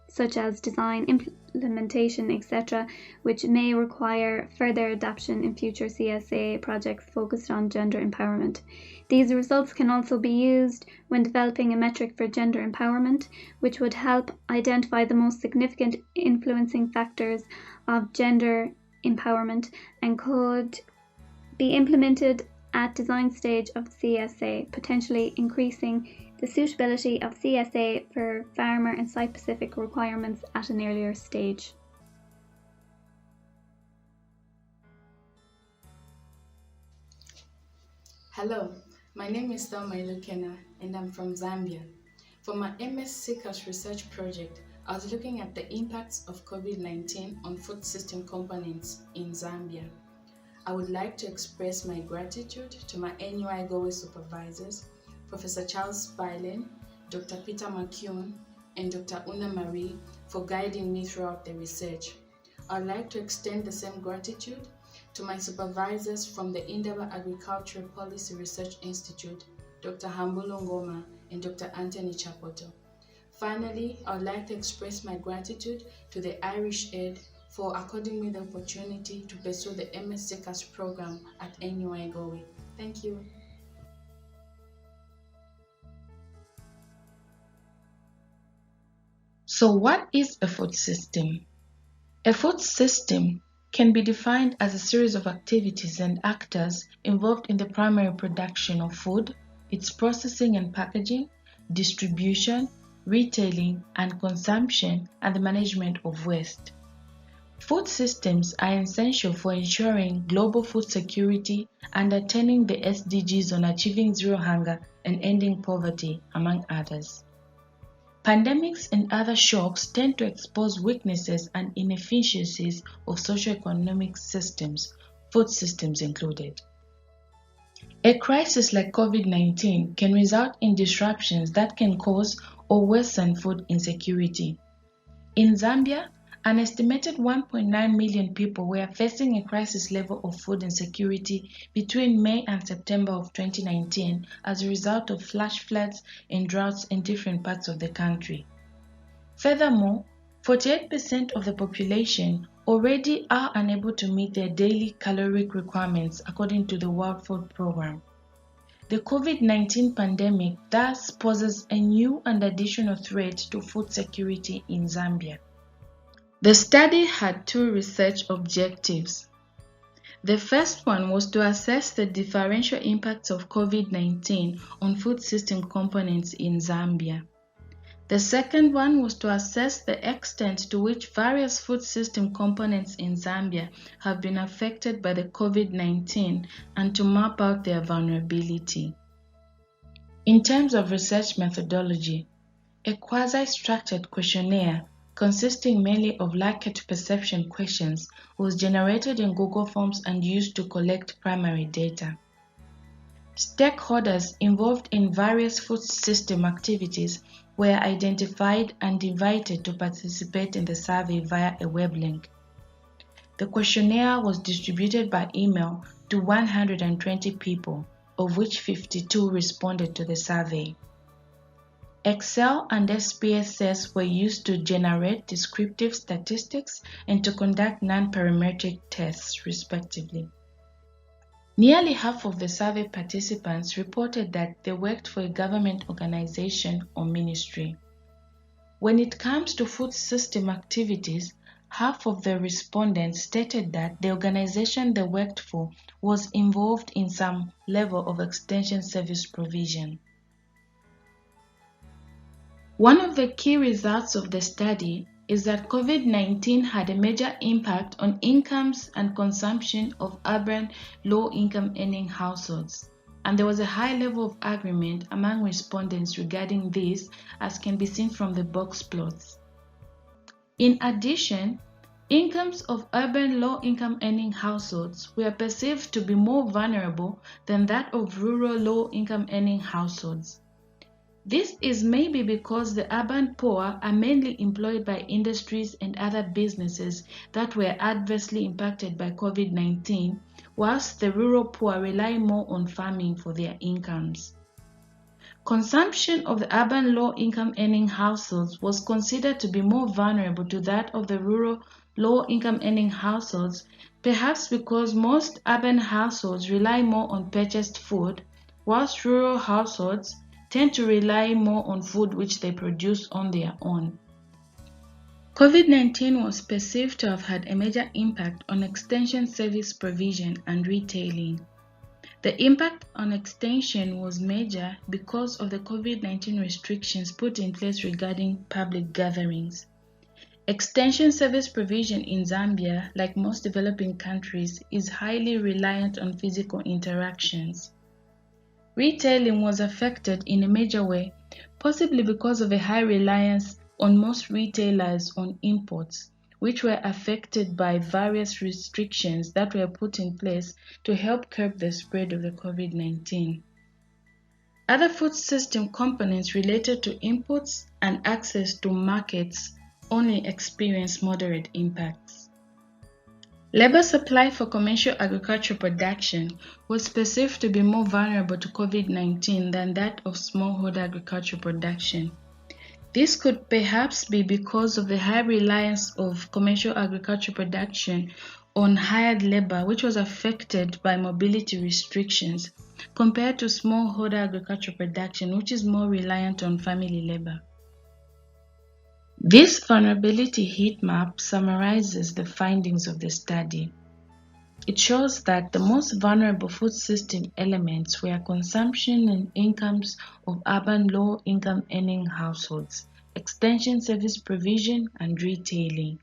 S: such as design, implementation, etc., which may require further adaptation in future CSA projects focused on gender empowerment. These results can also be used when developing a metric for gender empowerment, which would help identify the most significant influencing factors of gender empowerment and could be implemented at design stage of CSA, potentially increasing the suitability of CSA for farmer and site-specific requirements at an earlier stage.
T: Hello, my name is Thelma Ilukena and I'm from Zambia. For my MScCCAFS research project, I was looking at the impacts of COVID-19 on food system components in Zambia. I would like to express my gratitude to my NUI Gowe supervisors, Professor Charles Spilin, Dr. Peter McCune, and Dr. Una Marie for guiding me throughout the research. I would like to extend the same gratitude to my supervisors from the Indaba Agricultural Policy Research Institute, Dr. Hambulu Ngoma and Dr. Anthony Chapoto. Finally, I would like to express my gratitude to the Irish Aid for according me the opportunity to pursue the MScCCAFS program at NUI Gowe. Thank you.
U: So what is a food system? A food system can be defined as a series of activities and actors involved in the primary production of food, its processing and packaging, distribution, retailing and consumption, and the management of waste. Food systems are essential for ensuring global food security and attaining the SDGs on achieving zero hunger and ending poverty, among others. Pandemics and other shocks tend to expose weaknesses and inefficiencies of socioeconomic systems, food systems included. A crisis like COVID-19 can result in disruptions that can cause or worsen food insecurity. In Zambia, an estimated 1.9 million people were facing a crisis level of food insecurity between May and September of 2019 as a result of flash floods and droughts in different parts of the country. Furthermore, 48% of the population already are unable to meet their daily caloric requirements according to the World Food Programme. The COVID-19 pandemic thus poses a new and additional threat to food security in Zambia. The study had two research objectives. The first one was to assess the differential impacts of COVID-19 on food system components in Zambia. The second one was to assess the extent to which various food system components in Zambia have been affected by the COVID-19 and to map out their vulnerability. In terms of research methodology, a quasi-structured questionnaire consisting mainly of like-it perception questions was generated in Google Forms and used to collect primary data. Stakeholders involved in various food system activities were identified and invited to participate in the survey via a web link. The questionnaire was distributed by email to 120 people, of which 52 responded to the survey. Excel and SPSS were used to generate descriptive statistics and to conduct non-parametric tests, respectively. Nearly half of the survey participants reported that they worked for a government organization or ministry. When it comes to food system activities, half of the respondents stated that the organization they worked for was involved in some level of extension service provision. One of the key results of the study is that COVID-19 had a major impact on incomes and consumption of urban low-income earning households, and there was a high level of agreement among respondents regarding this, as can be seen from the box plots. In addition, incomes of urban low-income earning households were perceived to be more vulnerable than that of rural low-income earning households. This is maybe because the urban poor are mainly employed by industries and other businesses that were adversely impacted by COVID-19, whilst the rural poor rely more on farming for their incomes. Consumption of the urban low-income earning households was considered to be more vulnerable to that of the rural low-income earning households, perhaps because most urban households rely more on purchased food, whilst rural households tend to rely more on food which they produce on their own. COVID-19 was perceived to have had a major impact on extension service provision and retailing. The impact on extension was major because of the COVID-19 restrictions put in place regarding public gatherings. Extension service provision in Zambia, like most developing countries, is highly reliant on physical interactions. Retailing was affected in a major way, possibly because of a high reliance on most retailers on imports, which were affected by various restrictions that were put in place to help curb the spread of the COVID-19. Other food system components related to imports and access to markets only experienced moderate impacts. Labor supply for commercial agriculture production was perceived to be more vulnerable to COVID-19 than that of smallholder agriculture production. This could perhaps be because of the high reliance of commercial agriculture production on hired labor, which was affected by mobility restrictions, compared to smallholder agriculture production, which is more reliant on family labor. This vulnerability heat map summarizes the findings of the study. It shows that the most vulnerable food system elements were consumption and incomes of urban low-income earning households, extension service provision, and retailing.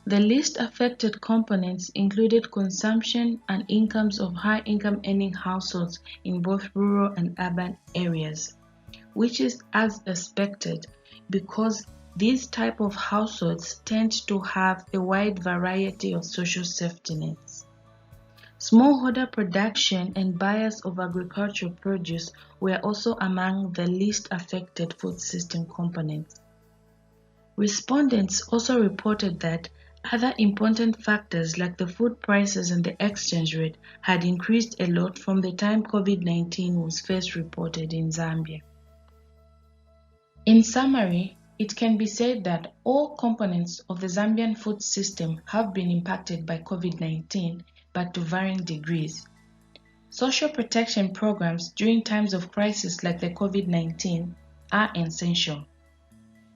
U: The least affected components included consumption and incomes of high-income earning households in both rural and urban areas, which is as expected because these type of households tend to have a wide variety of social safety nets. Smallholder production and buyers of agricultural produce were also among the least affected food system components. Respondents also reported that other important factors like the food prices and the exchange rate had increased a lot from the time COVID-19 was first reported in Zambia. In summary, it can be said that all components of the Zambian food system have been impacted by COVID-19, but to varying degrees. Social protection programs during times of crisis like the COVID-19 are essential.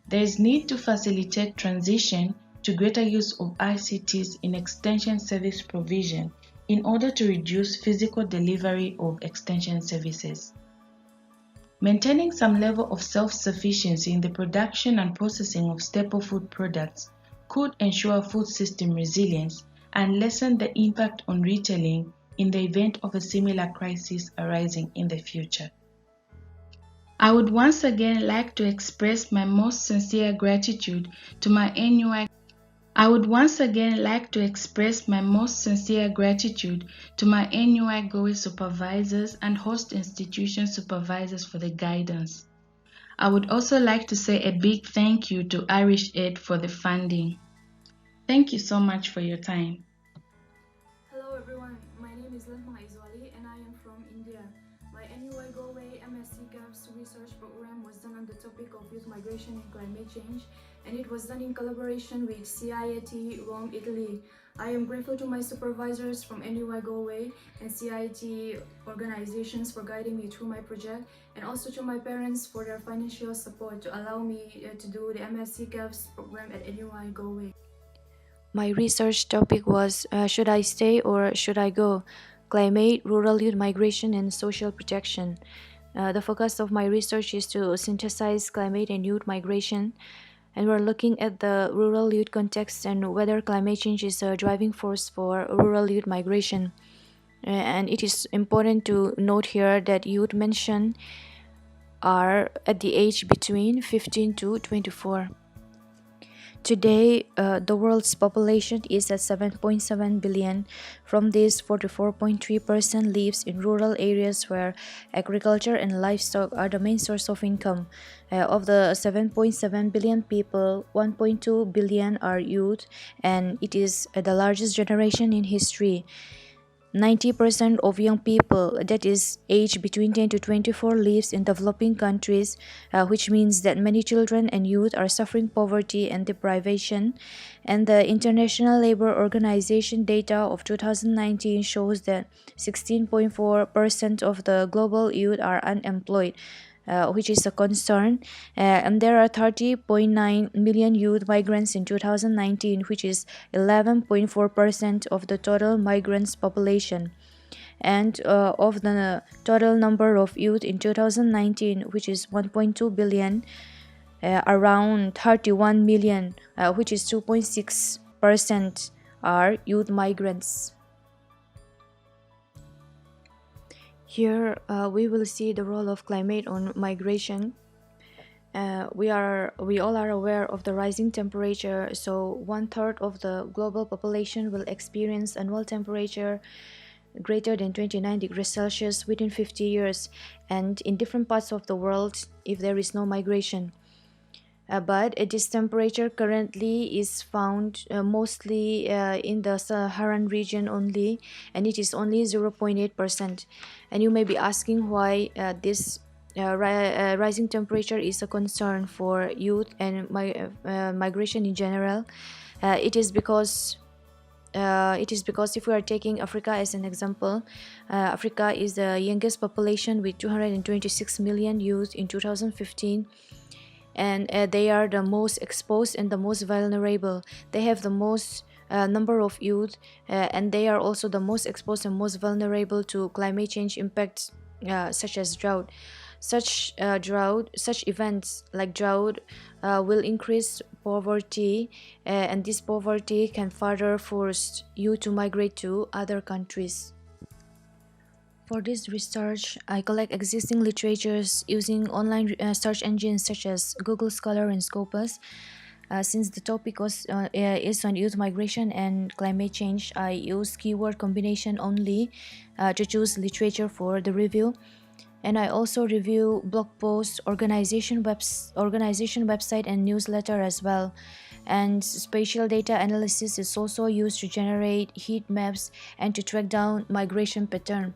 U: There is need to facilitate transition to greater use of ICTs in extension service provision in order to reduce physical delivery of extension services. Maintaining some level of self-sufficiency in the production and processing of staple food products could ensure food system resilience and lessen the impact on retailing in the event of a similar crisis arising in the future. I would once again like to express my most sincere gratitude to my NUI GOE supervisors and host institution supervisors for the guidance. I would also like to say a big thank you to Irish Aid for the funding. Thank you so much for your time.
A: Hello everyone, my name is Lehma Izwali and I am from India. My NUI GOE MScCCAFS research program was done on the topic of youth migration and climate change, and it was done in collaboration with CIT Rome, Italy. I am grateful to my supervisors from NUI GOE and CIT organizations for guiding me through my project, and also to my parents for their financial support to allow me to do the MScCCAFS program at NUI GOE.
V: My research topic was should I stay or should I go? Climate, rural youth migration and social protection. The focus of my research is to synthesize climate and youth migration, and we're looking at the rural youth context and whether climate change is a driving force for rural youth migration. And it is important to note here that youth mentioned are at the age between 15 to 24. Today, the world's population is at 7.7 billion. From this, 44.3% lives in rural areas where agriculture and livestock are the main source of income. Of the 7.7 billion people, 1.2 billion are youth, and it is the largest generation in history. 90% of young people, that is age between 10 to 24, lives in developing countries, which means that many children and youth are suffering poverty and deprivation. And the International Labour Organization data of 2019 shows that 16.4% of the global youth are unemployed, which is a concern. And there are 30.9 million youth migrants in 2019, which is 11.4% of the total migrants population. And of the total number of youth in 2019, which is 1.2 billion, around 31 million, which is 2.6%, are youth migrants. Here we will see the role of climate on migration. We all are aware of the rising temperature, so 1/3 of the global population will experience annual temperature greater than 29 degrees Celsius within 50 years, and in different parts of the world if there is no migration. But this temperature currently is found mostly in the Saharan region only, and it is only 0.8%. And you may be asking why this rising temperature is a concern for youth and migration in general. It is because if we are taking Africa as an example, Africa is the youngest population with 226 million youth in 2015. And they are the most exposed and the most vulnerable. They have the most number of youth, and they are also the most exposed and most vulnerable to climate change impacts, such as drought. Such events like drought will increase poverty, and this poverty can further force youth to migrate to other countries. For this research, I collect existing literatures using online search engines such as Google Scholar and Scopus. Since the topic is on youth migration and climate change, I use keyword combination only to choose literature for the review. And I also review blog posts, organization website, and newsletter as well. And spatial data analysis is also used to generate heat maps and to track down migration pattern.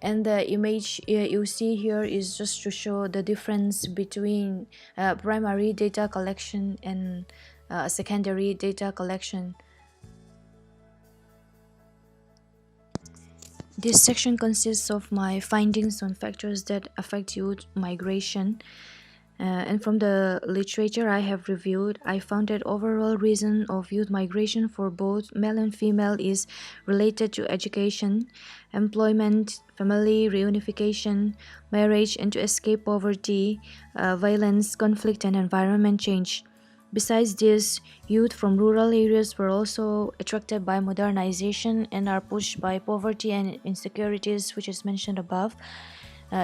V: And the image you see here is just to show the difference between primary data collection and secondary data collection. This section consists of my findings on factors that affect youth migration. And from the literature I have reviewed, I found that overall reason of youth migration for both male and female is related to education, employment, family reunification, marriage, and to escape poverty, violence, conflict, and environment change. Besides this, youth from rural areas were also attracted by modernization and are pushed by poverty and insecurities, which is mentioned above.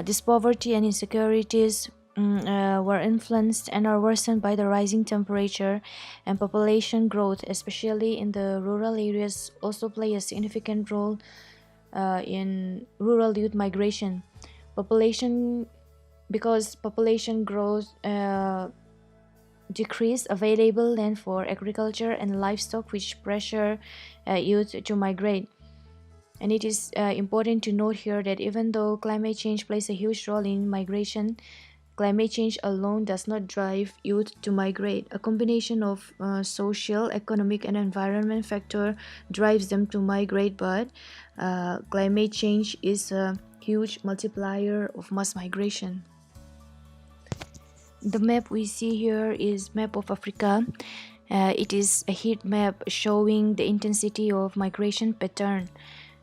V: This poverty and insecurities were influenced and are worsened by the rising temperature, and population growth, especially in the rural areas, also play a significant role in rural youth migration. Because population growth decrease available land for agriculture and livestock, which pressure youth to migrate. And it is important to note here that even though climate change plays a huge role in migration, climate change alone does not drive youth to migrate. A combination of social, economic, and environment factor drives them to migrate, but climate change is a huge multiplier of mass migration. The map we see here is map of Africa. It is a heat map showing the intensity of migration pattern.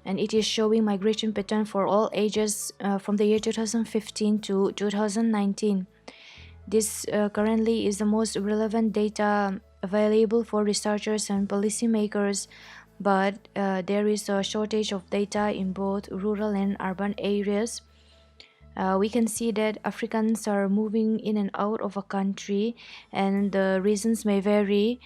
V: and it is showing migration pattern for all ages from the year 2015 to 2019. This currently is the most relevant data available for researchers and policymakers, but there is a shortage of data in both rural and urban areas. We can see that Africans are moving in and out of a country, and the reasons may vary.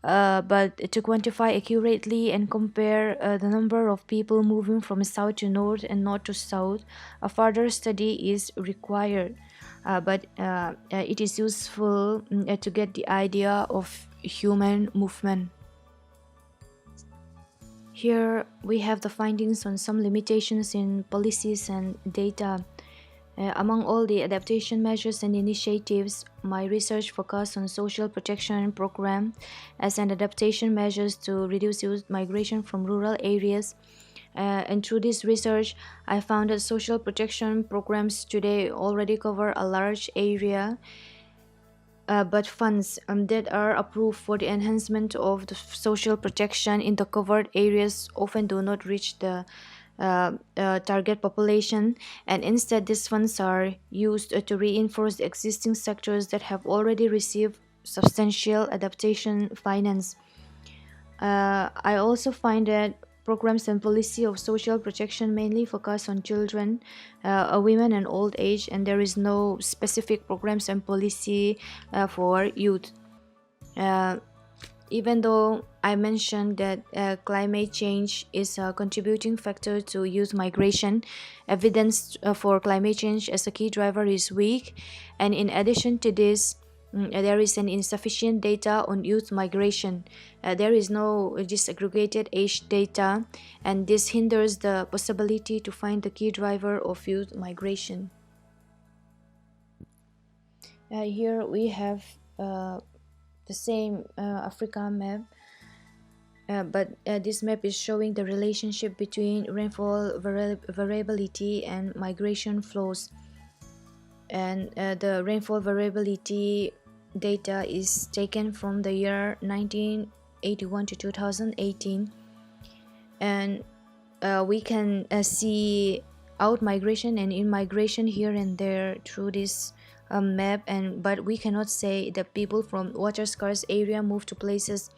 V: But to quantify accurately and compare the number of people moving from south to north and north to south, a further study is required. But it is useful to get the idea of human movement. Here we have the findings on some limitations in policies and data. Among all the adaptation measures and initiatives, my research focused on social protection program as an adaptation measures to reduce youth migration from rural areas. And through this research, I found that social protection programs today already cover a large area, but funds that are approved for the enhancement of the social protection in the covered areas often do not reach the target population, and instead these funds are used to reinforce the existing sectors that have already received substantial adaptation finance. I also find that programs and policy of social protection mainly focus on children, women and old age, and there is no specific programs and policy for youth. Even though I mentioned that climate change is a contributing factor to youth migration, evidence for climate change as a key driver is weak, and in addition to this, there is an insufficient data on youth migration. There is no disaggregated age data, and this hinders the possibility to find the key driver of youth migration. Here we have the same Africa map, but this map is showing the relationship between rainfall variability and migration flows. And the rainfall variability data is taken from the year 1981 to 2018, and we can see out migration and in migration here and there through this map, but we cannot say that people from water scarce area move to places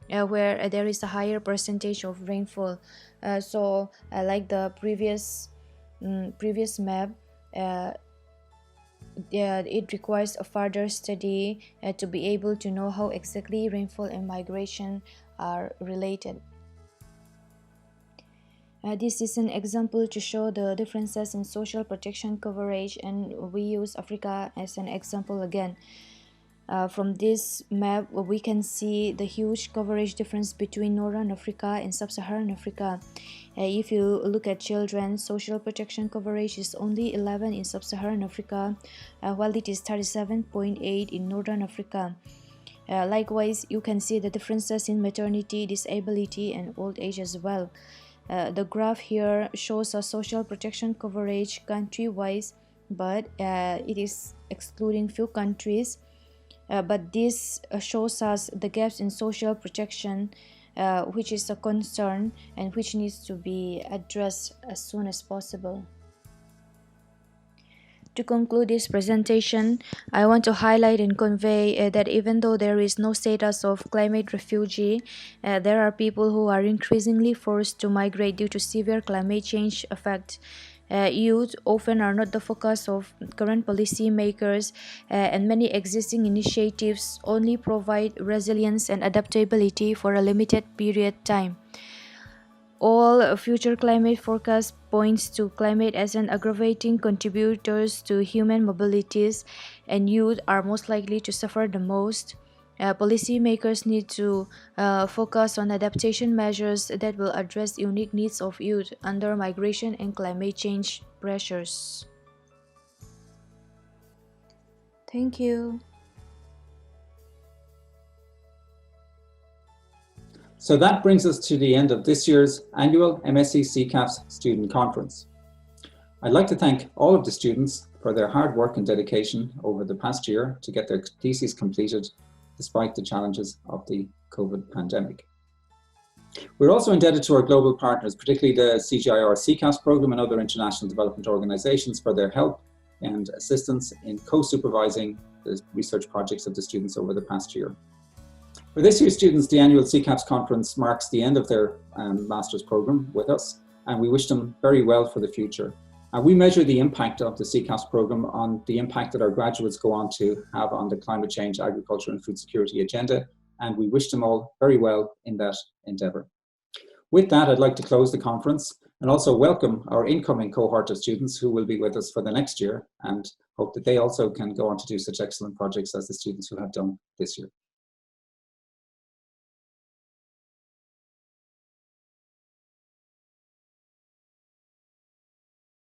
V: where there is a higher percentage of rainfall. So like the previous map, it requires a further study to be able to know how exactly rainfall and migration are related. This is an example to show the differences in social protection coverage, and we use Africa as an example again. From this map, we can see the huge coverage difference between Northern Africa and Sub-Saharan Africa. If you look at children, social protection coverage is only 11 in Sub-Saharan Africa, while it is 37.8 in Northern Africa. Likewise, you can see the differences in maternity, disability, and old age as well. The graph here shows a social protection coverage country-wise, but it is excluding few countries. But this shows us the gaps in social protection, which is a concern and which needs to be addressed as soon as possible. To conclude this presentation, I want to highlight and convey that even though there is no status of climate refugee, there are people who are increasingly forced to migrate due to severe climate change effects. Youth often are not the focus of current policy makers, and many existing initiatives only provide resilience and adaptability for a limited period time. All future climate forecasts points to climate as an aggravating contributors to human mobilities, and youth are most likely to suffer the most. Policymakers need to focus on adaptation measures that will address unique needs of youth under migration and climate change pressures. Thank you.
B: So that brings us to the end of this year's annual MScCCAFS Student Conference. I'd like to thank all of the students for their hard work and dedication over the past year to get their theses completed despite the challenges of the COVID pandemic. We're also indebted to our global partners, particularly the CGIAR CCAFS program and other international development organizations, for their help and assistance in co-supervising the research projects of the students over the past year. For this year's students, the annual CCAFS conference marks the end of their master's program with us, and we wish them very well for the future. We measure the impact of the CCAFS program on the impact that our graduates go on to have on the climate change, agriculture and food security agenda, and we wish them all very well in that endeavour. With that, I'd like to close the conference and also welcome our incoming cohort of students who will be with us for the next year, and hope that they also can go on to do such excellent projects as the students who have done this year.